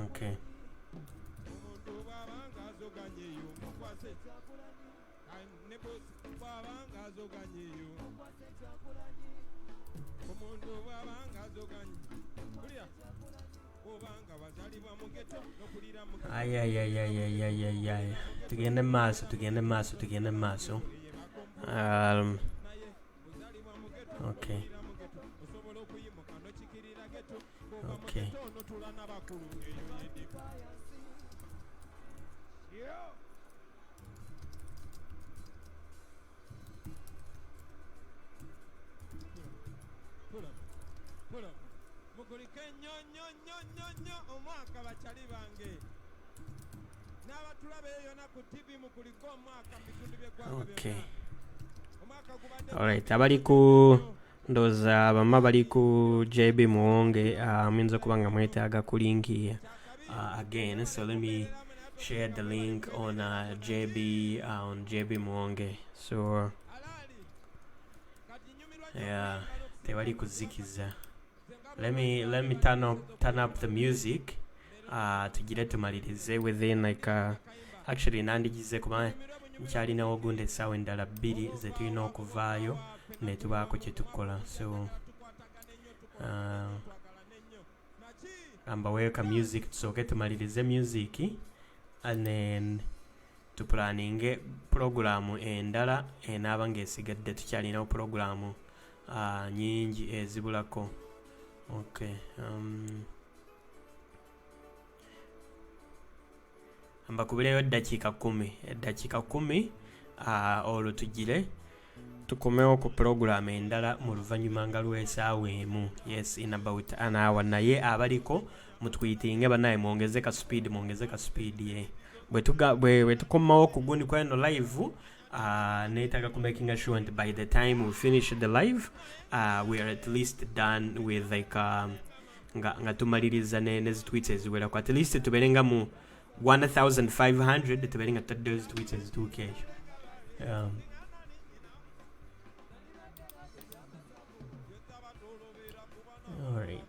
okay. Ay. Tugende maaso. Okay. omwaka bachali bange n'abatulabe yona ku TV mukuliko omwaka bitundu by'eggwanga Okay. omwaka gubadde Alright, abali ku ndoza bama bali ku JB Muwonge muyinza kuba nga mwetaaga ku link here again, so let me share the link on JB Muwonge. So yeah, tewali kuzikiza. Let me turn up the music tugire tumalirize within like actually nandigize kuba nkyalinawo ogundi essaawa endala 2 ze tulina okuvaayo ne tubaako kye tukola, so ambaweeka music tusooke tumalirize music and then tupulaninge programu endala enaaba ng'esigadde. Tukyalinawo programu nyingi ezibulako. Okay, ambakubireyo eddakiika 10 olwo tugire tukomewo ku programu endala mu luvannyuma nga lw'essaawa emu. Yes, in about an hour. Naye abaliko mutwitinge banaye mwongeze ka speed ye bwe tukomawo ku gundi kwa eno live. Netaka ku making sure that by the time we finish the live we are at least done with like nga tumaliriza nezi tweets eziwera kwa at least tuberenga mu 1500 tuberenga those tweets as 2k. All right.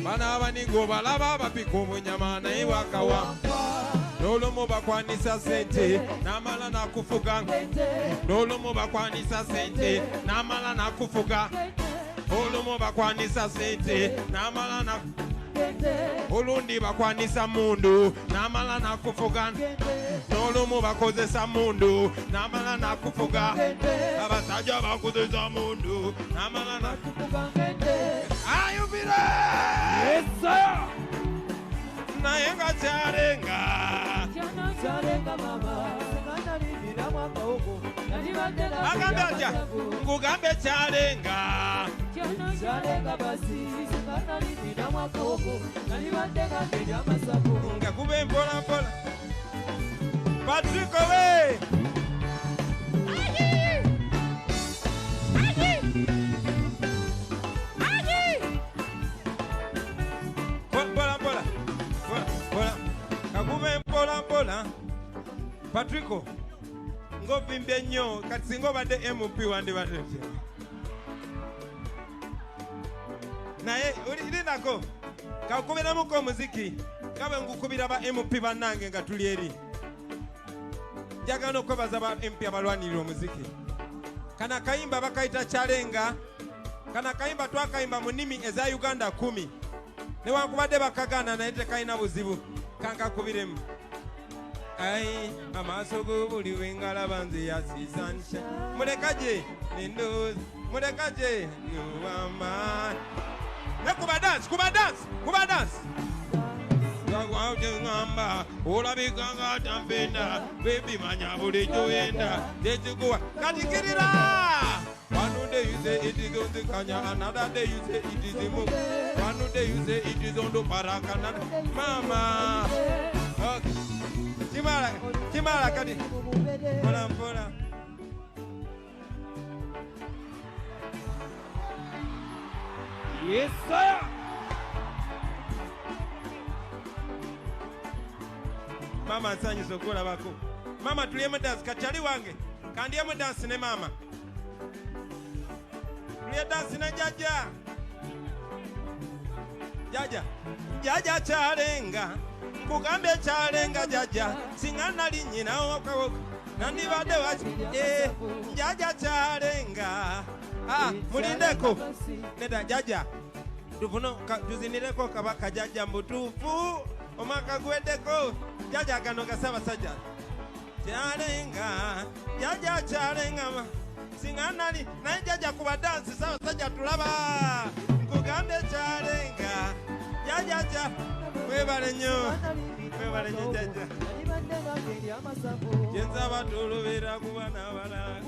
Bana abanigo balaba abapika obunyama naye wakawa n'olumu bakwanisa sente n'amala n'akufuga n'olumu bakwanisa sente n'amala n'akufuga olumu bakwanisa sente n'amala olundi bakwanisa mundu n'amala n'akufuga n'olumu bakozesa mundu n'amala n'akufuga abasajja bakozesa mundu n'amala n'akufuga. Ayubire! Yes, sir! Nayenga charenga. Charenga mama. Agambe aja. Ngugambe charenga. Charenga basi. Ngakube mpola mpola. Patrick we. Mpola Patrico ngovimbye nnyo kati singa obadde MP wandibadde naye ulinako kakubiramuko omuziki kabe ngukubira ba MP bannange nga tuli eri njagala okwebaza ba MP abalwanirira omuziki. Kana kayimba bakayita chalenga, kana kayimba twakayimba mu nnimi eza Uganda 10 newankubadde bakagana naye tekayina buzibu kankakubiremu. Ai amaaso g'obuli wengalaba nze yasisansha mulekaje nendozi mulekaje nuwama nekuba dance ngamba olabika nga tampenda bebi manya bulijjo yenda tekikuwa katikirira. One day you say it is on the Kanya, another day you say it is in Mung. One day you say it is on the Parakana. Mama! Okay. Chimala, Kadi. Pola. Yes, sir! Mama nsanyi sokola bako. Mama tuliyemu dance kachali wange. Kandiyemu dance ne mama. Tuliye dance na Jaja chalenga. Kugambe chalenga jaja. Singana linyina wakawoka. Nandibade wachi. Jaja chalenga. Mulindeko. Neda jaja. Tufuno tuzinireko kabaka jaja mbutufu. Omaka gwedeko. jaja gano gasaba sajja chalenga jaja chalenga singanali naye jaja kuba dansi saba sajja tulaba nkugambe chalenga jaja cha webale nnyo jaja jenza batulubira kuba n'abalala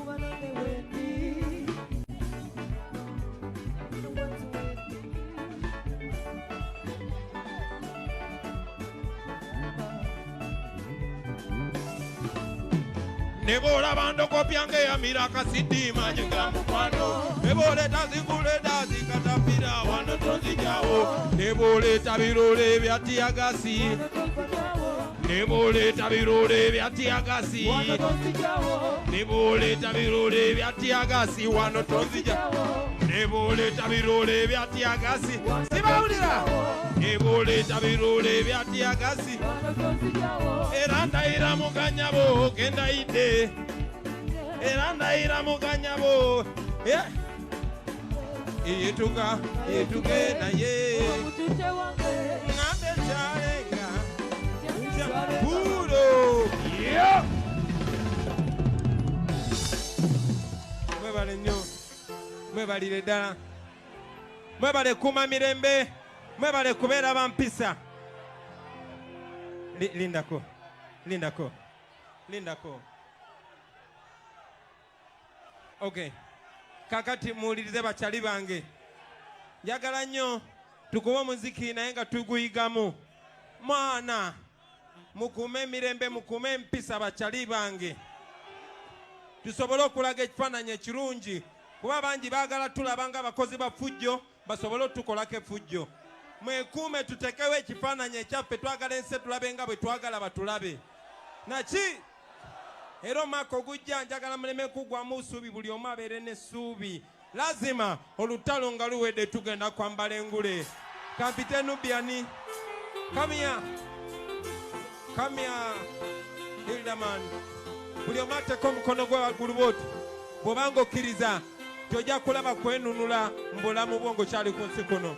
Nebola bando kopyange ya miraka sidima nyinga mukwano Nebole tazingule dazi katapira wano tonzi jao Nebole tabirole vyati agasi Nebole tabirole vyati agasi Nebole tabirole vyati agasi wano tonzi jao Nebole tabirole vyati agasi Sibaulira Nebole tabirole vyati agasi Eranda ira muganyabo kenda ide Eranda ira muganyabo Yetuka na ye Ngande chalenga Puro Mwebale nnyo Mwebalire ddala Mwebale kuma mirembe Mwebale kubeera bampisa Lindako Okay kakati muwulirize bakyali bange njagala nnyo tukuba omuziki naye nga tuguyigamu mwana mukume emirembe mukume empisa bakyali bange tusobole okulaga ekifaananyi ekirungi kuba bangi baagala tulaba nga abakozi ba ffujjo basobole otukolako effujjo mwekuume tutekewo ekifaananyi ekyaffe twagala ensi tulabe nga bwe twagala batulabe naki era omwaka ogujja njagala muleme kugwamu ssuubi buli omu abeere n'essuubi lazima olutalo nga luwedde tugenda kwambala engule kampite nubiani kamya hildaman buli omu ateka omukono gwe waggulu bwoti bw'obanga okkiriza tojja kulaba kwenunula mu bulamu bwo ng'okyali ku nsi kuno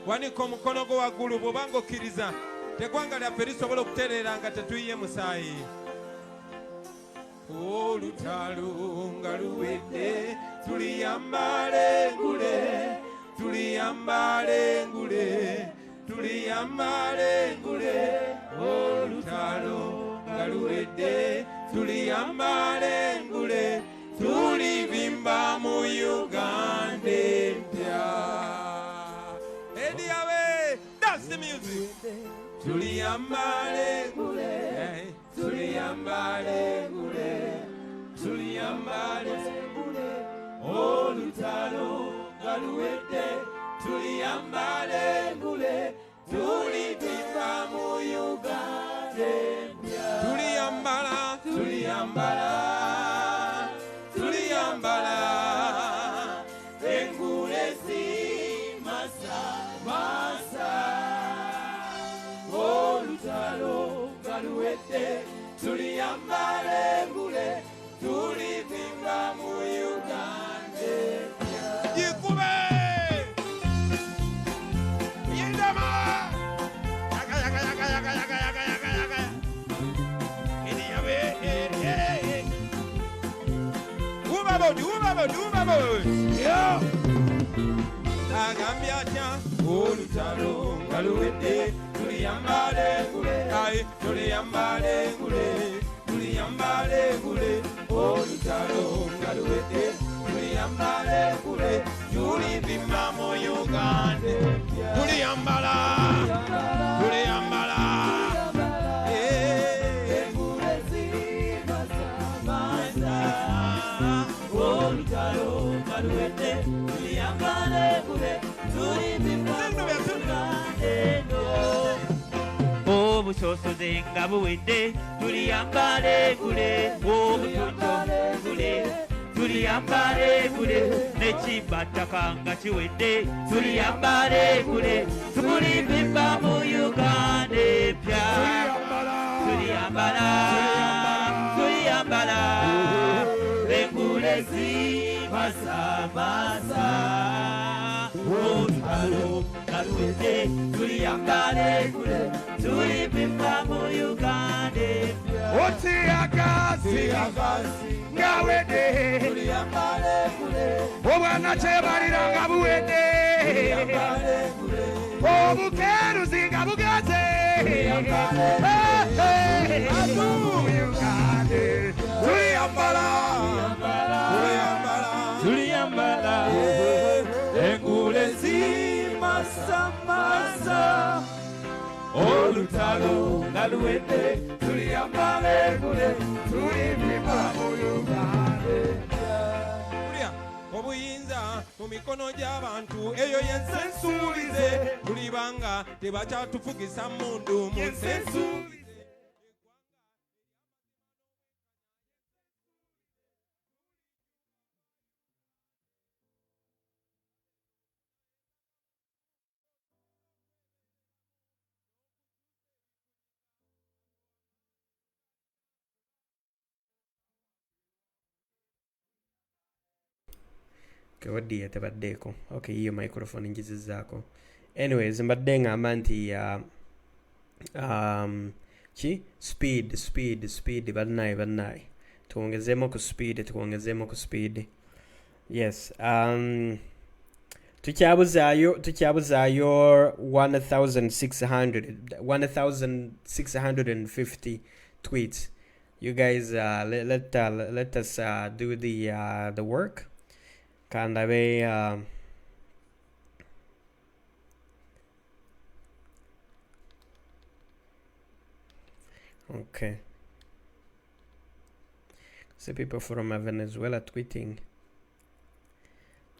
wanika omukono gwo waggulu bw'obanga okkiriza teggwanga lyaffe lisobola okutereera nga tetuyiye musaayi olutalo nga luwedde tuliyambala engule olutalo nga luwedde tuliyambala engule tulivimba mu Uganda empya Ediawe that's the music tuliyambala engule olutalo nga luwedde tuliyambala engule tulivimba mu Uganda empya tuliyambala engule zimasamasa olutalo nga luwedde tuliyambala engule tulivimba mu Uganda jikube yindama yaka iniyabe ubabodi yo agambye atya olutalo nga luwedde tuliyambala engule tuliyambala engule olutalo nga luwedde tuliyambala engule tulivimba mu Uganda tuliyambala engule zimasamasa olutalo nga luwedde tuliyambala engule tulivimba mu Uganda obusosoze nga buwedde tuliyambala engule tuliyambala engule n'ekibataka nga kiwedde tuliyambala engule tulivimba mu Uganda empya tuliyambala engule zimasamasa olutalo nga luwedde tuliyambale kule tulipimba mu Uganda otiyagasi ngawede tuliyambale kule obwana kyebalira nga buwedde obukeruzi nga bugaze tuliyambala engule zimasamasa olutalo nga luwedde tuliyambale kule tulipimba mu Uganda obuyinza mu mikono gy'abantu eyo yensensuubize tulibanga tebakyatufugisa mundu mu nsensuubize Kewadi yatabaddeko. Okay, hiyo microphone ngizizaako. Anyways, mbadde ngamba nti speed bannaye tuongezemo ku speed. Yes. Tukyabuzaayo 1650 tweets. You guys let us do the work. Kandabe okay. So people from Venezuela tweeting.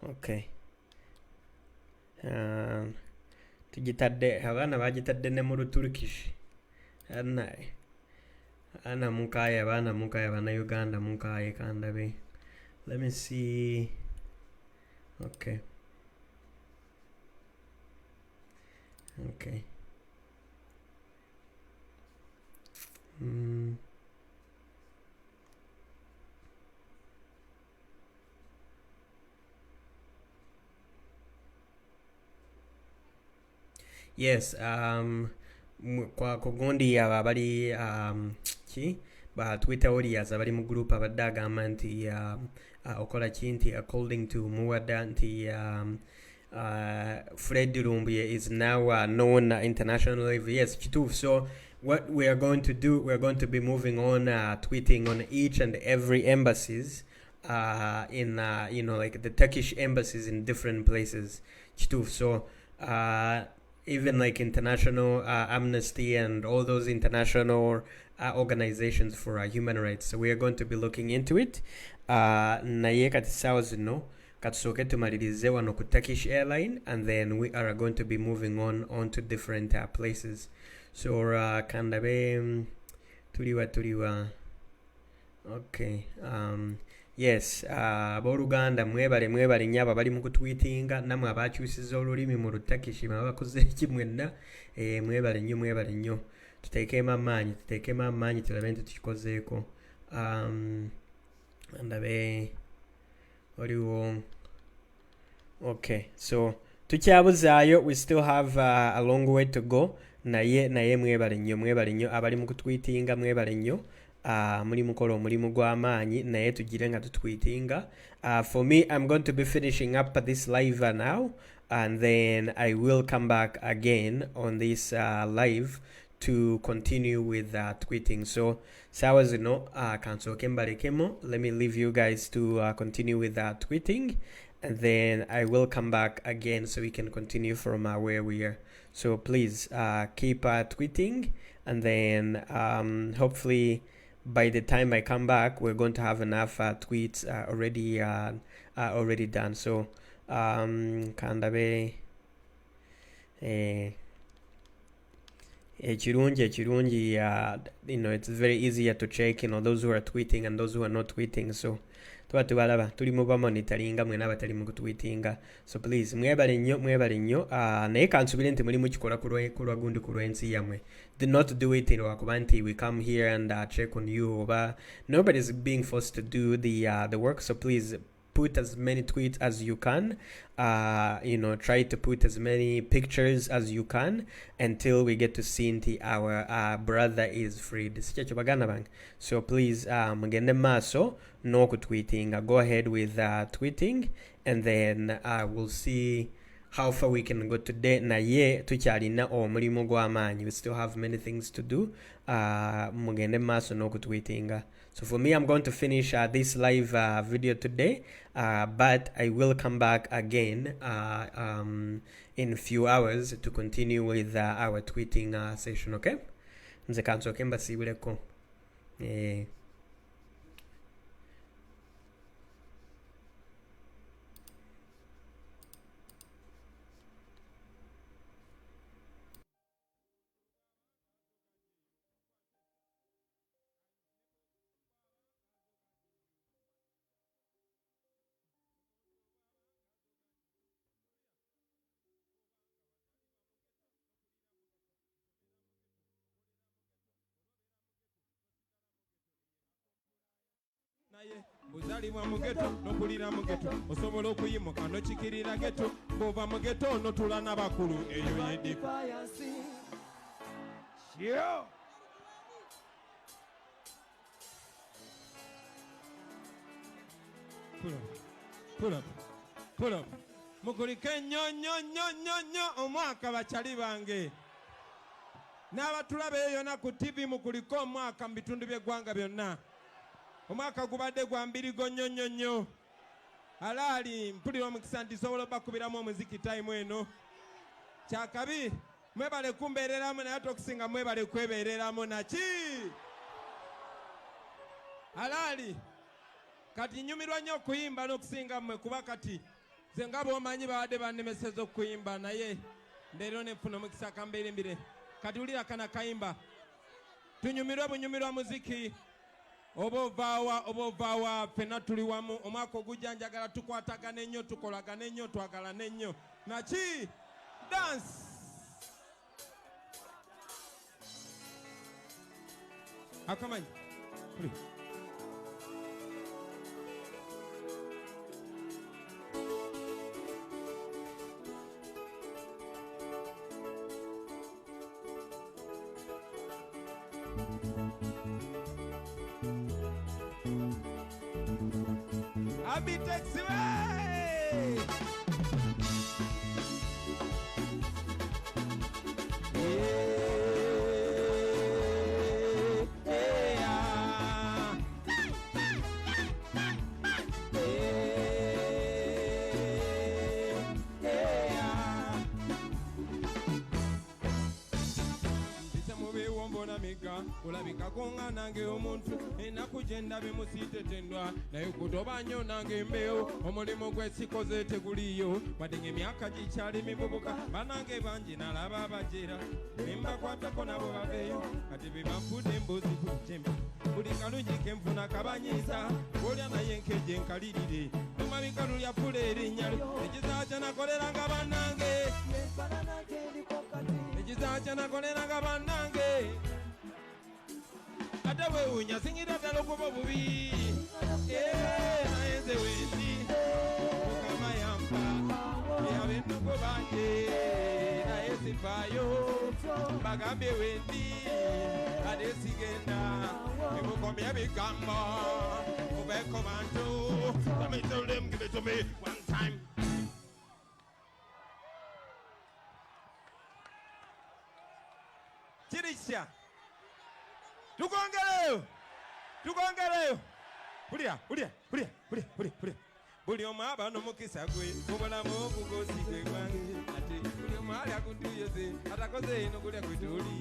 Okay. Tujitadde abana bagitadde ne mu Turkish. Ana mukaye bana Uganda mukaye kandabe. Let me see. Okay. Yes, kwa kugondi abali ba Twitter audience abali mu group abadagamba nti okola kinti according to Muwada nti Fred Lumbuye is now known internationally. Yes, kitufu. So what we are going to do, we are going to be moving on tweeting on each and every embassies in like the Turkish embassies in different places. Kitufu. So even like international Amnesty and all those international organizations for human rights. So we are going to be looking into it. Naye kati sawa zino katusoke tumalirize wano ku Turkish airline, and then we are going to be moving on to different places. So kandabe tuliwa okay. Yes, abooluganda mwebale nyaba bali mu kutweetinga namwe abakyusiza olulimi mu Turkish babakoze ki mwenna mwebale nnyo tuteekemu amaanyi tulabe nti tukikozeeko. Ndabe waliwo okay. So tukyabuzaayo, we still have a long way to go. naye mwebale nnyo abali mu kutweetinga mwebale nnyo. Muli mukola omulimu gw'amaanyi naye tugire nga tutweetinga. For me, I'm going to be finishing up this live now, and then I will come back again on this live to continue with tweeting. So sawa zino kansoke mbalekemo. Let me leave you guys to continue with tweeting, and then I will come back again so we can continue from where we are. So please keep tweeting, and then hopefully by the time I come back, we're going to have enough tweets already done. So kandabe ekirungi it's very easier to check those who are tweeting and those who are not tweeting. So tubalaba tuli mu bamonitoringa mwena abatali mu kutweetinga. So please mwebale nnyo naye kansubire nti muli mukikola kulwa gundi kulwensi yamwe. Do not do it lwakuba nti we come here and check on you oba nobody's being forced to do the work. So please put as many tweets as you can. Try to put as many pictures as you can until we get to see our brother is freed. So please, mugende maso no tweeting. Go ahead with tweeting, and then we'll see how far we can go today. Na ye tukyalina omulimo gw'amaanyi. We still have many things to do. Mugende maso no tweeting. So for me, I'm going to finish this live video today, but I will come back again in a few hours to continue with our tweeting session, okay? Nze kansoke mbasiibuleko. Buzalibwa mu ghetto n'okulira mu ghetto osobola okuyimuka n'okikirira ghetto bw'ova mu ghetto n'otula n'abakulu eyo yedde pull up mukulike nnyo omwaka bakyali bange n'abatulaba eyo na ku TV mukuliko omwaka mu bitundu by'eggwanga byonna. Omwaka gubadde gwa mbiri nnyo. Alaali mpulira omukisa nti sobola bakubiramu omuziki time eno. Kyakabi mwebale kumbeereramu naye tokusinga mwebale kwebeereramu naki. Alaali kati nyumirwa nnyo okuyimba n'okusinga mmwe kuba kati nze nga bw'omanyi babadde bannemeseza okuyimba naye leero nefuna omukisa kambeerembire. Kati wulira kana kayimba. Tunyumirwa bunyumirwa muziki. Oba ovaawa ffenna tuli wamu omwaka ogujja njagala tukwatagane nnyo tukolagane nnyo twagalane nnyo naki dance akamanyi Abi taxi way. Olabika konga nange omuntu enaku gye ndabe musiitetendwa naye kutoba nnyo nange mbeewo omulimu gw'esikoze teguliyo wadde ng'emyaka gikyali mivubuka banange bangi nalaba abajera nembakwatako nabo babeeyo kati be banfudde emboozi bulijembe buli kalungi ke nfuna kabanyiisa olya naye nkejje nkalirire lumabika lulya fula erinnya ekizaaca nakoleranga bannange ekizaaca nakoleranga bannange ate weewuunya singira ddala okuba obubi naye nze wendi mukama yampa ab'endugo bange naye sifaayo bagambye wendi ate sigenda emukomya ebigambo mubeeko bantu let me tell them give it to me one time kirisya tugongereyo pulira buli omu aba n'omukisa gwe obulamu obugosi gwe gwange ate buli omu ali akuntuyoze atakoze eno gulya gwe toli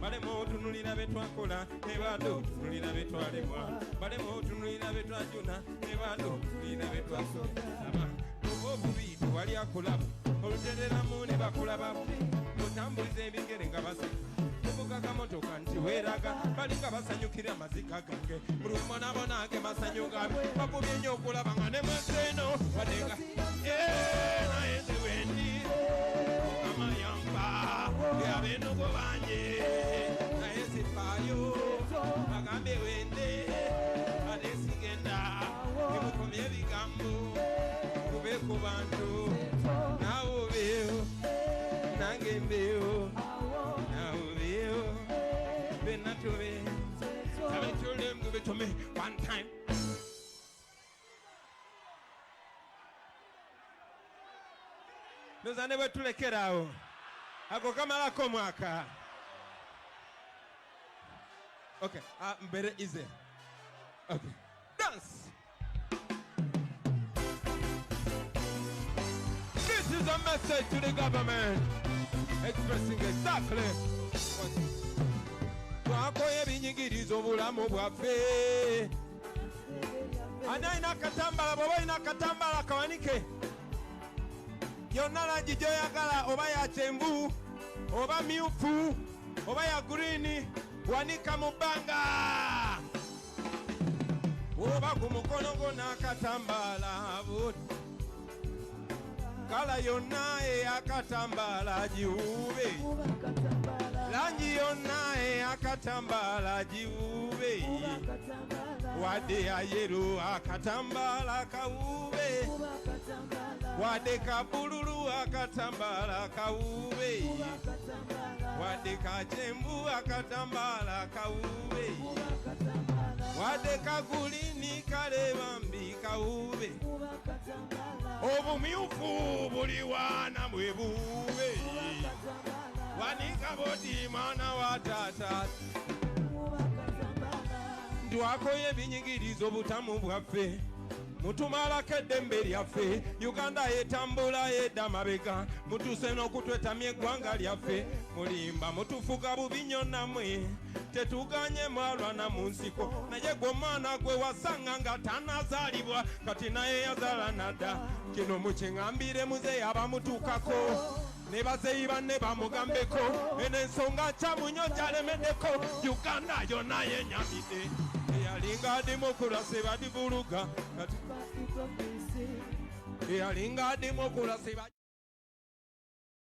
balemu otunulira be twakola ne bade otunulira be twalemwa balemu otunulira be twajuna ne bade otunulira be twasoaba oba obubi tewali akulaba olutereramu ne bakulaba otambuliza ebigere nga baseka kamotoka nti weeraga balinga basanyukira amazika gange buli mbonabonange masanyu gabe bakubye nnyo okulaba nga ne mweseno wadenga naye nze wendi mukama yampa ab'endugo bange naye sifaayo bagambe wende ate sigenda emukomya ebigambo to me one time. Noza ne bwetulekerawo ako kamalako mwaka. Okay, mbere easy. Okay, dance. This is a message to the government expressing exactly what twakoye ebinyigiriza obulamu bwaffe. Ani alina akatambala, bw'oba olina akatambala kawanike yonna langi gy'oyagala, oba ya kyenvu oba myufu oba ya green, wanika mu bbanga. Oba ku mukono gwo n'akatambala kala yonna ey'akatambala giwube, langi yonna ey'akatambala giwube, wadde ya yero akatambala kawube, wadde ka bululu akatambala kawube, wadde ka kyenvu akatambala kawube, wadde ka gulini kaleba mbi kawube, obumyufu buli wana bwe buube, wanika bodi mwana wa taata. Twakoye ebinyigiriza obutamu bwaffe, mutumalako eddembe lyaffe. Uganda yetambula yedda mabega, mutuse n'okutwetamya eggwanga lyaffe. Mulimba mutufuga bubi nnyo nammwe, tetuganye mwalwana mu nsiko. Naye gwe omwana gwe wasanga nga tanazaalibwa, kati naye yazaala nadda. Kino mukiŋŋambire muzeeyi abamutuukako, ne bazeeyi banne bamugambeko. Eno ensonga kyamu nnyo gyalemeddeko, Uganda yonna yenyamidde. Eyalinga demokurasi badivuluga, eyalinga demokurasi